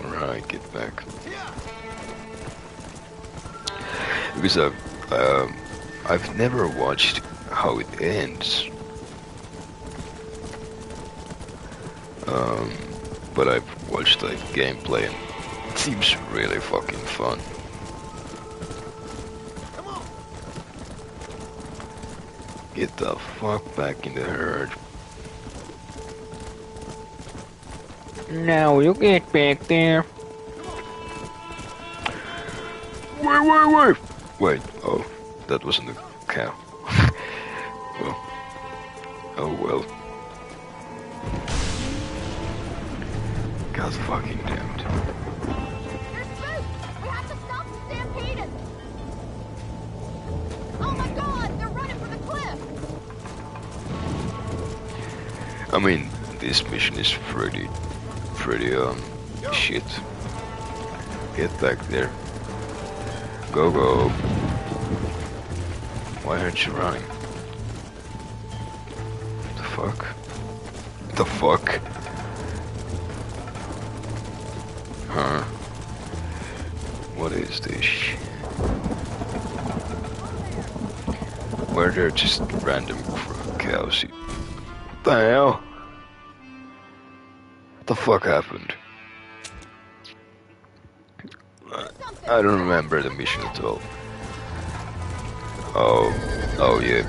Right, get back. Because I've never watched how it ends. But I've watched like gameplay and it seems really fucking fun. Get the fuck back in the herd. Now you get back there. Wait. Wait, oh, that wasn't a cow. Well, oh well. God fucking damned. There's food! We have to stop the stampede! Oh my god, they're running for the cliff! I mean, this mission is pretty, shit. Get back there. Go. Why aren't you running? The fuck? The fuck? Huh? What is this? Where they're just random cows. What the hell? What the fuck happened? I don't remember the mission at all. Oh yeah,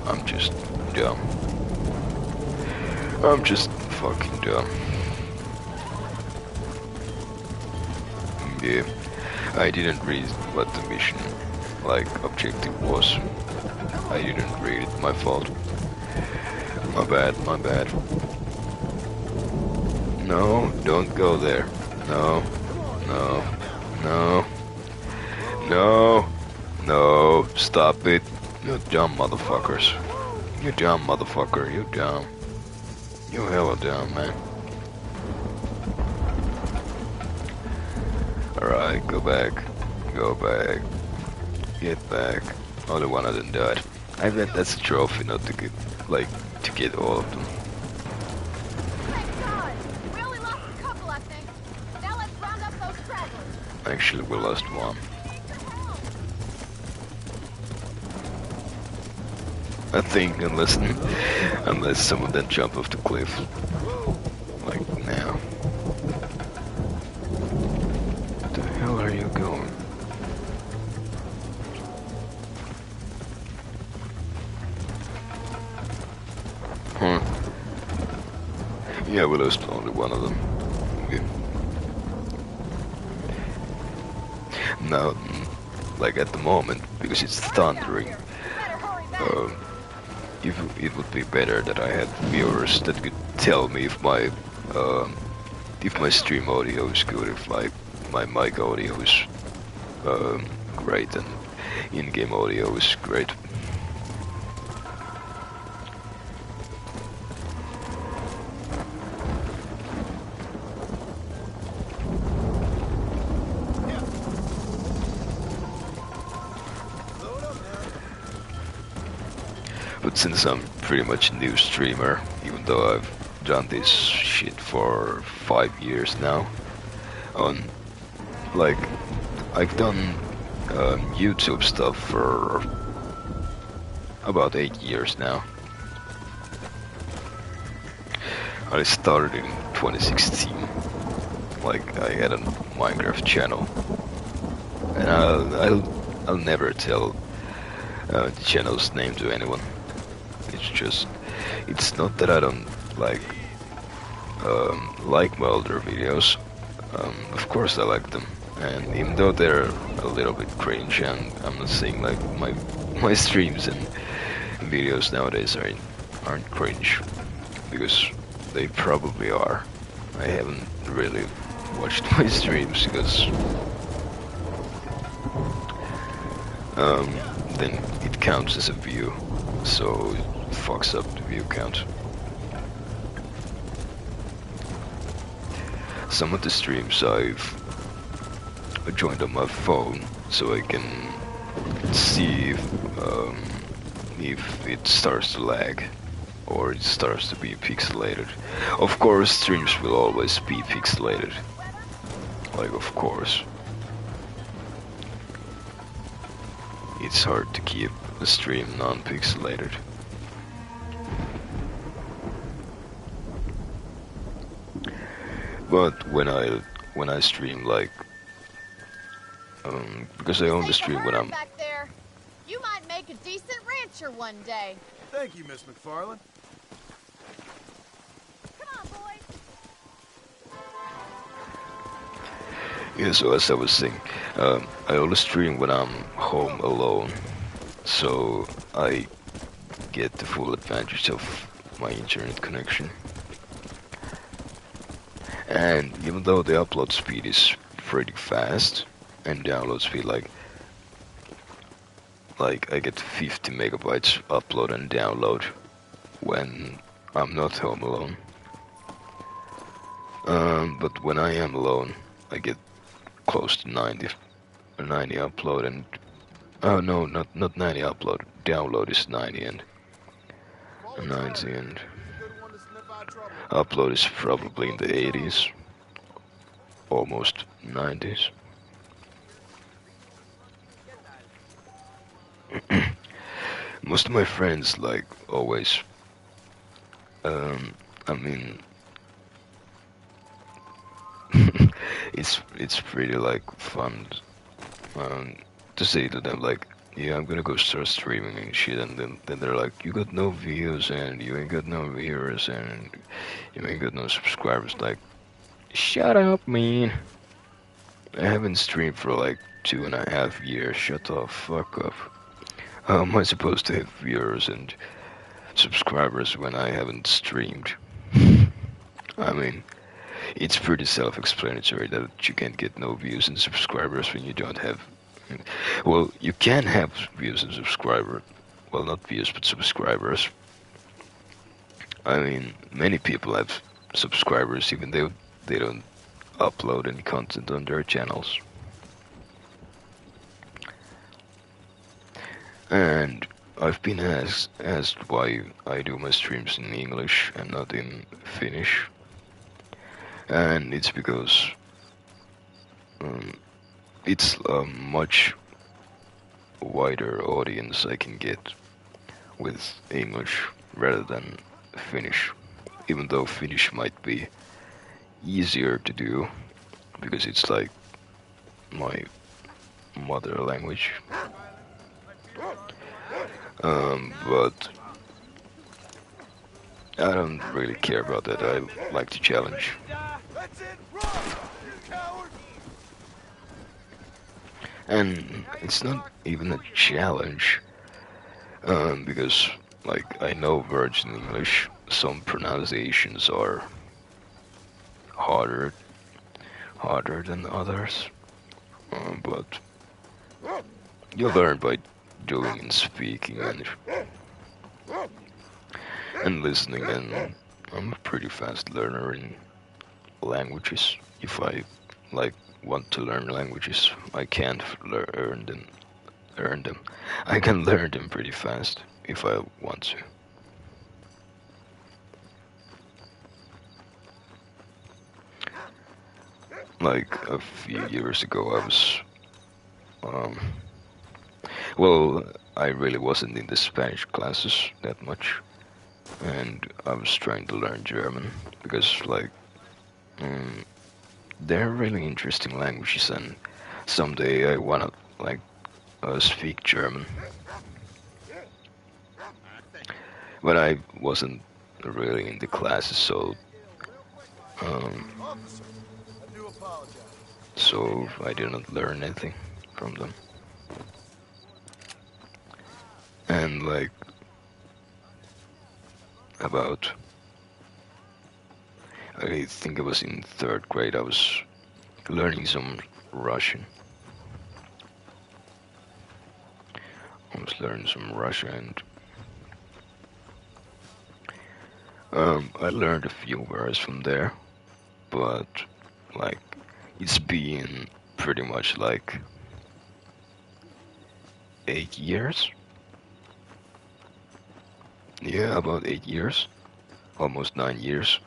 I'm just dumb. I'm just fucking dumb. Yeah, I didn't read what the mission, like, objective was. I didn't read it, my fault. My bad. No, don't go there. No, stop it. You dumb motherfuckers. You dumb motherfucker, you dumb. You hella dumb, man. Alright, go back. Get back. Only one of them died. I bet that's a trophy, not to get, like, to get all of them. Thank God! We only lost a couple, I think. Now let's round up those stragglers. Actually, we lost one. I think unless some of them jump off the cliff, like now. Where the hell are you going? Huh? Yeah, we lost only one of them. Okay. Now, like at the moment, because it's thundering. It would be better that I had viewers that could tell me if my stream audio is good, if my mic audio is great, and in-game audio is great. But since I'm pretty much a new streamer, even though I've done this shit for 5 years now, like, I've done YouTube stuff for about 8 years now. I started in 2016, like I had a Minecraft channel, and I'll never tell the channel's name to anyone. It's not that I don't like my older videos. Of course I like them, and even though they're a little bit cringe, and I'm not saying like my streams and videos nowadays aren't cringe, because they probably are. I haven't really watched my streams because then it counts as a view, so it fucks up the view count. Some of the streams I've joined on my phone so I can see if it starts to lag or it starts to be pixelated. Of course, streams will always be pixelated. Like, of course. It's hard to keep a stream non-pixelated. But when I stream, like, because I only stream when I'm... Back there. You might make a decent rancher one day. Thank you, Miss McFarland. Come on, boys. Yeah, so as I was saying, I only stream when I'm home alone, so I get the full advantage of my internet connection. And even though the upload speed is pretty fast, and download speed like I get 50 megabytes upload and download when I'm not home alone. But when I am alone, I get close to 90 upload, and oh no, not 90 upload. Download is 90 and 90, and upload is probably in the 80s, almost 90s. Most of my friends like always, I mean, it's pretty like fun to say to them like, yeah, I'm gonna go start streaming and shit, and then they're like, you got no views and you ain't got no viewers and you ain't got no subscribers. Like, shut up, man. I haven't streamed for like 2.5 years. Shut the fuck up. How am I supposed to have viewers and subscribers when I haven't streamed? I mean, it's pretty self-explanatory that you can't get no views and subscribers when you don't have... Well, you can have views and subscribers. Well, not views, but subscribers. I mean, many people have subscribers even though they don't upload any content on their channels. And I've been asked why I do my streams in English and not in Finnish. And it's because it's a much wider audience I can get with English rather than Finnish, even though Finnish might be easier to do because it's like my mother language. But I don't really care about that. I like to challenge. And it's not even a challenge, because like I know words in English, some pronunciations are harder than others, but you learn by doing and speaking and listening, and I'm a pretty fast learner in languages. If I like want to learn languages, I can't learn them. I can learn them pretty fast if I want to. Like a few years ago, I was, well, I really wasn't in the Spanish classes that much, and I was trying to learn German because, like, they're really interesting languages, and someday I wanna like speak German. But I wasn't really in the classes, so I didn't learn anything from them. And like about, I think it was in 3rd grade, I was learning some Russian. I was learning some Russian, and I learned a few words from there, but like it's been pretty much like 8 years. Yeah, about 8 years, almost 9 years.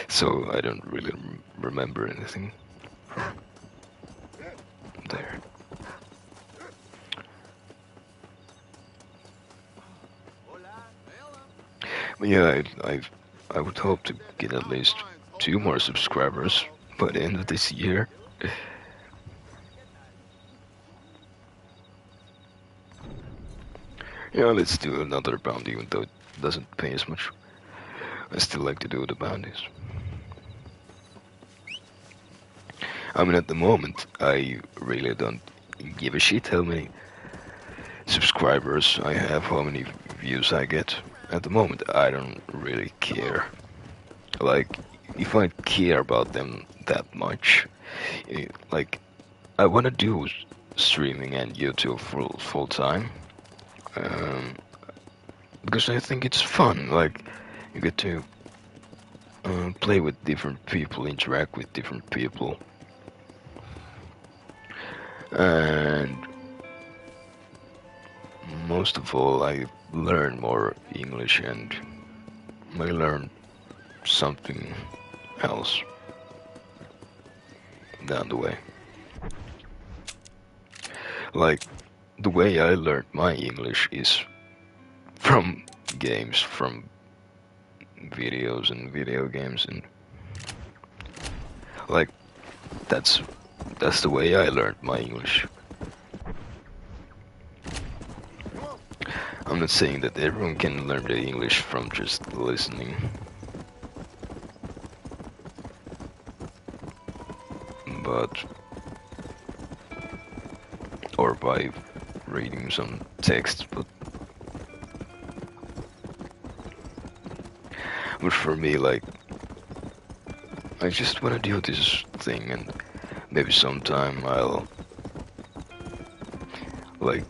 So I don't really remember anything from there. But yeah, I would hope to get at least 2 more subscribers by the end of this year. Yeah, let's do another bounty, even though it doesn't pay as much. I still like to do the bounties. I mean, at the moment, I really don't give a shit how many subscribers I have, how many views I get. At the moment, I don't really care. Like, if I care about them that much, like, I want to do streaming and YouTube full time. Because I think it's fun. Like, you get to play with different people, interact with different people, and most of all, I learn more English, and I learn something else down the way. Like, the way I learned my English is from games, from videos and video games, and like that's the way I learned my English. I'm not saying that everyone can learn the English from just listening, but or by reading some text, but for me, like, I just want to do this thing, and maybe sometime I'll like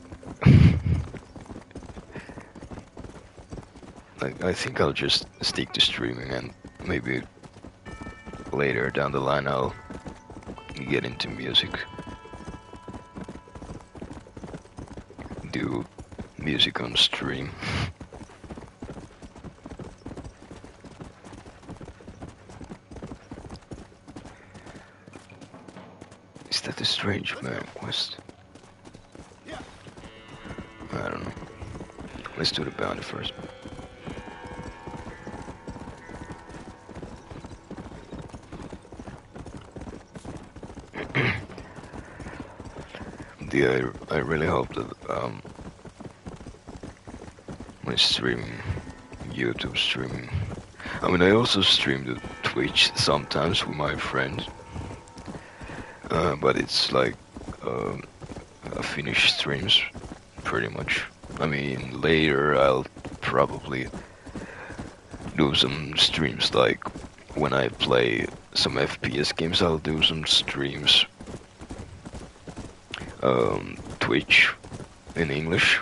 I think I'll just stick to streaming, and maybe later down the line I'll get into music. Do music on stream. Is that this? Strange man quest. I don't know. Let's do the bounty first. I really hope that my streaming, YouTube streaming. I mean, I also stream to Twitch sometimes with my friends, but it's like finished streams, pretty much. I mean, later I'll probably do some streams, like when I play some FPS games, I'll do some streams. Twitch in English,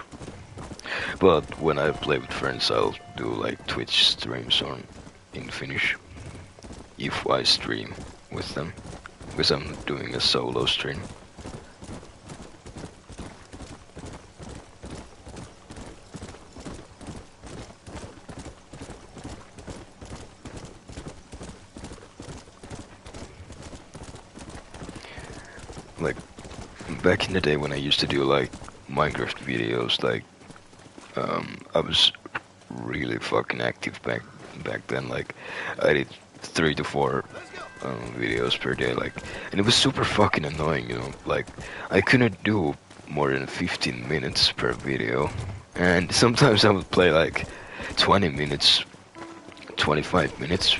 but when I play with friends, I'll do like Twitch streams in Finnish if I stream with them, because I'm doing a solo stream. Like back in the day when I used to do like Minecraft videos, like I was really fucking active back then. Like I did 3 to 4 videos per day, like, and it was super fucking annoying, you know. Like I couldn't do more than 15 minutes per video, and sometimes I would play like 20 minutes, 25 minutes,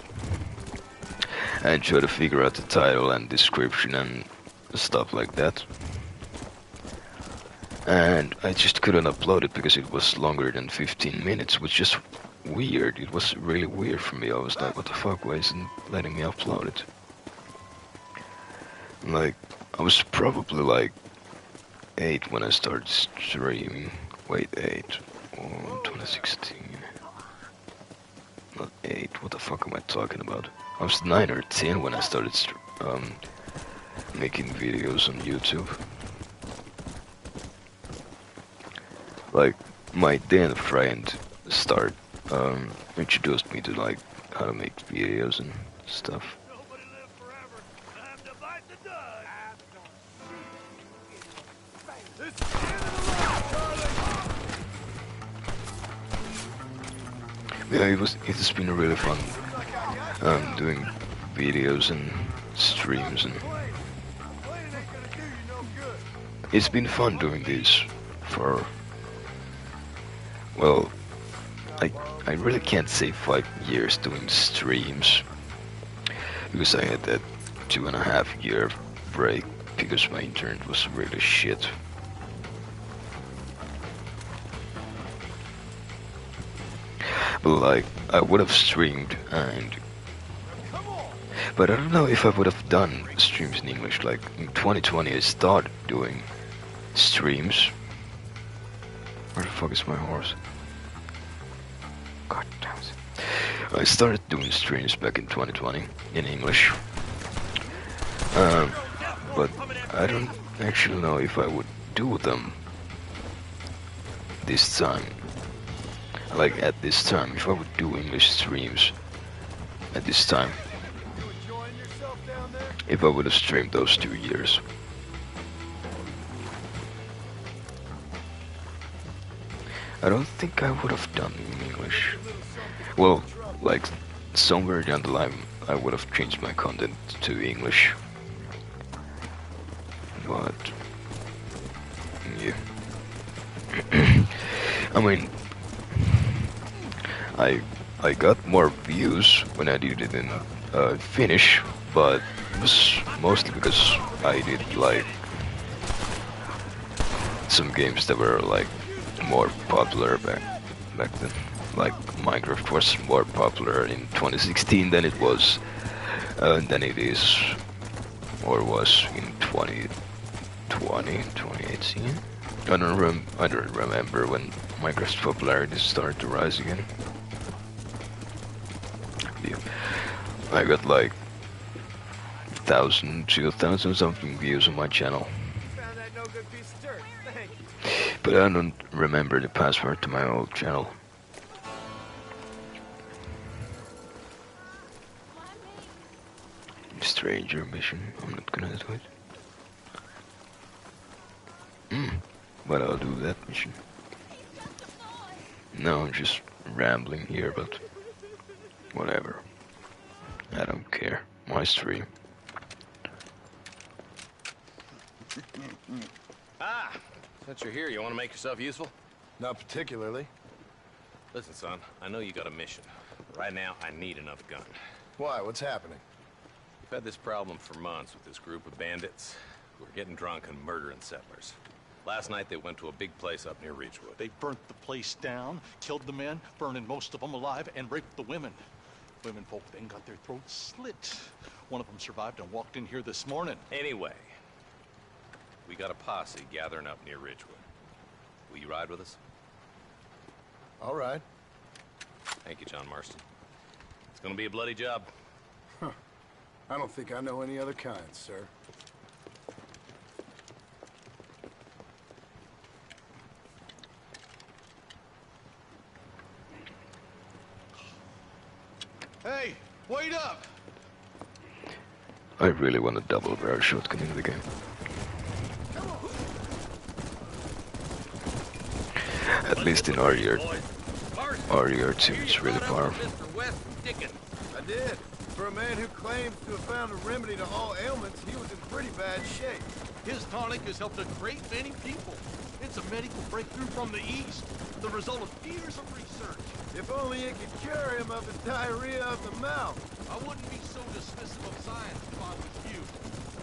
and try to figure out the title and description and stuff like that. And I just couldn't upload it because it was longer than 15 minutes, which is weird. It was really weird for me. I was like, what the fuck, why isn't letting me upload it? Like, I was probably like 8 when I started streaming. Wait, 8. Oh, 2016. Not 8, what the fuck am I talking about? I was 9 or 10 when I started making videos on YouTube. Like, my then friend introduced me to like how to make videos and stuff. Yeah, it's been really fun doing videos and streams, and it's been fun doing this for, well, I really can't say 5 years doing streams, because I had that 2.5 year break because my internet was really shit. But like, I would have streamed, but I don't know if I would have done streams in English. Like in 2020 I started doing streams. Where the fuck is my horse? God damn it. I started doing streams back in 2020 in English. But I don't actually know if I would do them this time. Like at this time, if I would do English streams at this time, if I would have streamed those 2 years. I don't think I would have done in English. Well, like somewhere down the line I would have changed my content to English. But yeah. I mean, I got more views when I did it in Finnish, but it was mostly because I did like some games that were like more popular back then. Like Minecraft was more popular in 2016 than it was than it is or was in 2020, 2018. I don't remember when Minecraft's popularity started to rise again. Yeah. I got like 1,000, 2,000 something views on my channel. But I don't remember the password to my old channel. Stranger mission, I'm not gonna do it. but I'll do that mission. No, I'm just rambling here, but whatever. I don't care. My stream. Ah, since you're here, you want to make yourself useful? Not particularly. Listen, son, I know you got a mission. Right now, I need another gun. Why? What's happening? We've had this problem for months with this group of bandits who are getting drunk and murdering settlers. Last night, they went to a big place up near Ridgewood. They burnt the place down, killed the men, burning most of them alive, and raped the women. Women folk then got their throats slit. One of them survived and walked in here this morning. Anyway, we got a posse gathering up near Ridgewood. Will you ride with us? All right. Thank you, John Marston. It's gonna be a bloody job. Huh. I don't think I know any other kind, sir. Hey, wait up! I really want a double barrel shotgun in the game. At least in RDR. RDR2 is really powerful. I did. For a man who claims to have found a remedy to all ailments, he was in pretty bad shape. His tonic has helped a great many people. It's a medical breakthrough from the East, the result of years of research. If only it could cure him of his diarrhea of the mouth. I wouldn't be so dismissive of science if I was you.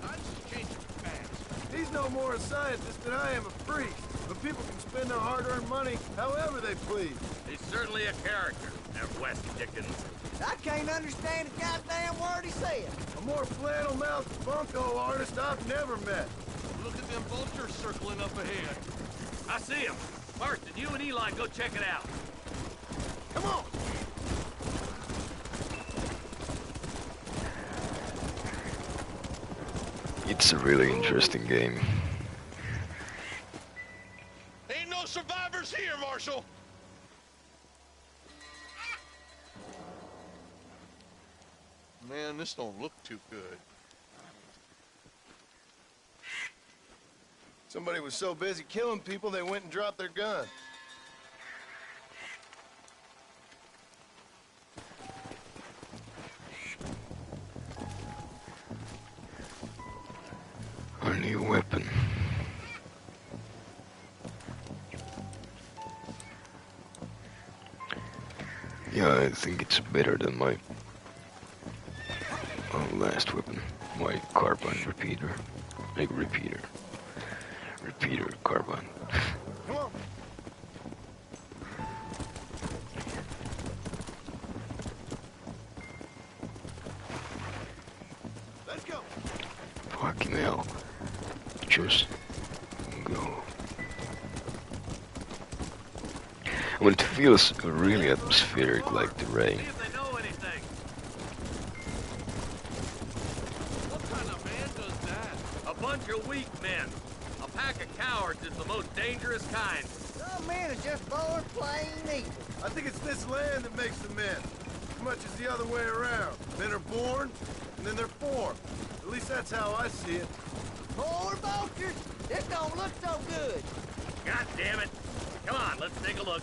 I'd just change it fast. He's no more a scientist than I am a priest. But people can spend their hard-earned money however they please. He's certainly a character, that Wes Dickens. I can't understand a goddamn word he said. A more flannel-mouthed bunko artist I've never met. Look at them vultures circling up ahead. I see him. Marston, you and Eli go check it out. Come on! It's a really interesting game. Ain't no survivors here, Marshal! Man, this don't look too good. Somebody was so busy killing people, they went and dropped their gun. A new weapon. Yeah, I think it's better than my last weapon. My carbine repeater. Like repeater. Repeater carbine. Come on! Let's go! Fucking hell. Just go. I mean, it feels really atmospheric, like the rain. See if they know anything. What kind of man does that? A bunch of weak men. A pack of cowards is the most dangerous kind. Some men are just born plain evil. I think it's this land that makes the men. As much as the other way around. Men are born, and then they're formed. At least that's how I see it. Poor vultures! This don't look so good. God damn it. Come on, let's take a look.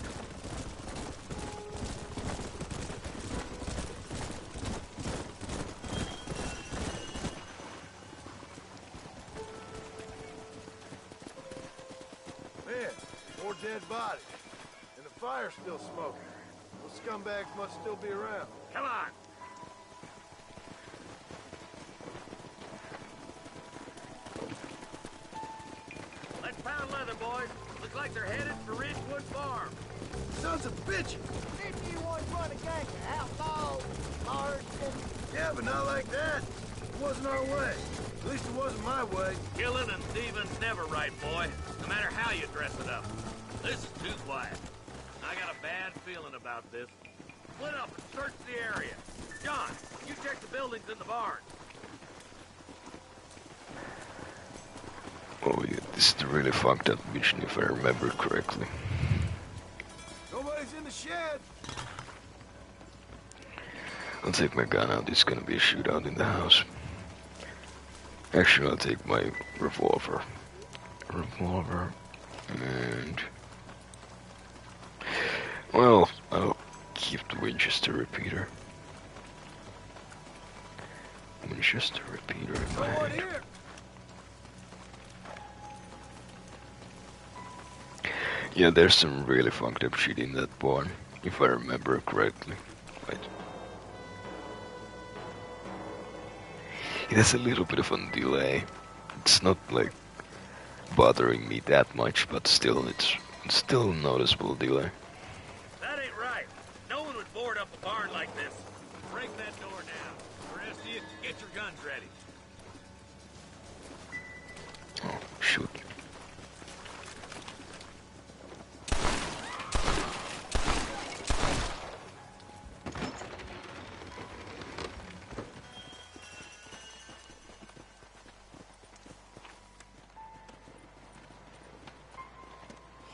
Man, more dead bodies. And the fire's still smoking. Those scumbags must still be around. Come on. Let's pound leather, boys. Looks like they're headed for Ridgewood Farm. Sons of bitches! Didn't you once run a gang of outlaws, Marston? Yeah, but not like that. It wasn't our way. At least it wasn't my way. Killing and thieving's never right, boy. No matter how you dress it up. This is too quiet. I got a bad feeling about this. Split up and search the area. John, you check the buildings in the barn. Oh yeah, this is the really fucked up mission if I remember correctly. Nobody's in the shed. I'll take my gun out, it's gonna be a shootout in the house. Actually, I'll take my revolver. And well, I'll keep the Winchester repeater. Winchester repeater in my hand. Yeah, there's some really fucked up shit in that barn, if I remember correctly. Wait. It has a little bit of a delay. It's not like bothering me that much, but still, it's still a noticeable delay. That ain't right. No one would board up a barn like this. Break that door down. The rest of you, get your guns ready. Oh, shoot.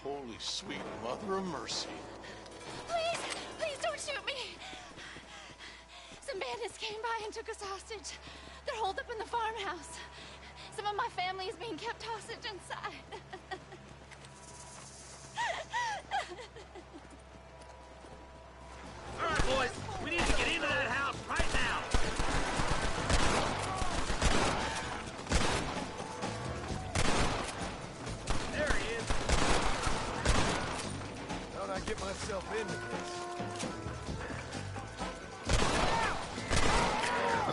Holy sweet mother of mercy. Please, please don't shoot me. Some bandits came by and took us hostage. They're holed up in the farmhouse. Some of my family is being kept hostage inside. All right, boys. We need to get into that house right now. There he is. How'd I get myself into this?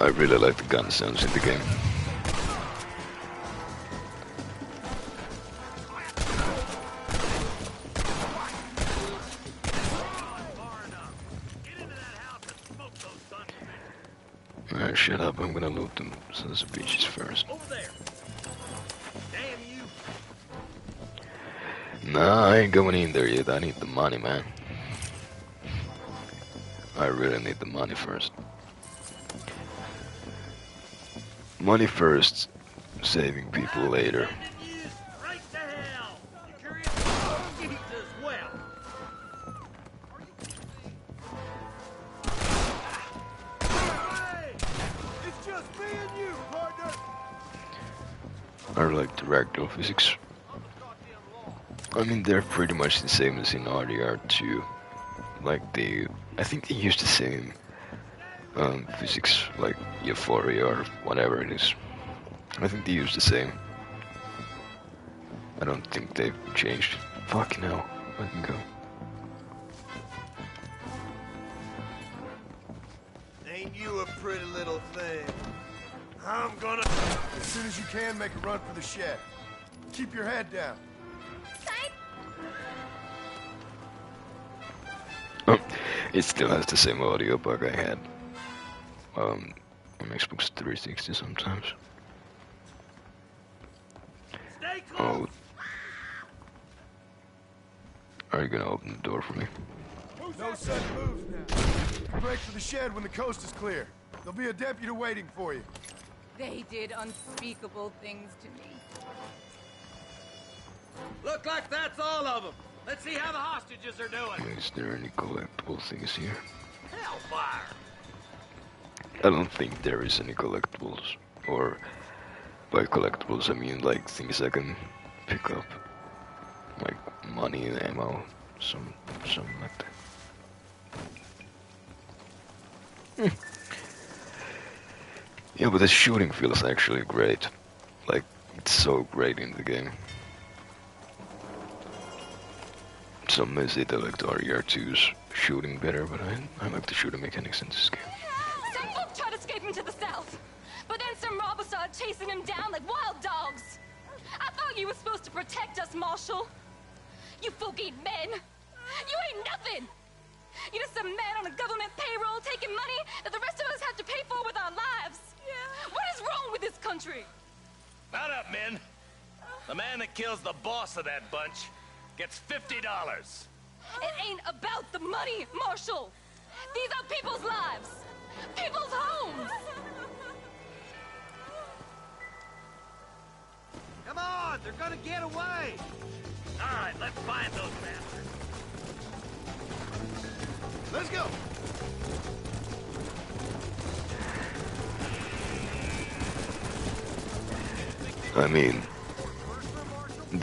I really like the gun sounds in the game. Alright, shut up, I'm gonna loot them sons of bitches first. Over there. Damn you. Nah, I ain't going in there yet, I need the money, man. I really need the money first. Money first, saving people later. Right to hell. You curious? Pizza as well. Hey! It's just me and you, partner! I like the ragdoll physics. I mean, they're pretty much the same as in RDR2. Like, I think they use the same physics, like Euphoria or whatever it is. I think they use the same. I don't think they've changed. Fucking hell, let me go. Ain't you a pretty little thing? I'm gonna... As soon as you can, make a run for the shed. Keep your head down. Oh, it still has the same audio bug I had on Xbox 360 sometimes. Oh, are you gonna open the door for me? No sudden moves now. Break for the shed when the coast is clear. There'll be a deputy waiting for you. They did unspeakable things to me. Look like that's all of them. Let's see how the hostages are doing. Is there any collectible things here? Hellfire. I don't think there is any collectibles. Or, by collectibles I mean like things I can pick up. Like money and ammo, something like that. Yeah, but the shooting feels actually great. Like, it's so great in the game. Some may say they like the RDR2's shooting better, but I like the shooting mechanics in this game. Some folk tried escaping to the south, but then some robbers started chasing them down like wild dogs. I thought you were supposed to protect us, Marshal. You folk ain't men. You ain't nothing. You're just some man on a government payroll taking money that the rest of us have to pay for with our lives. Yeah. What is wrong with this country? Mount up, men. The man that kills the boss of that bunch gets $50. It ain't about the money, Marshal. These are people's lives. People's homes. Come on, they're gonna get away. All right, let's find those bastards. Let's go. I mean,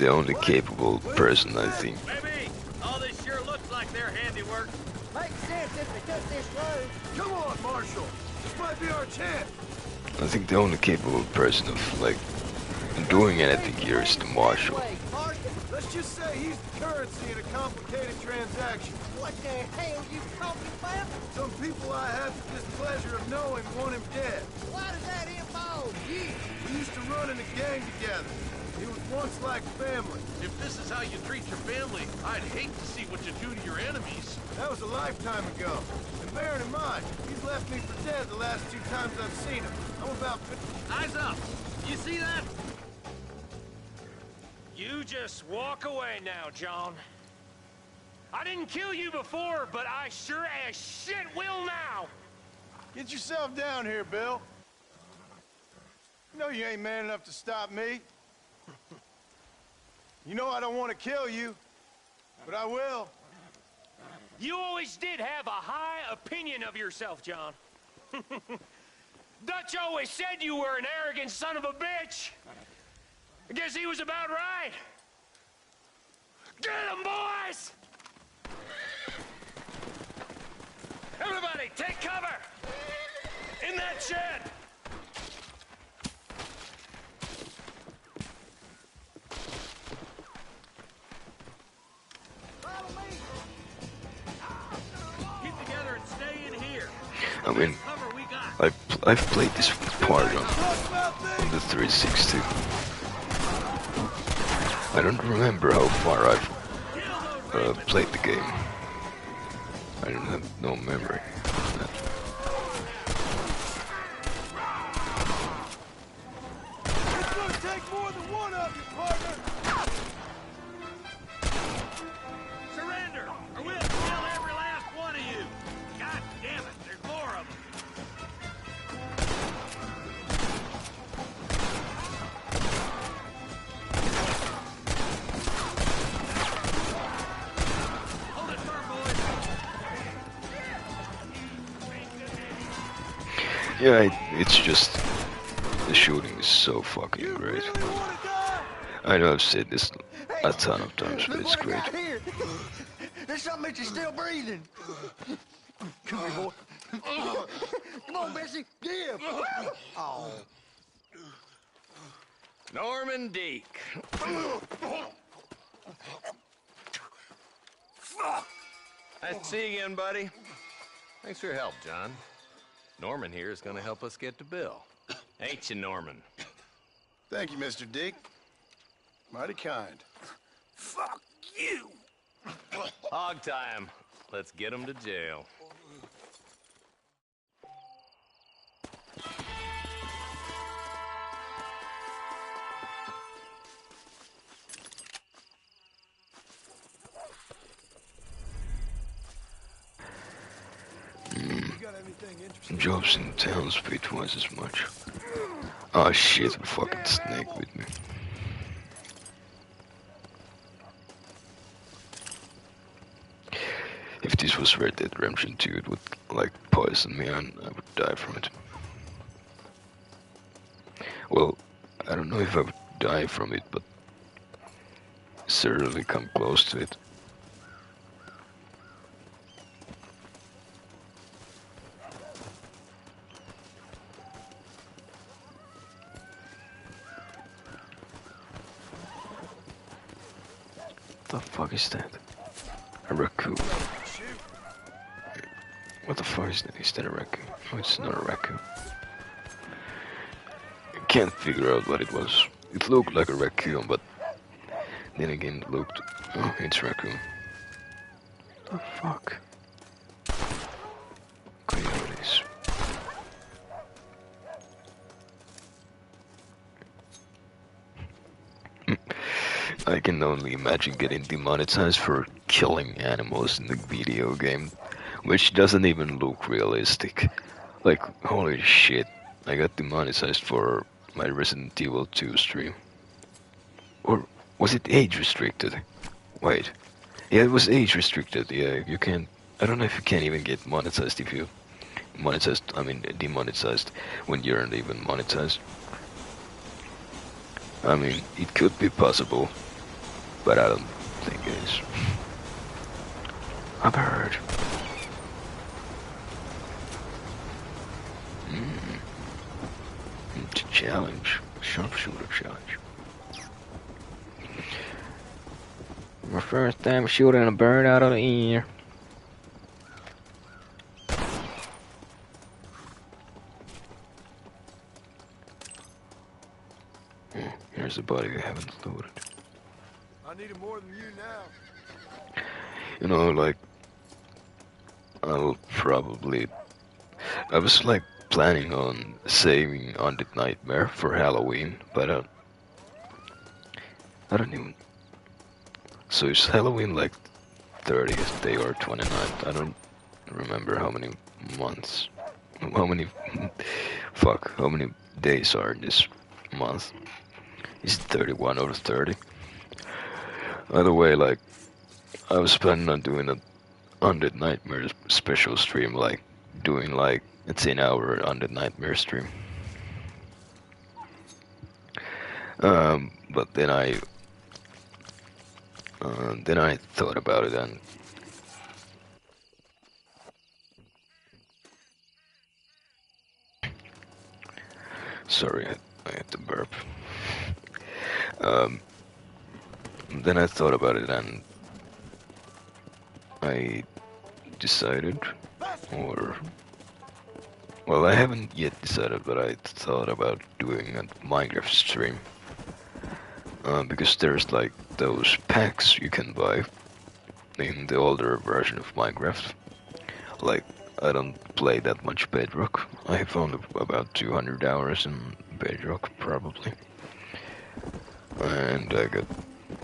the only capable person, I think. Maybe. All this sure looks like their handiwork. Makes sense if they took this road. Come on, Marshal. This might be our chance. I think the only capable person of, like, doing anything here is the Marshal. Let's just say he's the currency in a complicated transaction. What the hell you talking about? Some people I have the displeasure of knowing want him dead. Why does that involve you? We used to run in a gang together. He was once like family. If this is how you treat your family, I'd hate to see what you do to your enemies. That was a lifetime ago. And bearing in mind, he's left me for dead the last 2 times I've seen him. I'm about... Eyes up! You see that? You just walk away now, John. I didn't kill you before, but I sure as shit will now! Get yourself down here, Bill. You know you ain't man enough to stop me. You know I don't want to kill you, but I will. You always did have a high opinion of yourself, John. Dutch always said you were an arrogant son of a bitch. I guess he was about right. Get him, boys! Everybody, take cover! In that shed! Keep together and stay in here. I mean, I've played this part on the 360. I don't remember how far I've played the game. I don't have no memory of that. It's gonna take more than one of you, partner! Surrender, or we'll kill every last one of you. God damn it, there's more of them. Hold it firm, boys. Yeah, it's just the shooting is so fucking great. I know I've said this a ton of times, but it's great. Here. There's something that you're still breathing. Come here, boy. Come on, Bessie. Give. Oh. Norman Deek. Nice to see you again, buddy. Thanks for your help, John. Norman here is going to help us get to Bill. Ain't you, Norman? Thank you, Mr. Dick. Mighty kind. Fuck you. Hog time. Let's get him to jail. Jobs in towns pay twice as much. Oh shit, a fucking snake with me. If this was Red Dead Redemption 2, it would like poison me and I would die from it. Well, I don't know if I would die from it, but certainly come close to it. What the fuck is that? A raccoon. What the fuck is that? Is that a raccoon? No, it's not a raccoon. I can't figure out what it was. It looked like a raccoon, but then again it looked... Oh, it's a raccoon. What the fuck? Coyotes. I can only imagine getting demonetized for killing animals in the video game, which doesn't even look realistic. Like, holy shit, I got demonetized for my Resident Evil 2 stream. Or was it age restricted? Wait. Yeah, it was age restricted. Yeah, you can't... I don't know if you can even get monetized if you... demonetized when you aren't even monetized. I mean, it could be possible. but I don't think it is. I've heard. It's a challenge. Sharpshooter challenge. My first time shooting a bird out of the air. Here's the body we haven't loaded. I need it more than you now. You know, like, I was like planning on saving Undead Nightmare for Halloween, but I don't even. So is Halloween like 30th day or 29th? I don't remember how many months, how many days are in this month. Is it 31 or 30? Either way, like, I was planning on doing a Undead Nightmare special stream, like, doing like a 10-hour Undead Nightmare stream. But then I thought about it and sorry, I had to burp. Then I thought about it and I decided, or well, I haven't yet decided, but I thought about doing a Minecraft stream. Because there's like those packs you can buy in the older version of Minecraft. Like, I don't play that much Bedrock. I have only about 200 hours in Bedrock, probably. And I got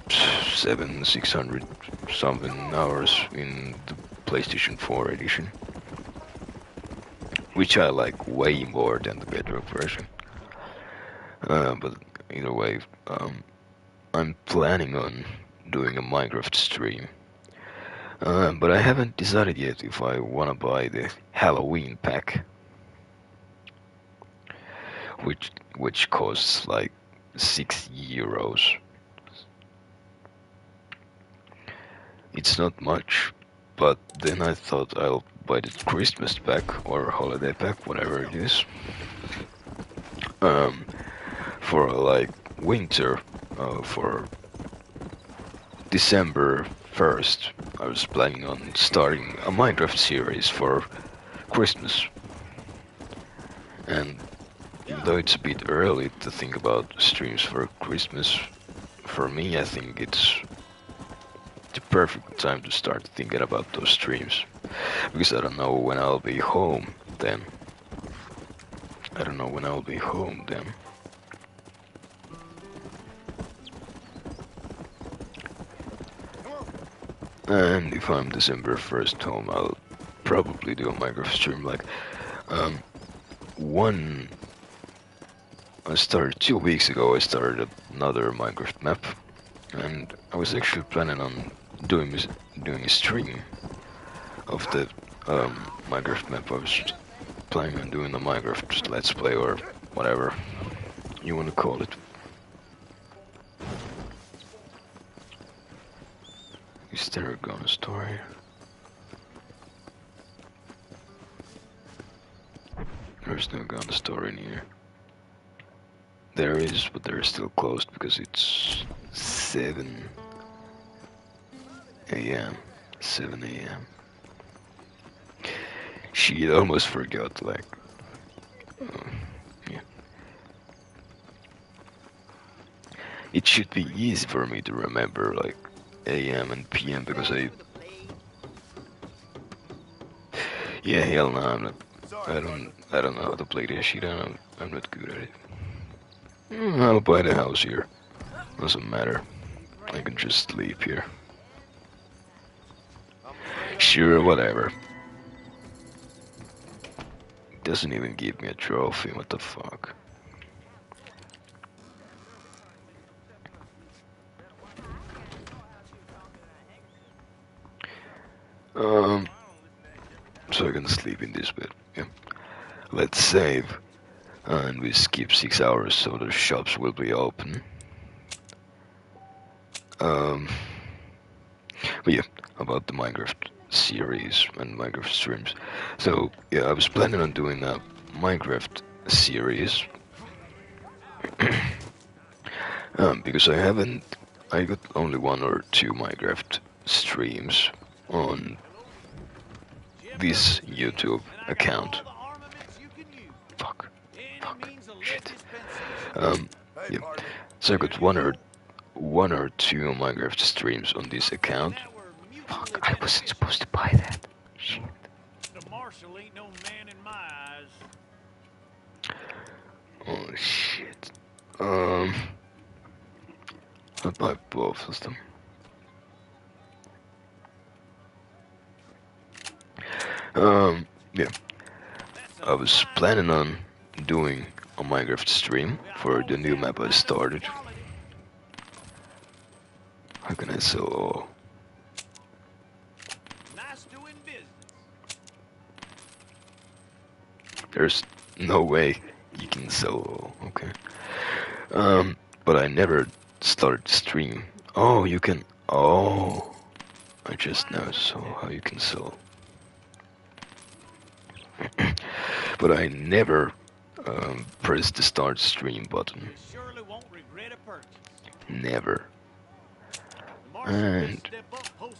600 something hours in the PlayStation 4 edition. Which I like way more than the Bedrock version. But either way, I'm planning on doing a Minecraft stream. But I haven't decided yet if I wanna buy the Halloween pack. Which costs like €6. It's not much, but then I thought I'll buy the Christmas pack or holiday pack, whatever it is. For like winter, for December 1st, I was planning on starting a Minecraft series for Christmas. And though it's a bit early to think about streams for Christmas, for me I think it's the perfect time to start thinking about those streams. Because I don't know when I'll be home then. And if I'm December 1st home, I'll probably do a Minecraft stream. Like, I started 2 weeks ago, I started another Minecraft map. And I was actually planning on doing a stream of the Minecraft map. I was planning on doing a Minecraft Let's Play or whatever you want to call it. Is there a gun store here? There's no gun store in here. There is, but they're still closed because it's 7 a.m. 7 a.m. Shit, almost forgot, like... yeah. It should be easy for me to remember, like, AM and PM because I... Yeah, hell no, I'm not... I don't know how to play this shit, I'm not good at it. I'll buy the house here. Doesn't matter. I can just sleep here. Sure, whatever. Doesn't even give me a trophy, what the fuck. So I can sleep in this bed, yeah. Let's save. And we skip 6 hours so the shops will be open. But yeah, about the Minecraft series and Minecraft streams. So yeah, I was planning on doing a Minecraft series. Because I got only 1 or 2 Minecraft streams on this YouTube account. Fuck. Shit. Yeah. So I got one or 2 Minecraft streams on this account. Fuck, I wasn't supposed to buy that. Shit. The marshal ain't no man in my eyes. Oh shit. I'll buy both of them. Yeah. I was planning on doing a Minecraft stream for the new map I started. How can I sell all? There's no way you can sell all, okay. But I never started stream. Oh, you can, oh. I just now saw how you can sell. But I never pressed the start stream button. Never. And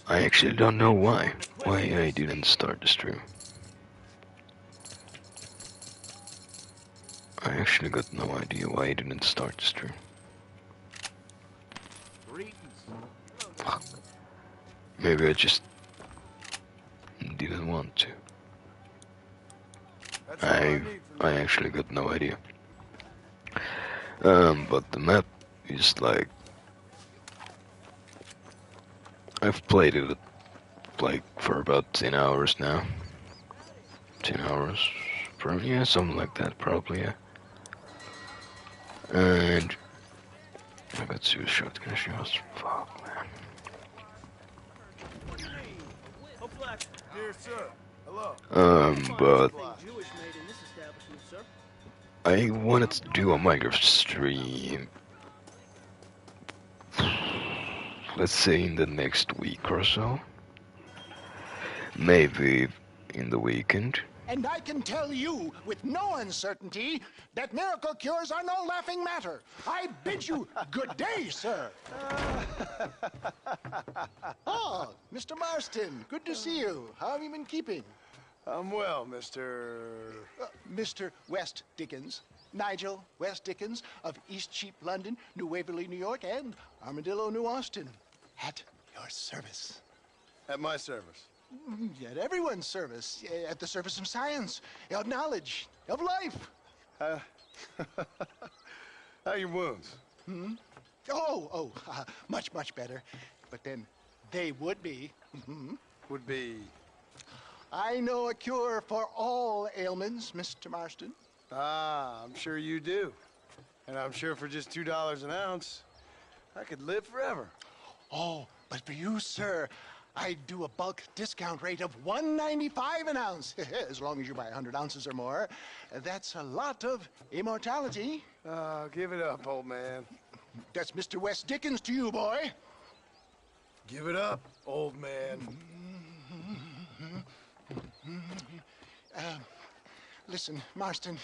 I actually don't know why I didn't start the stream. I actually got no idea why I didn't start the stream. Fuck. Maybe I just didn't want to. I actually got no idea. But the map is like, I've played it like for about 10 hours now. 10 hours, probably, yeah, something like that, probably, yeah. And I got 2 shotgun shots. Fuck, man. Dear sir, hello. But I wanted to do a Minecraft stream. Let's say in the next week or so. Maybe in the weekend. And I can tell you with no uncertainty that miracle cures are no laughing matter. I bid you good day, sir. Oh, Mr. Marston, good to see you. How have you been keeping? I'm well, Mr. Mr. West Dickens. Nigel West Dickens of East Cheap, London, New Waverly, New York, and Armadillo, New Austin. At your service. At my service. At everyone's service. At the service of science, of knowledge, of life. How are your wounds? Much, much better. But then they would be. Would be? I know a cure for all ailments, Mr. Marston. Ah, I'm sure you do. And I'm sure for just $2 an ounce, I could live forever. Oh, but for you, sir, I'd do a bulk discount rate of $1.95 an ounce, as long as you buy 100 ounces or more. That's a lot of immortality. Give it up, old man. That's Mr. West Dickens to you, boy. Give it up, old man. Listen, Marston,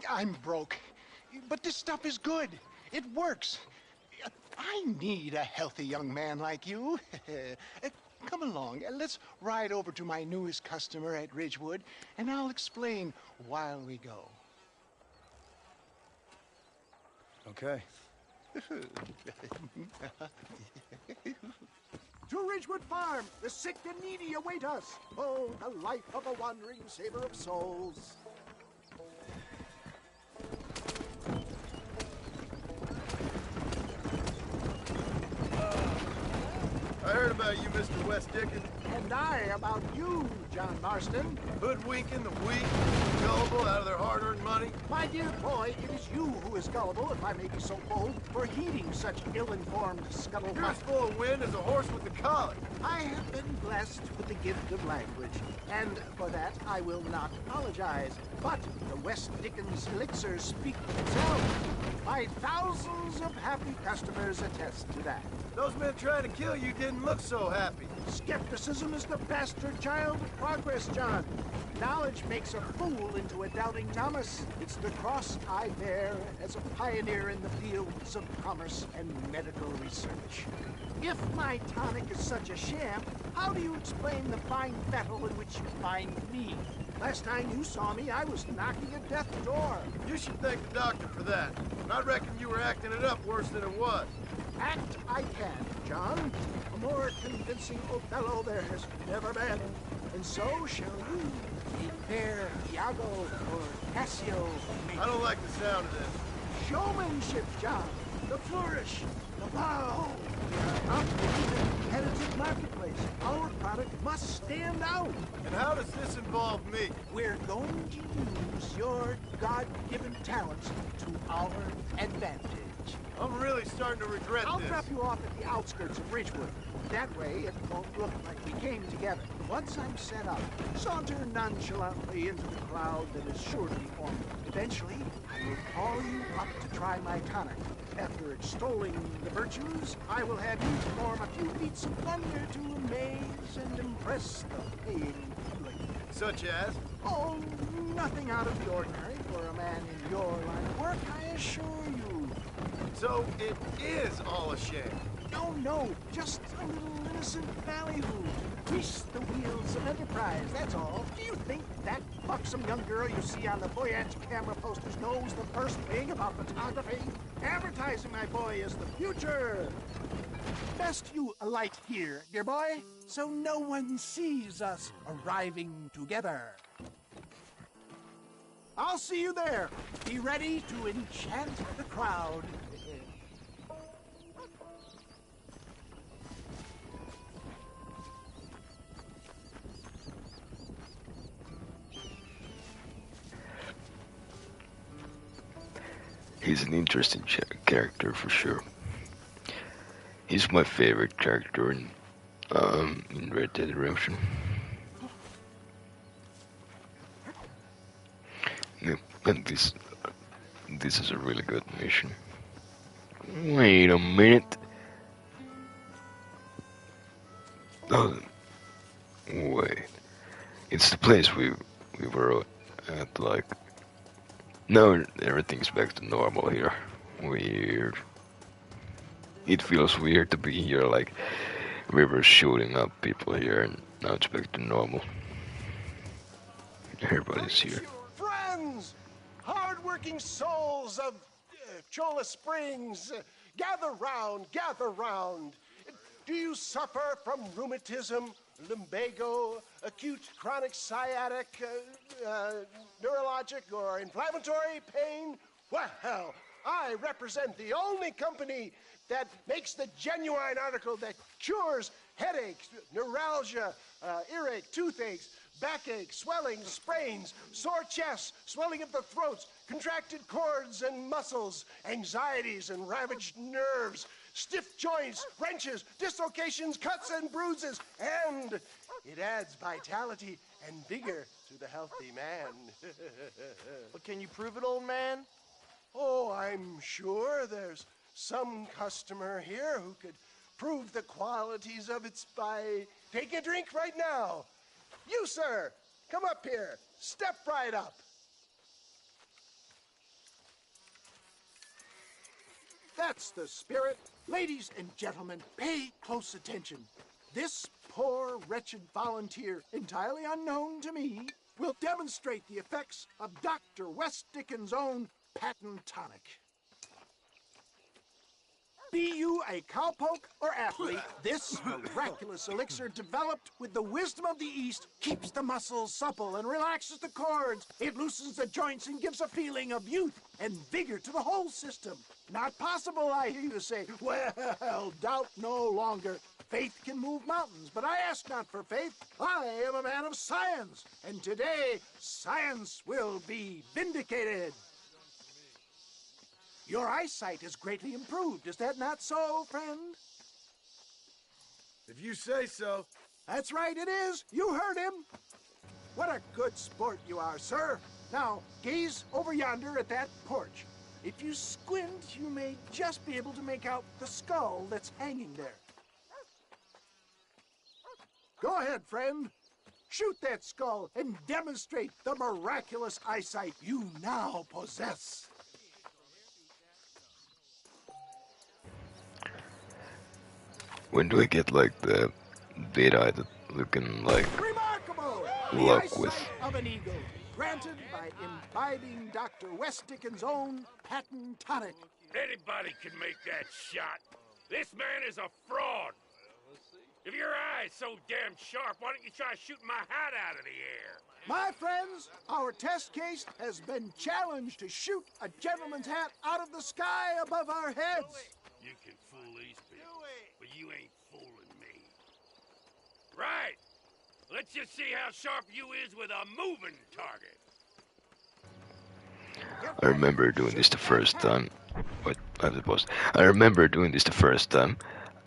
I'm broke, but this stuff is good. It works. I need a healthy young man like you. Come along, let's ride over to my newest customer at Ridgewood, and I'll explain while we go. Okay. To Ridgewood Farm, the sick and needy await us. Oh, the life of a wandering saver of souls. I heard about about you, Mr. West Dickens. And I about you, John Marston. Hoodwinking the weak, gullible out of their hard-earned money. My dear boy, it is you who is gullible, if I may be so bold, for heeding such ill-informed scuttlebutt. You're as full of wind as a horse with the collar. I have been blessed with the gift of language, and for that I will not apologize. But the West Dickens elixirs speak for themselves. My thousands of happy customers attest to that. Those men trying to kill you didn't look so happy. Skepticism is the bastard child of progress, John. Knowledge makes a fool into a doubting novice. It's the cross I bear as a pioneer in the fields of commerce and medical research. If my tonic is such a sham, how do you explain the fine fettle in which you find me? Last time you saw me, I was knocking at death's door. You should thank the doctor for that. And I reckon you were acting it up worse than it was. Act I can, John. A more convincing Othello there has never been. And so shall you, a fair Iago or Cassio. I don't like the sound of this. Showmanship, John. The flourish, the bow. We are operating in a competitive marketplace. Our product must stand out. And how does this involve me? We're going to use your God-given talents to our advantage. I'm really starting to regret I'll this. drop you off at the outskirts of Ridgewood. That way, it won't look like we came together. Once I'm set up, saunter nonchalantly into the crowd that is sure to be forming. Eventually, I will call you up to try my tonic. After extolling the virtues, I will have you perform a few feats of thunder to amaze and impress the paying public. Such as? Oh, nothing out of the ordinary for a man in your line of work, I assure you. So it is all a sham. No, just a little innocent ballyhoo. Grease the wheels of enterprise, that's all. Do you think that buxom young girl you see on the Voyage camera posters knows the first thing about photography? Advertising, my boy, is the future. Best you alight here, dear boy, so no one sees us arriving together. I'll see you there. Be ready to enchant the crowd. He's an interesting character for sure. He's my favorite character in Red Dead Redemption. Yeah, and this is a really good mission. Wait a minute. Oh, wait. It's the place we were at, like. Now everything's back to normal here. Weird. It feels weird to be here, like we were shooting up people here and now it's back to normal. Everybody's here. Friends, hard-working souls of Cholla Springs, gather round, gather round. Do you suffer from rheumatism, lumbago, acute chronic sciatic, neurologic or inflammatory pain? Well, I represent the only company that makes the genuine article that cures headaches, neuralgia, earache, toothaches, backache, swelling, sprains, sore chests, swelling of the throats, contracted cords and muscles, anxieties and ravaged nerves, stiff joints, wrenches, dislocations, cuts and bruises, and it adds vitality and vigor to the healthy man. But can you prove it, old man? Oh, I'm sure there's some customer here who could prove the qualities of it by taking a drink right now. You, sir, come up here. Step right up. That's the spirit. Ladies and gentlemen, pay close attention. This poor, wretched volunteer, entirely unknown to me, will demonstrate the effects of Dr. West Dickens' own patent tonic. Be you a cowpoke or athlete, this miraculous elixir developed with the wisdom of the East keeps the muscles supple and relaxes the cords. It loosens the joints and gives a feeling of youth and vigor to the whole system. Not possible, I hear you say. Well, doubt no longer. Faith can move mountains, but I ask not for faith. I am a man of science, and today science will be vindicated. Your eyesight has greatly improved. Is that not so, friend? If you say so. That's right, it is. You heard him. What a good sport you are, sir. Now, gaze over yonder at that porch. If you squint, you may just be able to make out the skull that's hanging there. Go ahead, friend. Shoot that skull and demonstrate the miraculous eyesight you now possess. When do I get like the dead-eyed looking like luck with? Of an eagle, granted by imbibing Dr. West Dickens' own patent tonic. Anybody can make that shot. This man is a fraud. If your eye's so damn sharp, why don't you try shooting my hat out of the air? My friends, our test case has been challenged to shoot a gentleman's hat out of the sky above our heads. You can fool these people, but you ain't fooling me. Right. Let's just see how sharp you is with a moving target. I remember doing this the first time. What? I remember doing this the first time.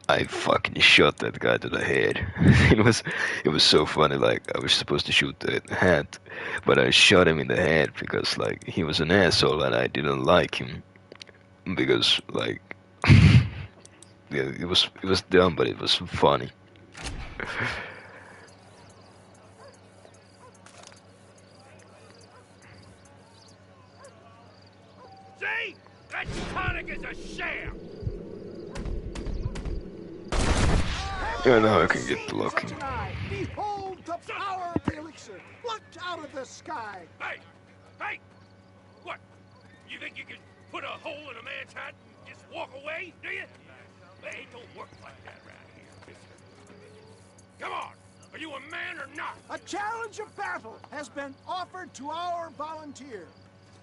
I fucking shot that guy to the head. It was so funny. Like, I was supposed to shoot the hat, but I shot him in the head because like he was an asshole and I didn't like him because like yeah, it was dumb, but it was funny. See? That tonic is a sham. Yeah, now I can get the lucky. Behold the power of the elixir, plucked out of the sky. Hey! Hey! What? You think you can put a hole in a man's hat and just walk away, do you? It don't work like that around here, mister. Come on! Are you a man or not? A challenge of battle has been offered to our volunteer.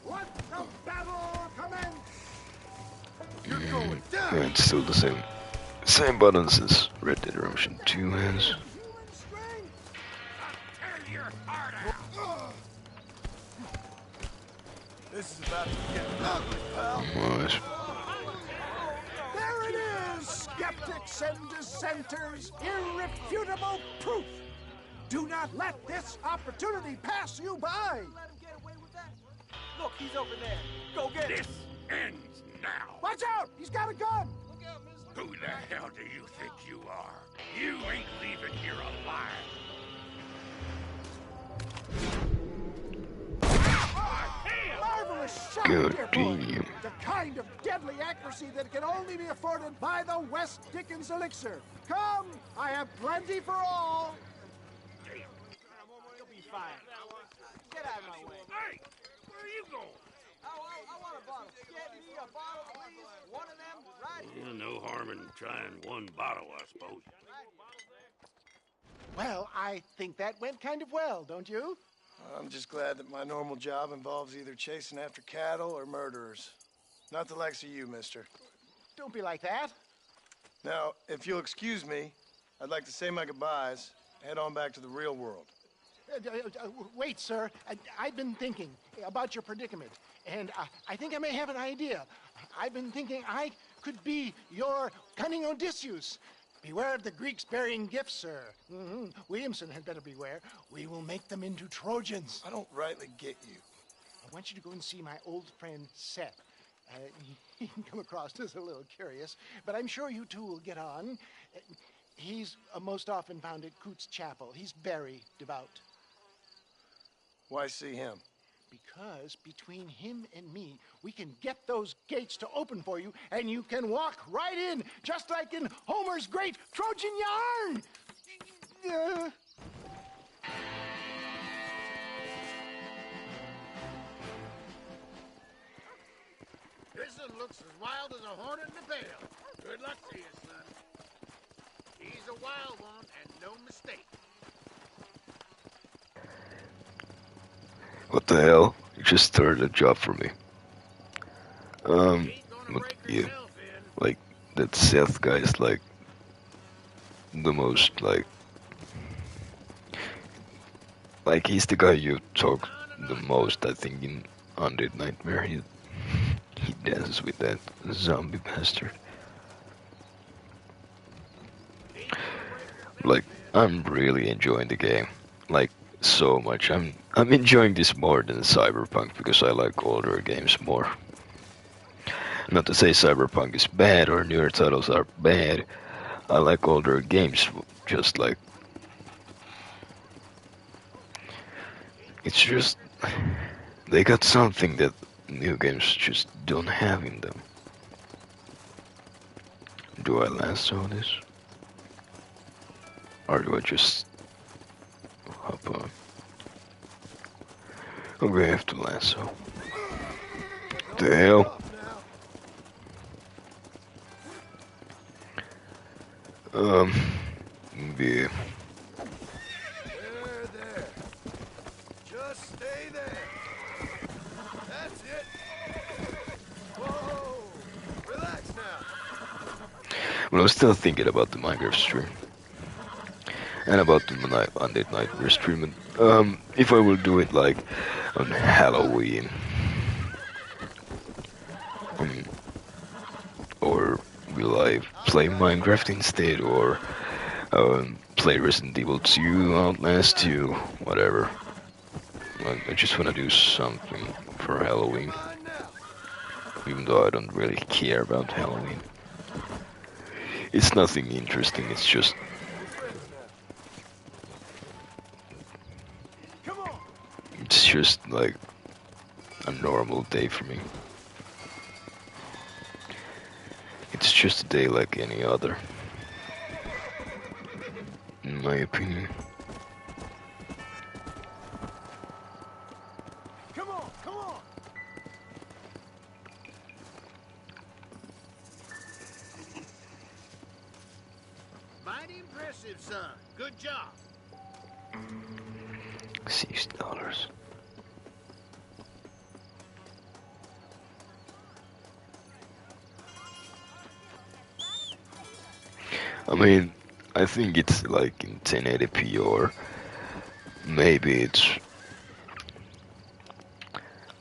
Let the battle commence! You're going down! Yeah, it's still the same buttons as Red Dead Redemption 2 has. This is about to get ugly, pal. Nice. There it is, skeptics and dissenters, irrefutable proof. Do not let this opportunity pass you by. Look, he's over there. Go get him. This ends now. Watch out! He's got a gun! Who the hell do you think you are? You ain't leaving here alive. Marvelous shot, Good dear boy. The kind of deadly accuracy that can only be afforded by the West Dickens elixir. Come, I have plenty for all. You'll be fine. Get out of my way. Hey, where are you going? I want a bottle. Get me a bottle, please. One of them right here. No harm in trying one bottle, I suppose. Well, I think that went kind of well, don't you? I'm just glad that my normal job involves either chasing after cattle or murderers. Not the likes of you, mister. Don't be like that. Now, if you'll excuse me, I'd like to say my goodbyes, head on back to the real world. Wait, sir. I've been thinking about your predicament, and I think I may have an idea. I've been thinking I could be your cunning Odysseus. Beware of the Greeks burying gifts, sir. Williamson had better beware. We will make them into Trojans. I don't rightly get you. I want you to go and see my old friend Seth. He can come across as a little curious, but I'm sure you two will get on. He's most often found at Coots Chapel. He's very devout. Why see him? Because between him and me, we can get those gates to open for you, and you can walk right in, just like in Homer's great Trojan yarn. This one looks as wild as a hornet in a pail. Good luck to you, son. He's a wild one, and no mistake. What the hell? You just started a job for me. Yeah, like that Seth guy is like the most like he's the guy you talk the most. I think in Undead Nightmare he dances with that zombie bastard. Like I'm really enjoying the game, like so much. I'm enjoying this more than Cyberpunk because I like older games more. Not to say Cyberpunk is bad or newer titles are bad. I like older games, just like it's just they got something that new games just don't have in them. Do I lasso this? Or do I just hop on? Okay, I have to lasso. The hell? Yeah. There. Just stay there. That's it. Whoa. Relax now. Well, I was still thinking about the Minecraft stream. And about the Undead Nightmare stream. And, if I will do it like on Halloween. Or will I play Minecraft instead, or play Resident Evil 2, Outlast 2, whatever. I just want to do something for Halloween. Even though I don't really care about Halloween. It's nothing interesting, it's just... It's just like a normal day for me. It's just a day like any other, in my opinion. Come on. Mighty impressive, son. Good job. $6. I mean, I think it's like in 1080p, or maybe it's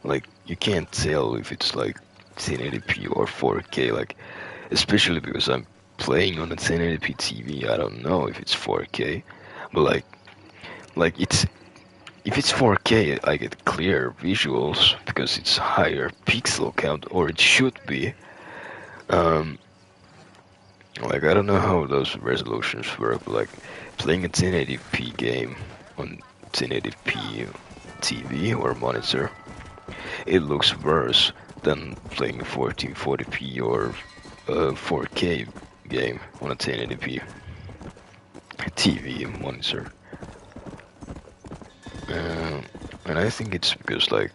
like you can't tell if it's like 1080p or 4K, like especially because I'm playing on a 1080p TV. I don't know if it's 4K, but like it's if it's 4K, I get clear visuals because it's higher pixel count, or it should be. Like, I don't know how those resolutions work, but like, playing a 1080p game on 1080p TV or monitor, it looks worse than playing a 1440p or 4K game on a 1080p TV monitor. And I think it's because, like,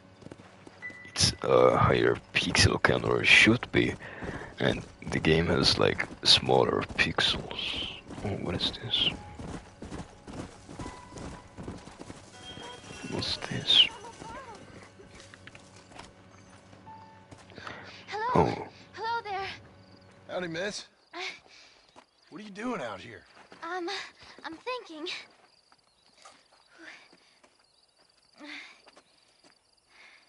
it's a higher pixel count, or it should be, and the game has like smaller pixels. Oh, what is this? What's this? Hello? Oh. Hello there. Howdy, miss. What are you doing out here? I'm thinking.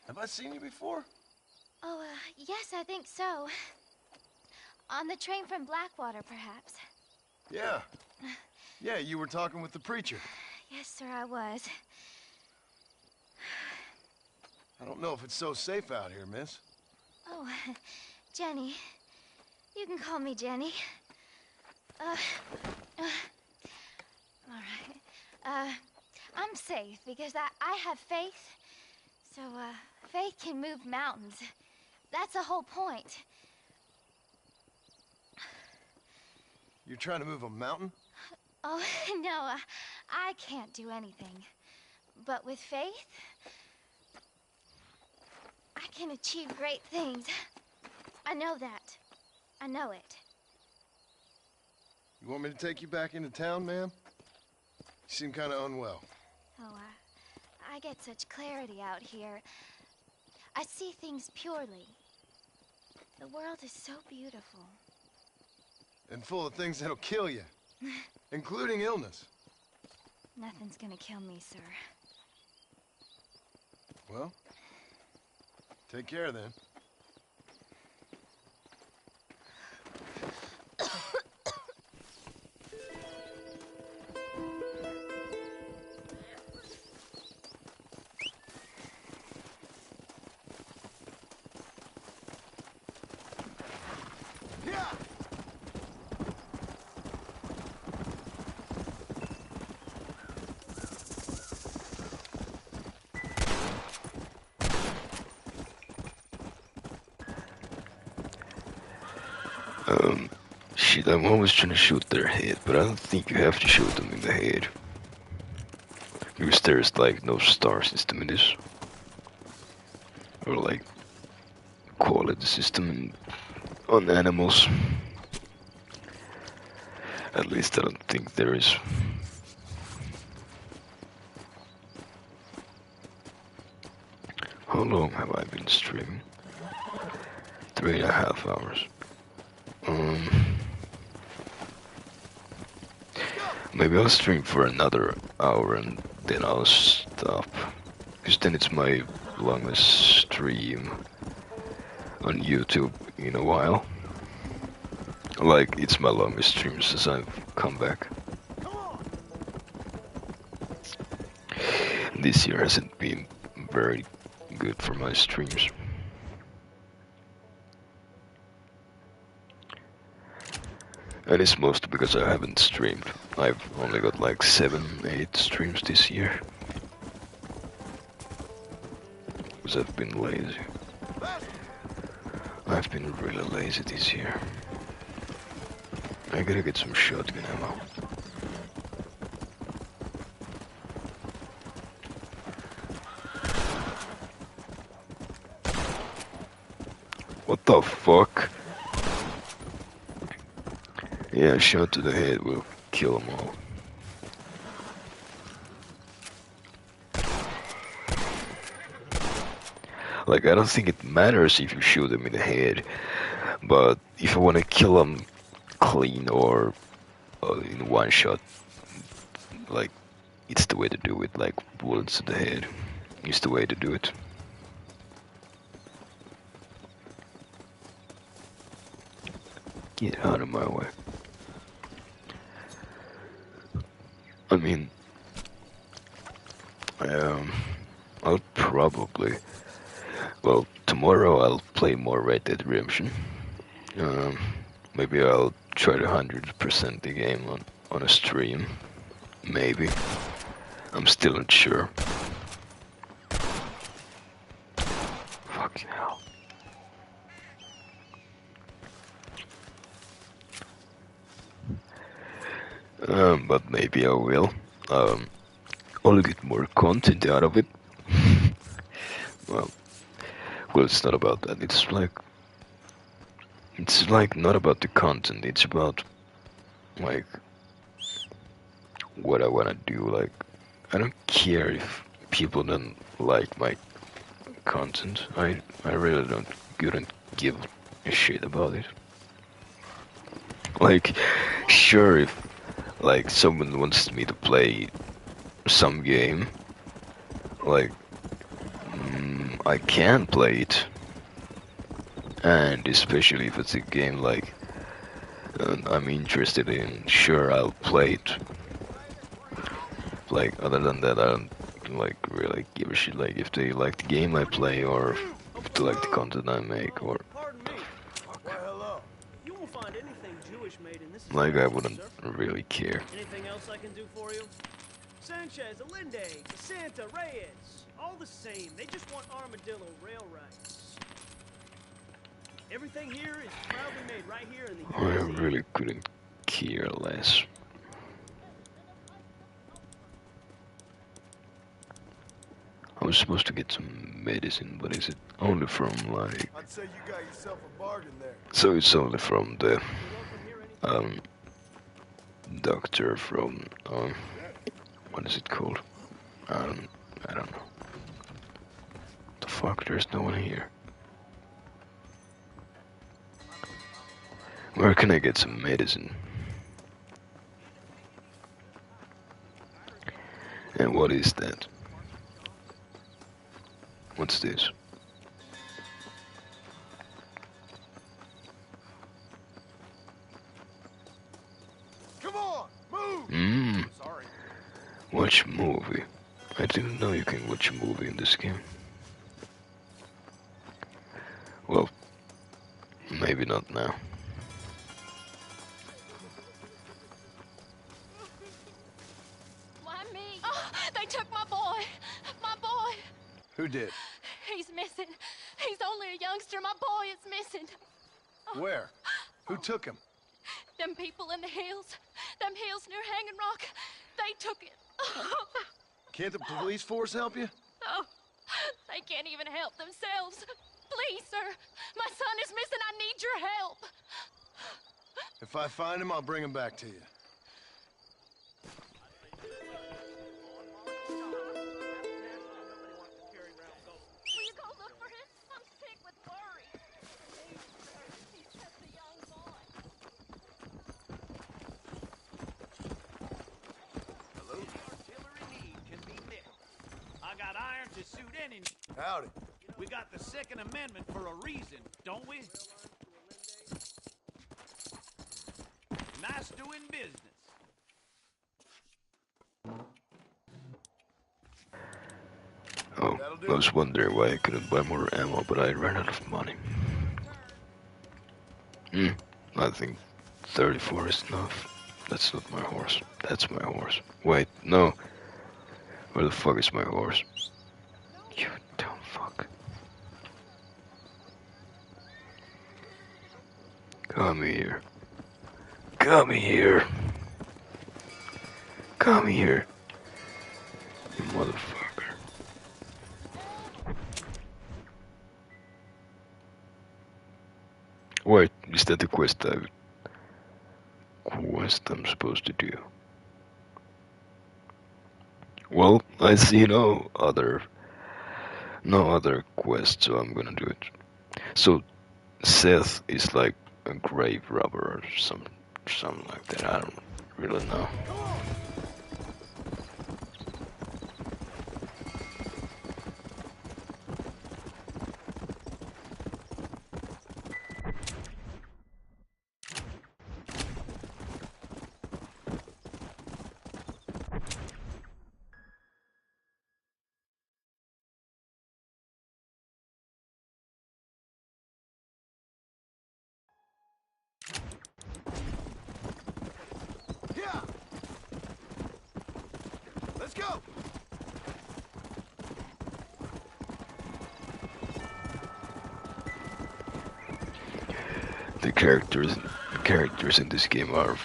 Have I seen you before? Oh, yes, I think so. On the train from Blackwater, perhaps. Yeah. Yeah, you were talking with the preacher. Yes, sir, I was. I don't know if it's so safe out here, miss. Oh, Jenny. You can call me Jenny. All right. I'm safe because I have faith. So, faith can move mountains. That's the whole point. You're trying to move a mountain? Oh, no, I can't do anything. But with faith, I can achieve great things. I know that. I know it. You want me to take you back into town, ma'am? You seem kind of unwell. Oh, I get such clarity out here. I see things purely. The world is so beautiful. And full of things that'll kill you. including illness. Nothing's gonna kill me, sir. Well, take care then. Shit, I'm always trying to shoot their head, but I don't think you have to shoot them in the head. Because there's like no star system in this. Or like quality system on animals. At least I don't think there is. How long have I been streaming? 3.5 hours. Maybe I'll stream for another hour and then I'll stop. Because then it's my longest stream on YouTube in a while. Like, it's my longest stream since I've come back. This year hasn't been very good for my streams. And it's mostly because I haven't streamed. I've only got like 7-8 streams this year. Because I've been lazy. I've been really lazy this year. I gotta get some shotgun ammo. What the fuck? Yeah, a shot to the head will kill them all. Like, I don't think it matters if you shoot them in the head, but if I want to kill them clean or in one shot, like, it's the way to do it. Like, bullets to the head is the way to do it. Get out of my way. I mean, I'll probably, well, tomorrow I'll play more Red Dead Redemption. Maybe I'll try to 100% the game on a stream. Maybe. I'm still not sure. Fucking hell. But maybe I will. I'll get more content out of it. well, it's not about that. It's like not about the content. It's about like what I wanna do. Like, I don't care if people don't like my content. I really couldn't give a shit about it. Like, sure, if like someone wants me to play some game, like I can play it, and especially if it's a game like I'm interested in, sure, I'll play it. Like, other than that, I don't like really give a shit like if they like the game I play or if they like the content I make, or like I wouldn't really care. Anything else I can do for you? Sanchez, Allende, Santa, Reyes, all the same. They just want armadillo rail rights. Everything here is proudly made right here in the I USA. really couldn't care less. I was supposed to get some medicine, but is it only from like... I'd say you got yourself a bargain there. So it's only from the doctor from what is it called? I don't know. The fuck, there's no one here. Where can I get some medicine? And what is that? What's this? Come on, move! Mmm. Sorry. Watch movie. I didn't know you can watch a movie in this game. Well, maybe not now. Why me? Oh, they took my boy. My boy. Who did? He's missing. He's only a youngster. My boy is missing. Where? Who took him? Them people in the hills. Them hills near Hanging Rock. They took it. Can't the police force help you? Oh, they can't even help themselves. Please, sir. My son is missing. I need your help. If I find him, I'll bring him back to you. Will you go look for him? I'm sick with worry. He's just a young boy. Hello? Artillery need can be met. I got iron to suit any. Howdy. We got the Second Amendment for a reason, don't we? Nice doing business. Oh, I was wondering why I couldn't buy more ammo, but I ran out of money. I think 34 is enough. That's not my horse. That's my horse. Wait, no. Where the fuck is my horse? You dumb fuck. Come here. Come here. Come here. You motherfucker. Wait, is that the quest I'm supposed to do? Well, I see no other quest, so I'm gonna do it. So Seth is like a grave robber or something like that. I don't really know. Yeah. Let's go. The characters in this game are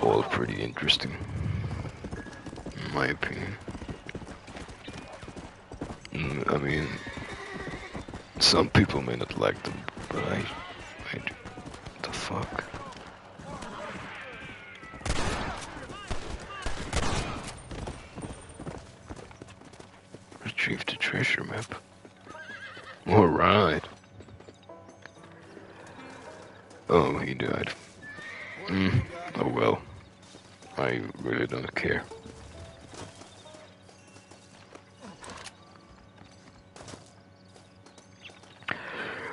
all pretty interesting, in my opinion. I mean, some people may not like them, but I do. What the fuck? Retrieve the treasure map. Alright. Oh, he died. Oh well. I really don't care.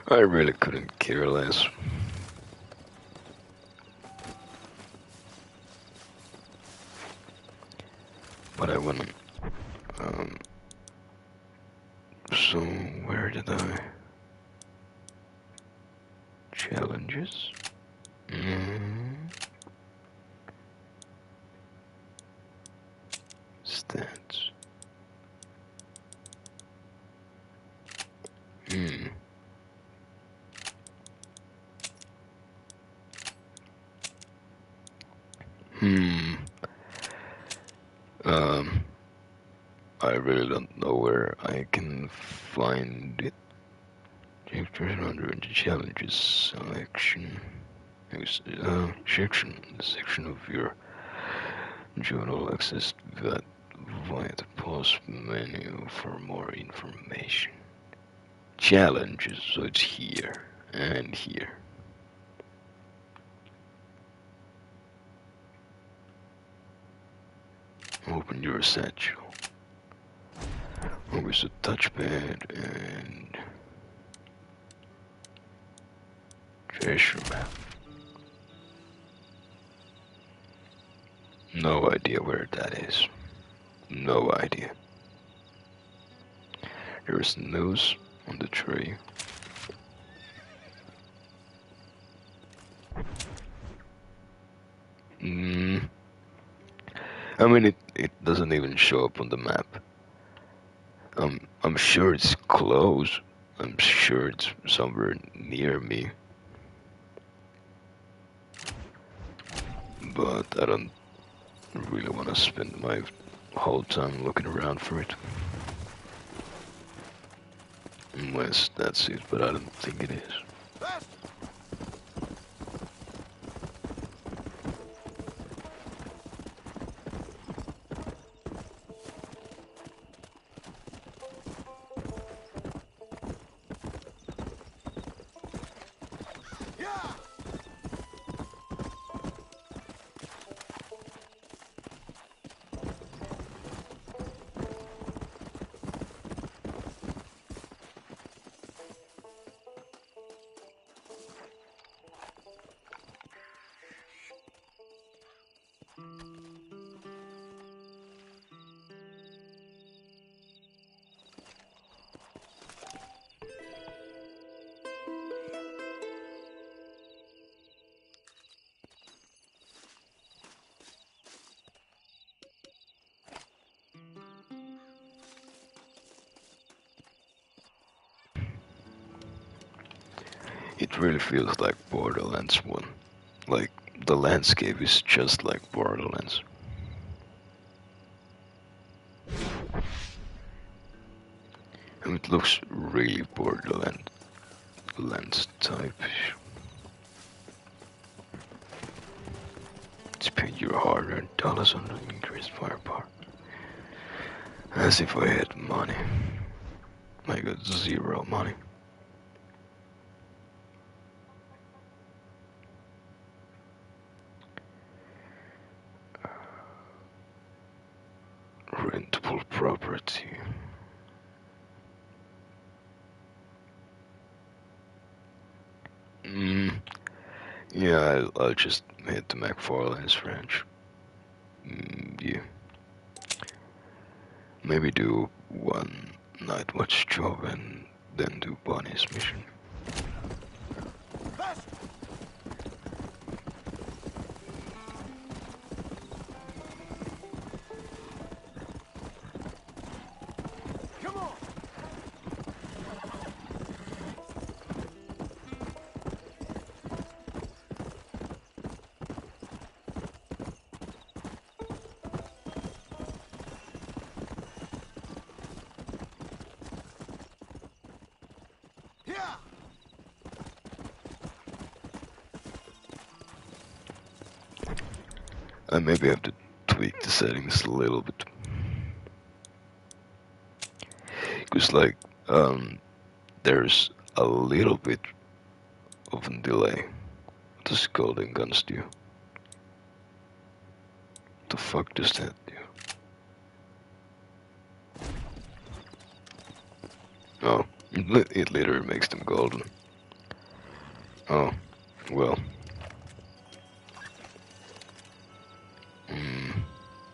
I really couldn't care less. But I wanna... So, where did I... Challenges? Stats. I really don't know where I can find it. Chapter under the challenges selection. Section of your journal accessed via the pause menu for more information. Challenges, so it's here and here. Open your satchel. Always a touchpad and treasure map. No idea where that is. No idea. There's news on the tree. I mean, it doesn't even show up on the map. I'm sure it's close. I'm sure it's somewhere near me. But I don't really want to spend my whole time looking around for it. Unless that's it, but I don't think it is. It really feels like Borderlands 1. Like, the landscape is just like Borderlands. And it looks really Borderlands type. Spend your hard-earned dollars on the increased firepower. As if I had money. I got zero money. Rentable property. Yeah, I'll just head to McFarlane's ranch. Yeah. Maybe do one night watch job and then do Bonnie's mission. I maybe have to tweak the settings a little bit. Because like, there's a little bit of a delay. What does Golden Guns do? What the fuck does that do? Oh, it literally makes them golden. Oh, well.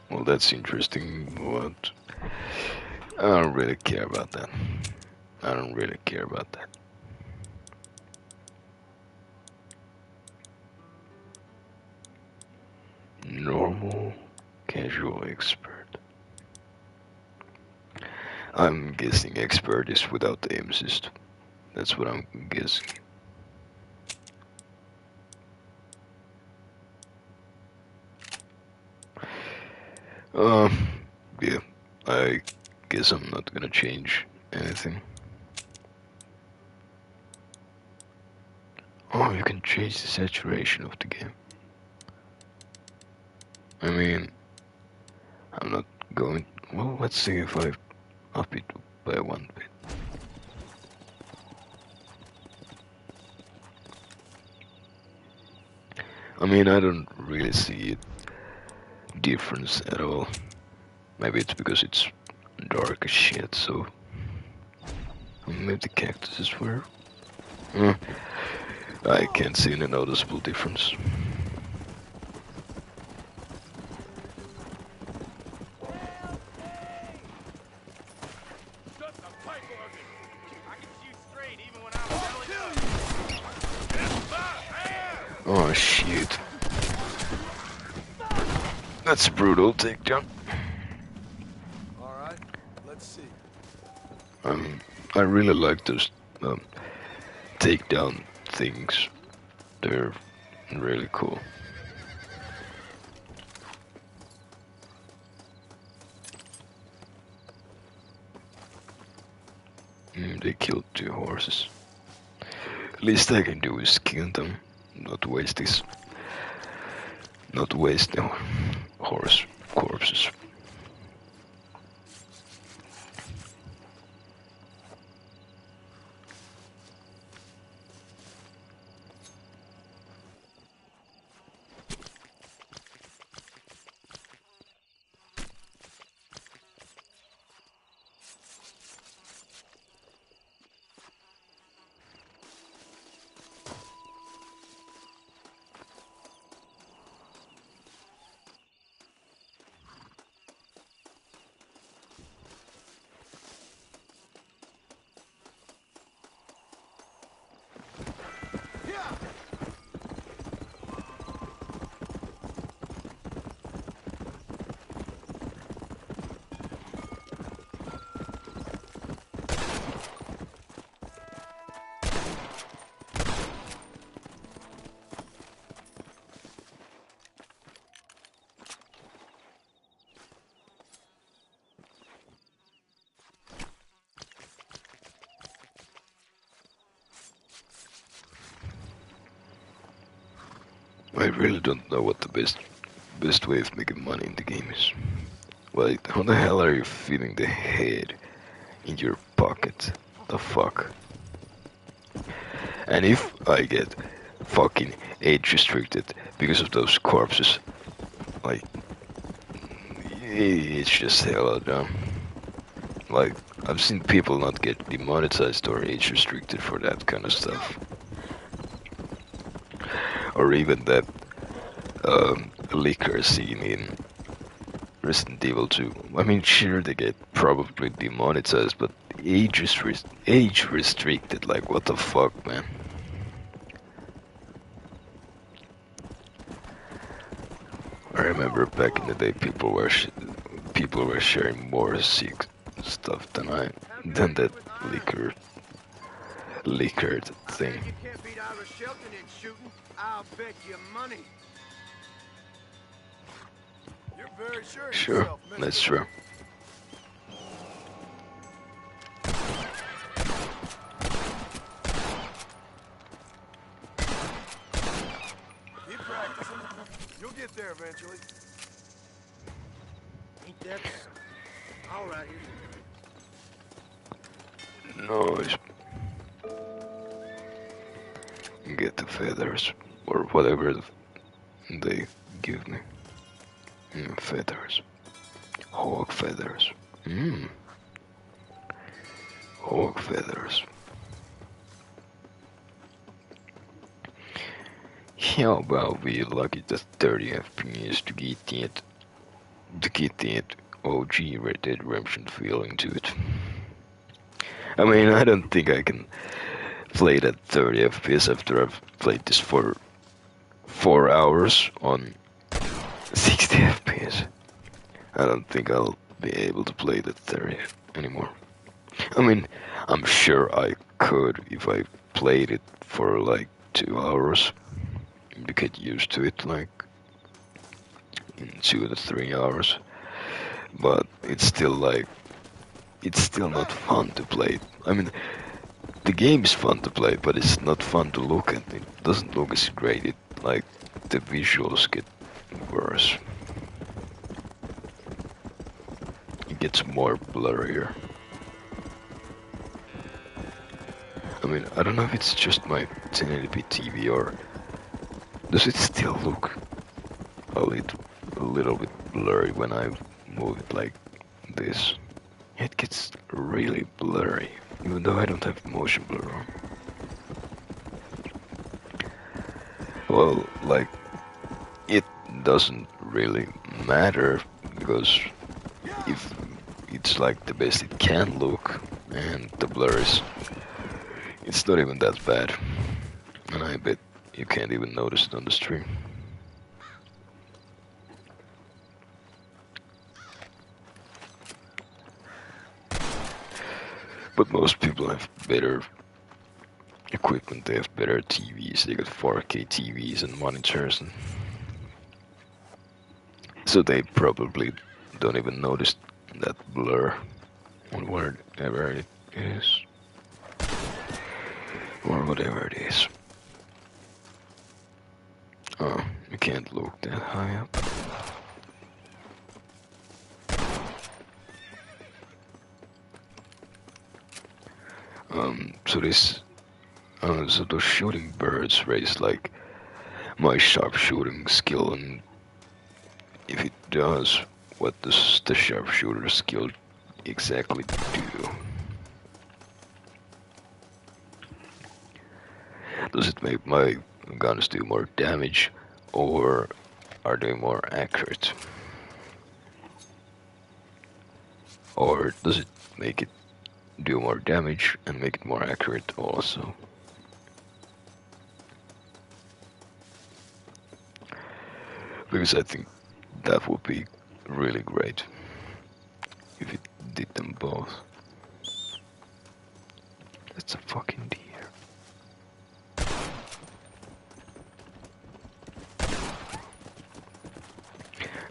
Well, that's interesting. What? I don't really care about that. I don't really care about that. Normal, casual, expert. I'm guessing expert is without the aim assist. That's what I'm guessing. Yeah, I guess I'm not gonna change anything. Oh, you can change the saturation of the game. I mean, I'm not going... Well, let's see if I up it by 1 bit. I mean, I don't really see a difference at all. Maybe it's because it's dark as shit, so maybe the cactuses were. I can't see any noticeable difference. Oh shit. That's a brutal takedown. Alright, let's see. I really like those takedown things. They're really cool. They killed 2 horses. Least I can do is kill them, not waste the horse corpses. I really don't know what the best way of making money in the game is. Like, how the hell are you feeding the head in your pocket? The fuck? And if I get fucking age restricted because of those corpses, like, it's just hella dumb. Like, I've seen people not get demonetized or age restricted for that kind of stuff. Or even that liquor scene in Resident Evil 2. I mean, sure, they get probably demonetized, but age restricted, like, what the fuck, man? I remember back in the day, people were sharing more sick stuff than that liquored thing. You can't beat Irish Shelton in shooting. I'll bet you money. You're very sure of Sure, yourself, mister. that's true. Keep practicing. You'll get there eventually. Ain't that all right here? Nice. Get the feathers, or whatever they give me. Feathers. Hawk feathers. Hawk feathers. How about we lock it at 30 FPS to get that OG Red Dead Redemption feeling to it. I mean, I don't think I can play it at 30 FPS after I've played this for 4 hours on 60 FPS. I don't think I'll be able to play it at 30 anymore. I mean, I'm sure I could if I played it for like 2 hours. You get used to it, like in 2 to 3 hours. But it's still like, it's still not fun to play. I mean, the game is fun to play, but it's not fun to look at. It doesn't look as great. It, like, the visuals get worse. It gets more blurrier. I mean, I don't know if it's just my 1080p TV or does it still look a little bit blurry when I move it like this? it gets really blurry, even though I don't have motion blur on. Well, like, it doesn't really matter, because if it's like the best it can look, and the blur is, it's not even that bad, and I bet you can't even notice it on the stream. But most people have better equipment, they have better TVs, they got 4K TVs and monitors, and so they probably don't even notice that blur on whatever it is, or whatever it is. Oh, you can't look that high up. So those shooting birds raise like my sharpshooting skill, and if it does, what does the sharpshooter skill exactly do? Does it make my guns do more damage, or are they more accurate? Or does it make it do more damage and make it more accurate also? Because I think that would be really great if it did them both. That's a fucking deer.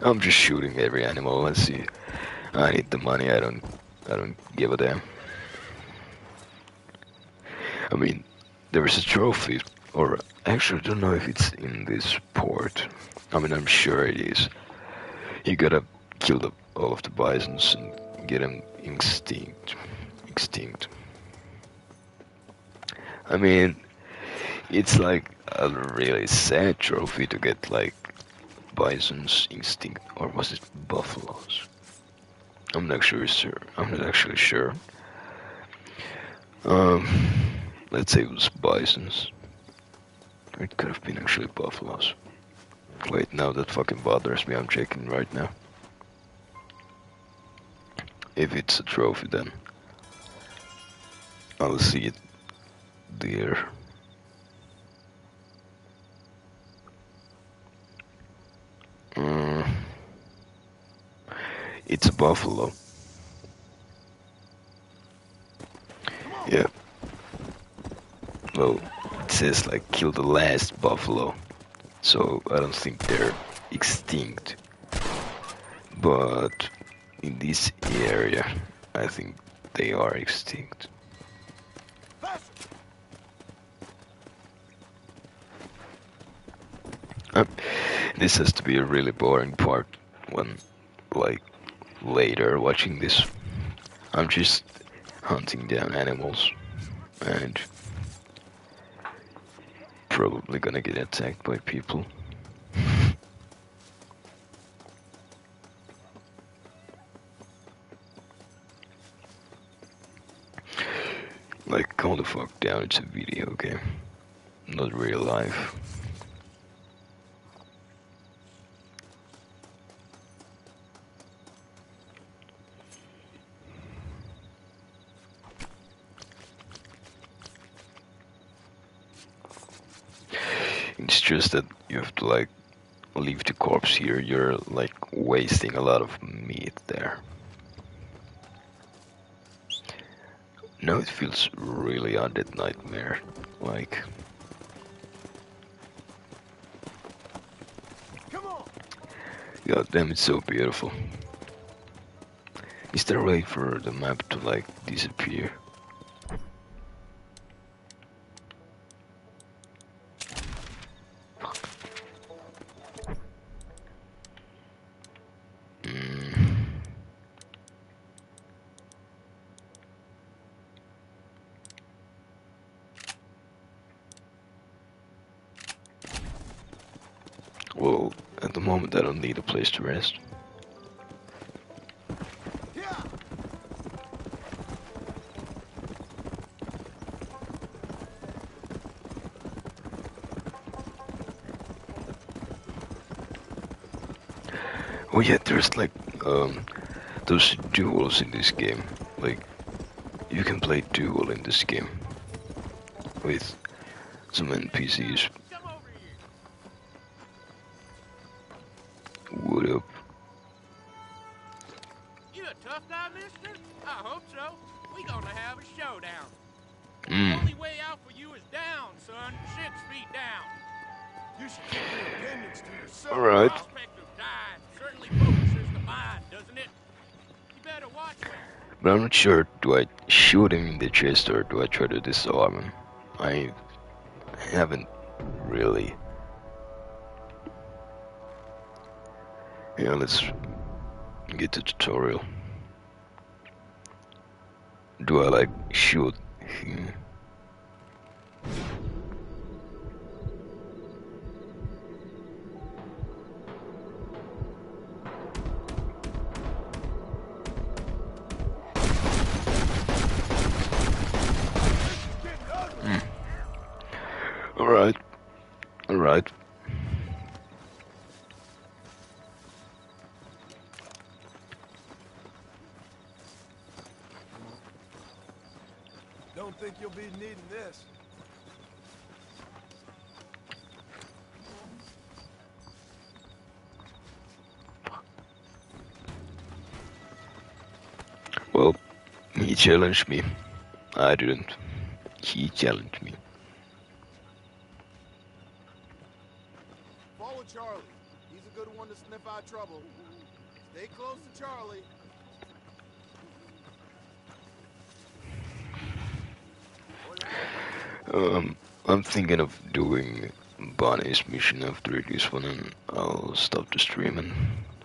I'm just shooting every animal. Let's see. I need the money. I don't give a damn. I mean, there is a trophy, or actually I don't know if it's in this port. I mean, I'm sure it is. You gotta kill all of the bisons and get them extinct. I mean, it's like a really sad trophy to get like bisons extinct, or was it buffaloes? I'm not actually sure. Let's say it was bisons. It could have been actually buffaloes. Wait, now that fucking bothers me. I'm checking right now. If it's a trophy, then I'll see it there. It's a buffalo. Yeah. Well, it says like kill the last buffalo, so I don't think they're extinct. But in this area, I think they are extinct. This has to be a really boring part when, like, later watching this. I'm just hunting down animals and probably gonna get attacked by people. Like, calm the fuck down, it's a video game, not real life. It's just that you have to like leave the corpse here. You're like wasting a lot of meat there. No, it feels really Undead Nightmare like. God damn, it's so beautiful. Is there a way for the map to like disappear? Well, at the moment I don't need a place to rest. Oh yeah, there's like those duels in this game. Like you can play duel in this game with some NPCs. What up? You a tough guy, mister? I hope so. We gonna have a showdown. The Mm. only way out for you is down, son. 6 feet down. You should keep your opinions to yourself. All right. Prospect of dying certainly focuses the mind, doesn't it? You better watch where But I'm not sure, do I shoot him in the chest or do I try to disarm him? I haven't really. Yeah, let's get the tutorial. Do I like shoot him? Alright. Alright. Don't think you'll be needing this. Well, he challenged me. I didn't. He challenged me. Follow Charlie. He's a good one to sniff out trouble. Stay close to Charlie. I'm thinking of doing Bonnie's mission after this one, and I'll stop the stream and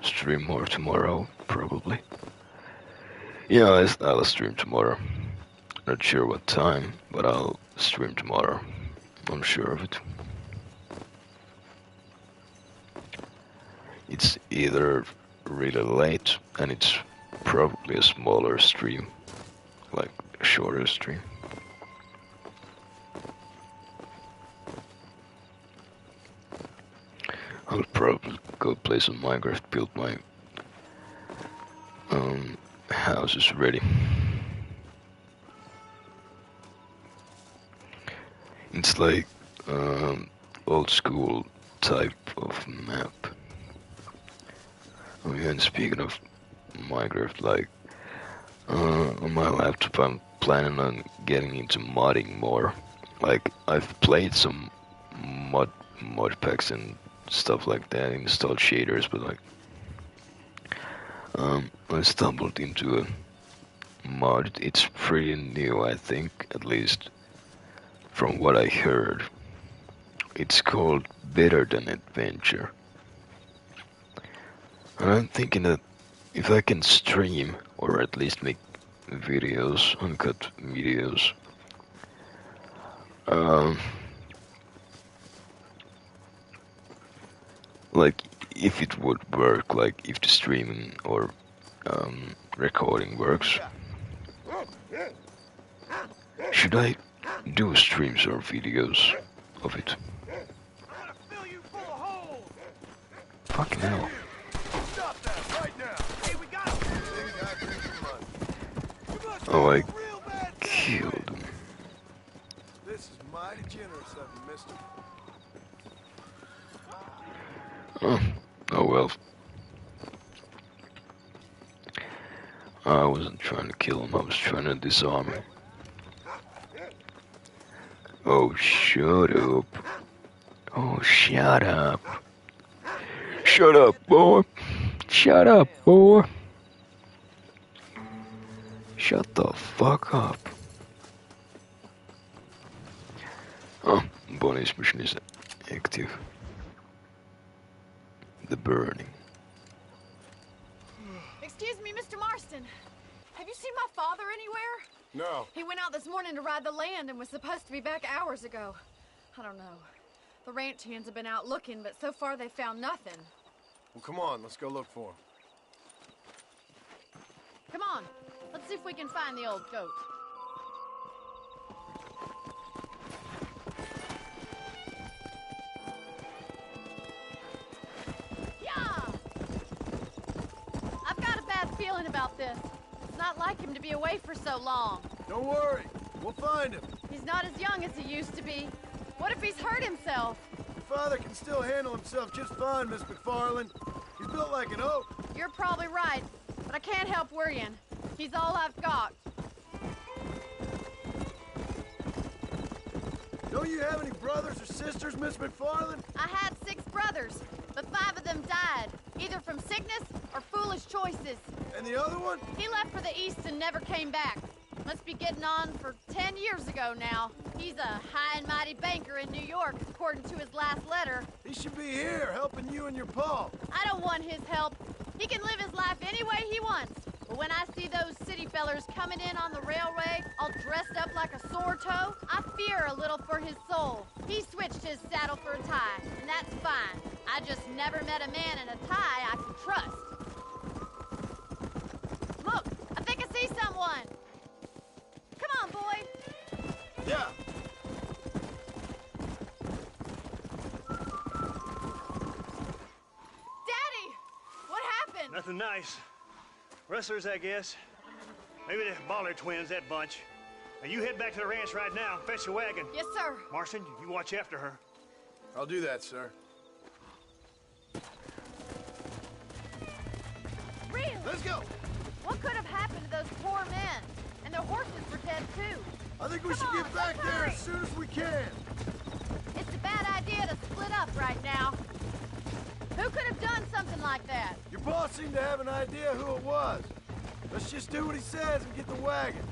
stream more tomorrow, probably. Yeah, I'll stream tomorrow. Not sure what time, but I'll stream tomorrow. I'm sure of it. It's either really late, and it's probably a smaller stream, like a shorter stream. I'll probably go play some Minecraft, build my house is ready. It's like old school type of map. Oh yeah, and speaking of Minecraft, like on my laptop I'm planning on getting into modding more. Like I've played some mod packs and stuff like that, installed shaders, but like I stumbled into a mod. It's pretty new, I think, at least from what I heard. It's called Better Than Adventure. And I'm thinking that if I can stream, or at least make videos, uncut videos, like if it would work, like if the streaming or recording works, should I do streams or videos of it? Fucking hell. Stop that right now. Hey, we got him. Big guy drinking mud. Oh, I killed him. This is mighty generous of you, mister. Oh well. I wasn't trying to kill him, I was trying to disarm him. Oh, shut up. Oh, shut up. Shut up, boy. Shut up, boy. Shut the fuck up. Oh, Bonnie's mission is active. The burning. Excuse me, Mr. Marston. Have you seen my father anywhere? No. He went out this morning to ride the land and was supposed to be back hours ago. I don't know. The ranch hands have been out looking, but so far they found nothing. Well, come on. Let's go look for him. Come on. Let's see if we can find the old goat. Yeah! about this. It's not like him to be away for so long. Don't worry. We'll find him. He's not as young as he used to be. What if he's hurt himself? Your father can still handle himself just fine, Miss McFarland. He's built like an oak. You're probably right, but I can't help worrying. He's all I've got. Don't you have any brothers or sisters, Miss McFarland? I had 6 brothers, but 5 of them died, either from sickness or foolish choices. And the other one? He left for the East and never came back. Must be getting on for 10 years ago now. He's a high and mighty banker in New York, according to his last letter. He should be here, helping you and your pa. I don't want his help. He can live his life any way he wants. But when I see those city fellers coming in on the railway, all dressed up like a sore toe, I fear a little for his soul. He switched his saddle for a tie, and that's fine. I just never met a man in a tie I can trust. Look, I think I see someone. Come on, boy. Yeah. Daddy! What happened? Nothing nice. Rustlers, I guess. Maybe the Ballard twins, that bunch. Now you head back to the ranch right now. Fetch a wagon. Yes, sir. Marston, you watch after her. I'll do that, sir. Really? Let's go. What could have happened to those poor men? And their horses were dead, too. I think we should get back there as soon as we can. It's a bad idea to split up right now. Who could have done something like that? Your boss seemed to have an idea who it was. Let's just do what he says and get the wagon.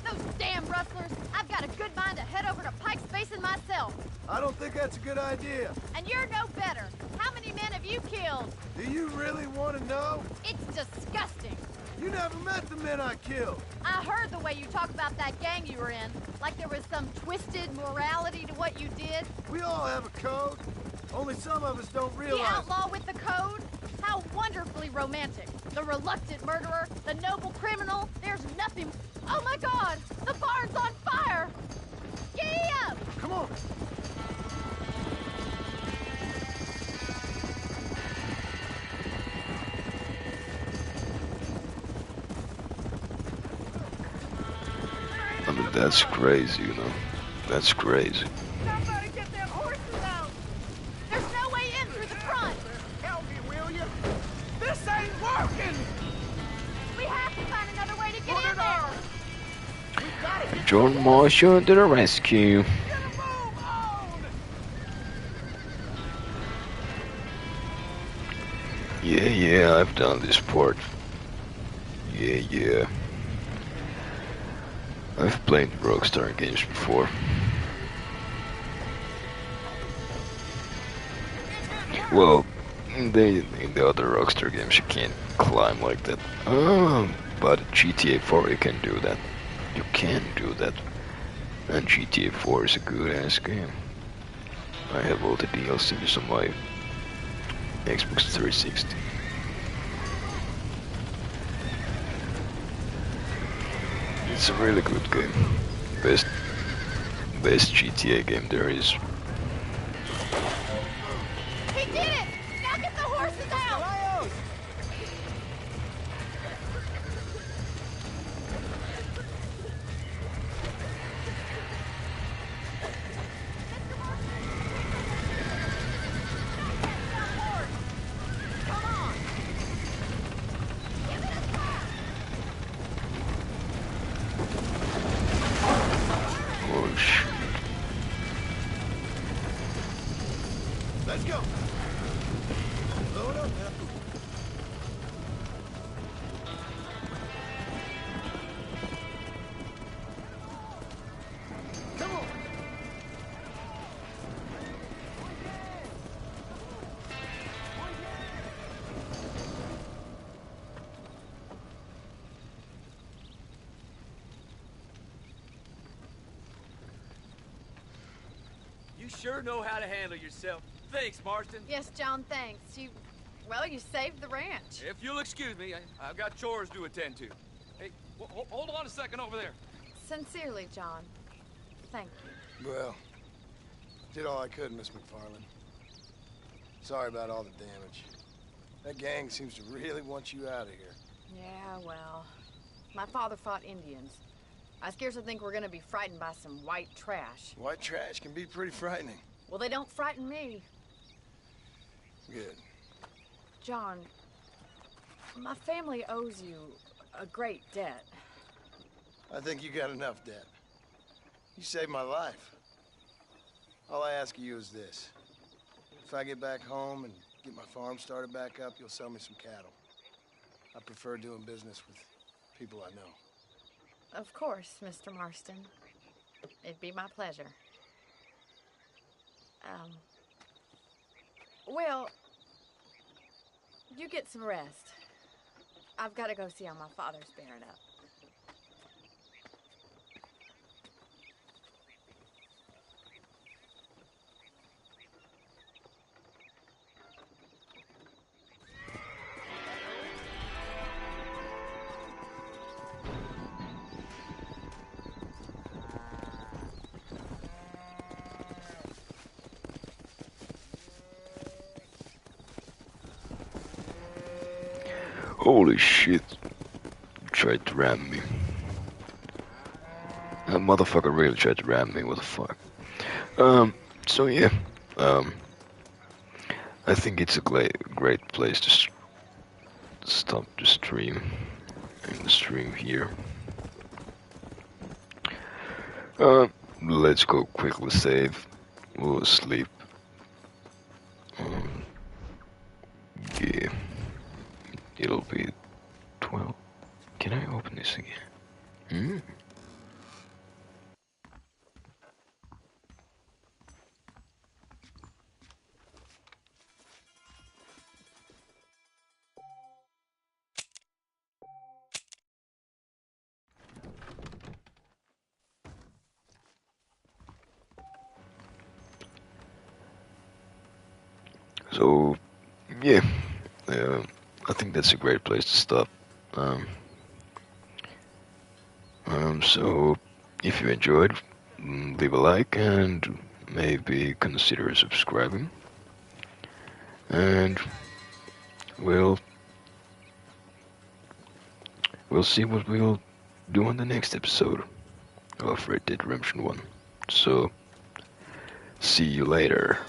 Those damn rustlers! I've got a good mind to head over to Pike's Basin myself. I don't think that's a good idea. And you're no better. How many men have you killed? Do you really want to know? It's disgusting. You never met the men I killed. I heard the way you talk about that gang you were in, like there was some twisted morality to what you did. We all have a code. Only some of us don't realize. The outlaw with the code? How wonderfully romantic. The reluctant murderer, the noble criminal. There's nothing... Oh my God! The barn's on fire! Giddy up! Come on! I mean, that's crazy, you know. That's crazy. Somebody get them horses out! There's no way in through the front! Help me, will you? This ain't working! We have to find another way to get in there! John Marshall to the rescue. Yeah, I've done this part. Yeah. I've played Rockstar games before. Well, in the other Rockstar games you can't climb like that. But GTA 4 you can do that. You can do that. And GTA 4 is a good ass game. I have all the DLCs on my Xbox 360. It's a really good game. Best GTA game there is. He did it! Now get the horses out! Oh shit. Let's go. Load up now. Come on. You sure know how to handle yourself. Thanks, Marston. Yes, John, thanks. You saved the ranch. If you'll excuse me, I've got chores to attend to. Hey, hold on a second over there. Sincerely, John. Thank you. Well, did all I could, Miss McFarland. Sorry about all the damage. That gang seems to really want you out of here. Yeah, well, my father fought Indians. I scarcely think we're gonna be frightened by some white trash. White trash can be pretty frightening. Well, they don't frighten me. Good. John, my family owes you a great debt. I think you got enough debt. You saved my life. All I ask of you is this. If I get back home and get my farm started back up, you'll sell me some cattle. I prefer doing business with people I know. Of course, Mr. Marston. It'd be my pleasure. Well, you get some rest. I've got to go see how my father's bearing up. Holy shit. Tried to ram me. That motherfucker really tried to ram me, what the fuck. So yeah. I think it's a great place to stop the stream. And the stream here. Let's go quickly save. We'll sleep. Yeah. It'll be 12. Can I open this again? So, yeah. I think that's a great place to stop. So if you enjoyed, leave a like and maybe consider subscribing. And we'll see what we'll do on the next episode of Red Dead Redemption 1. So see you later.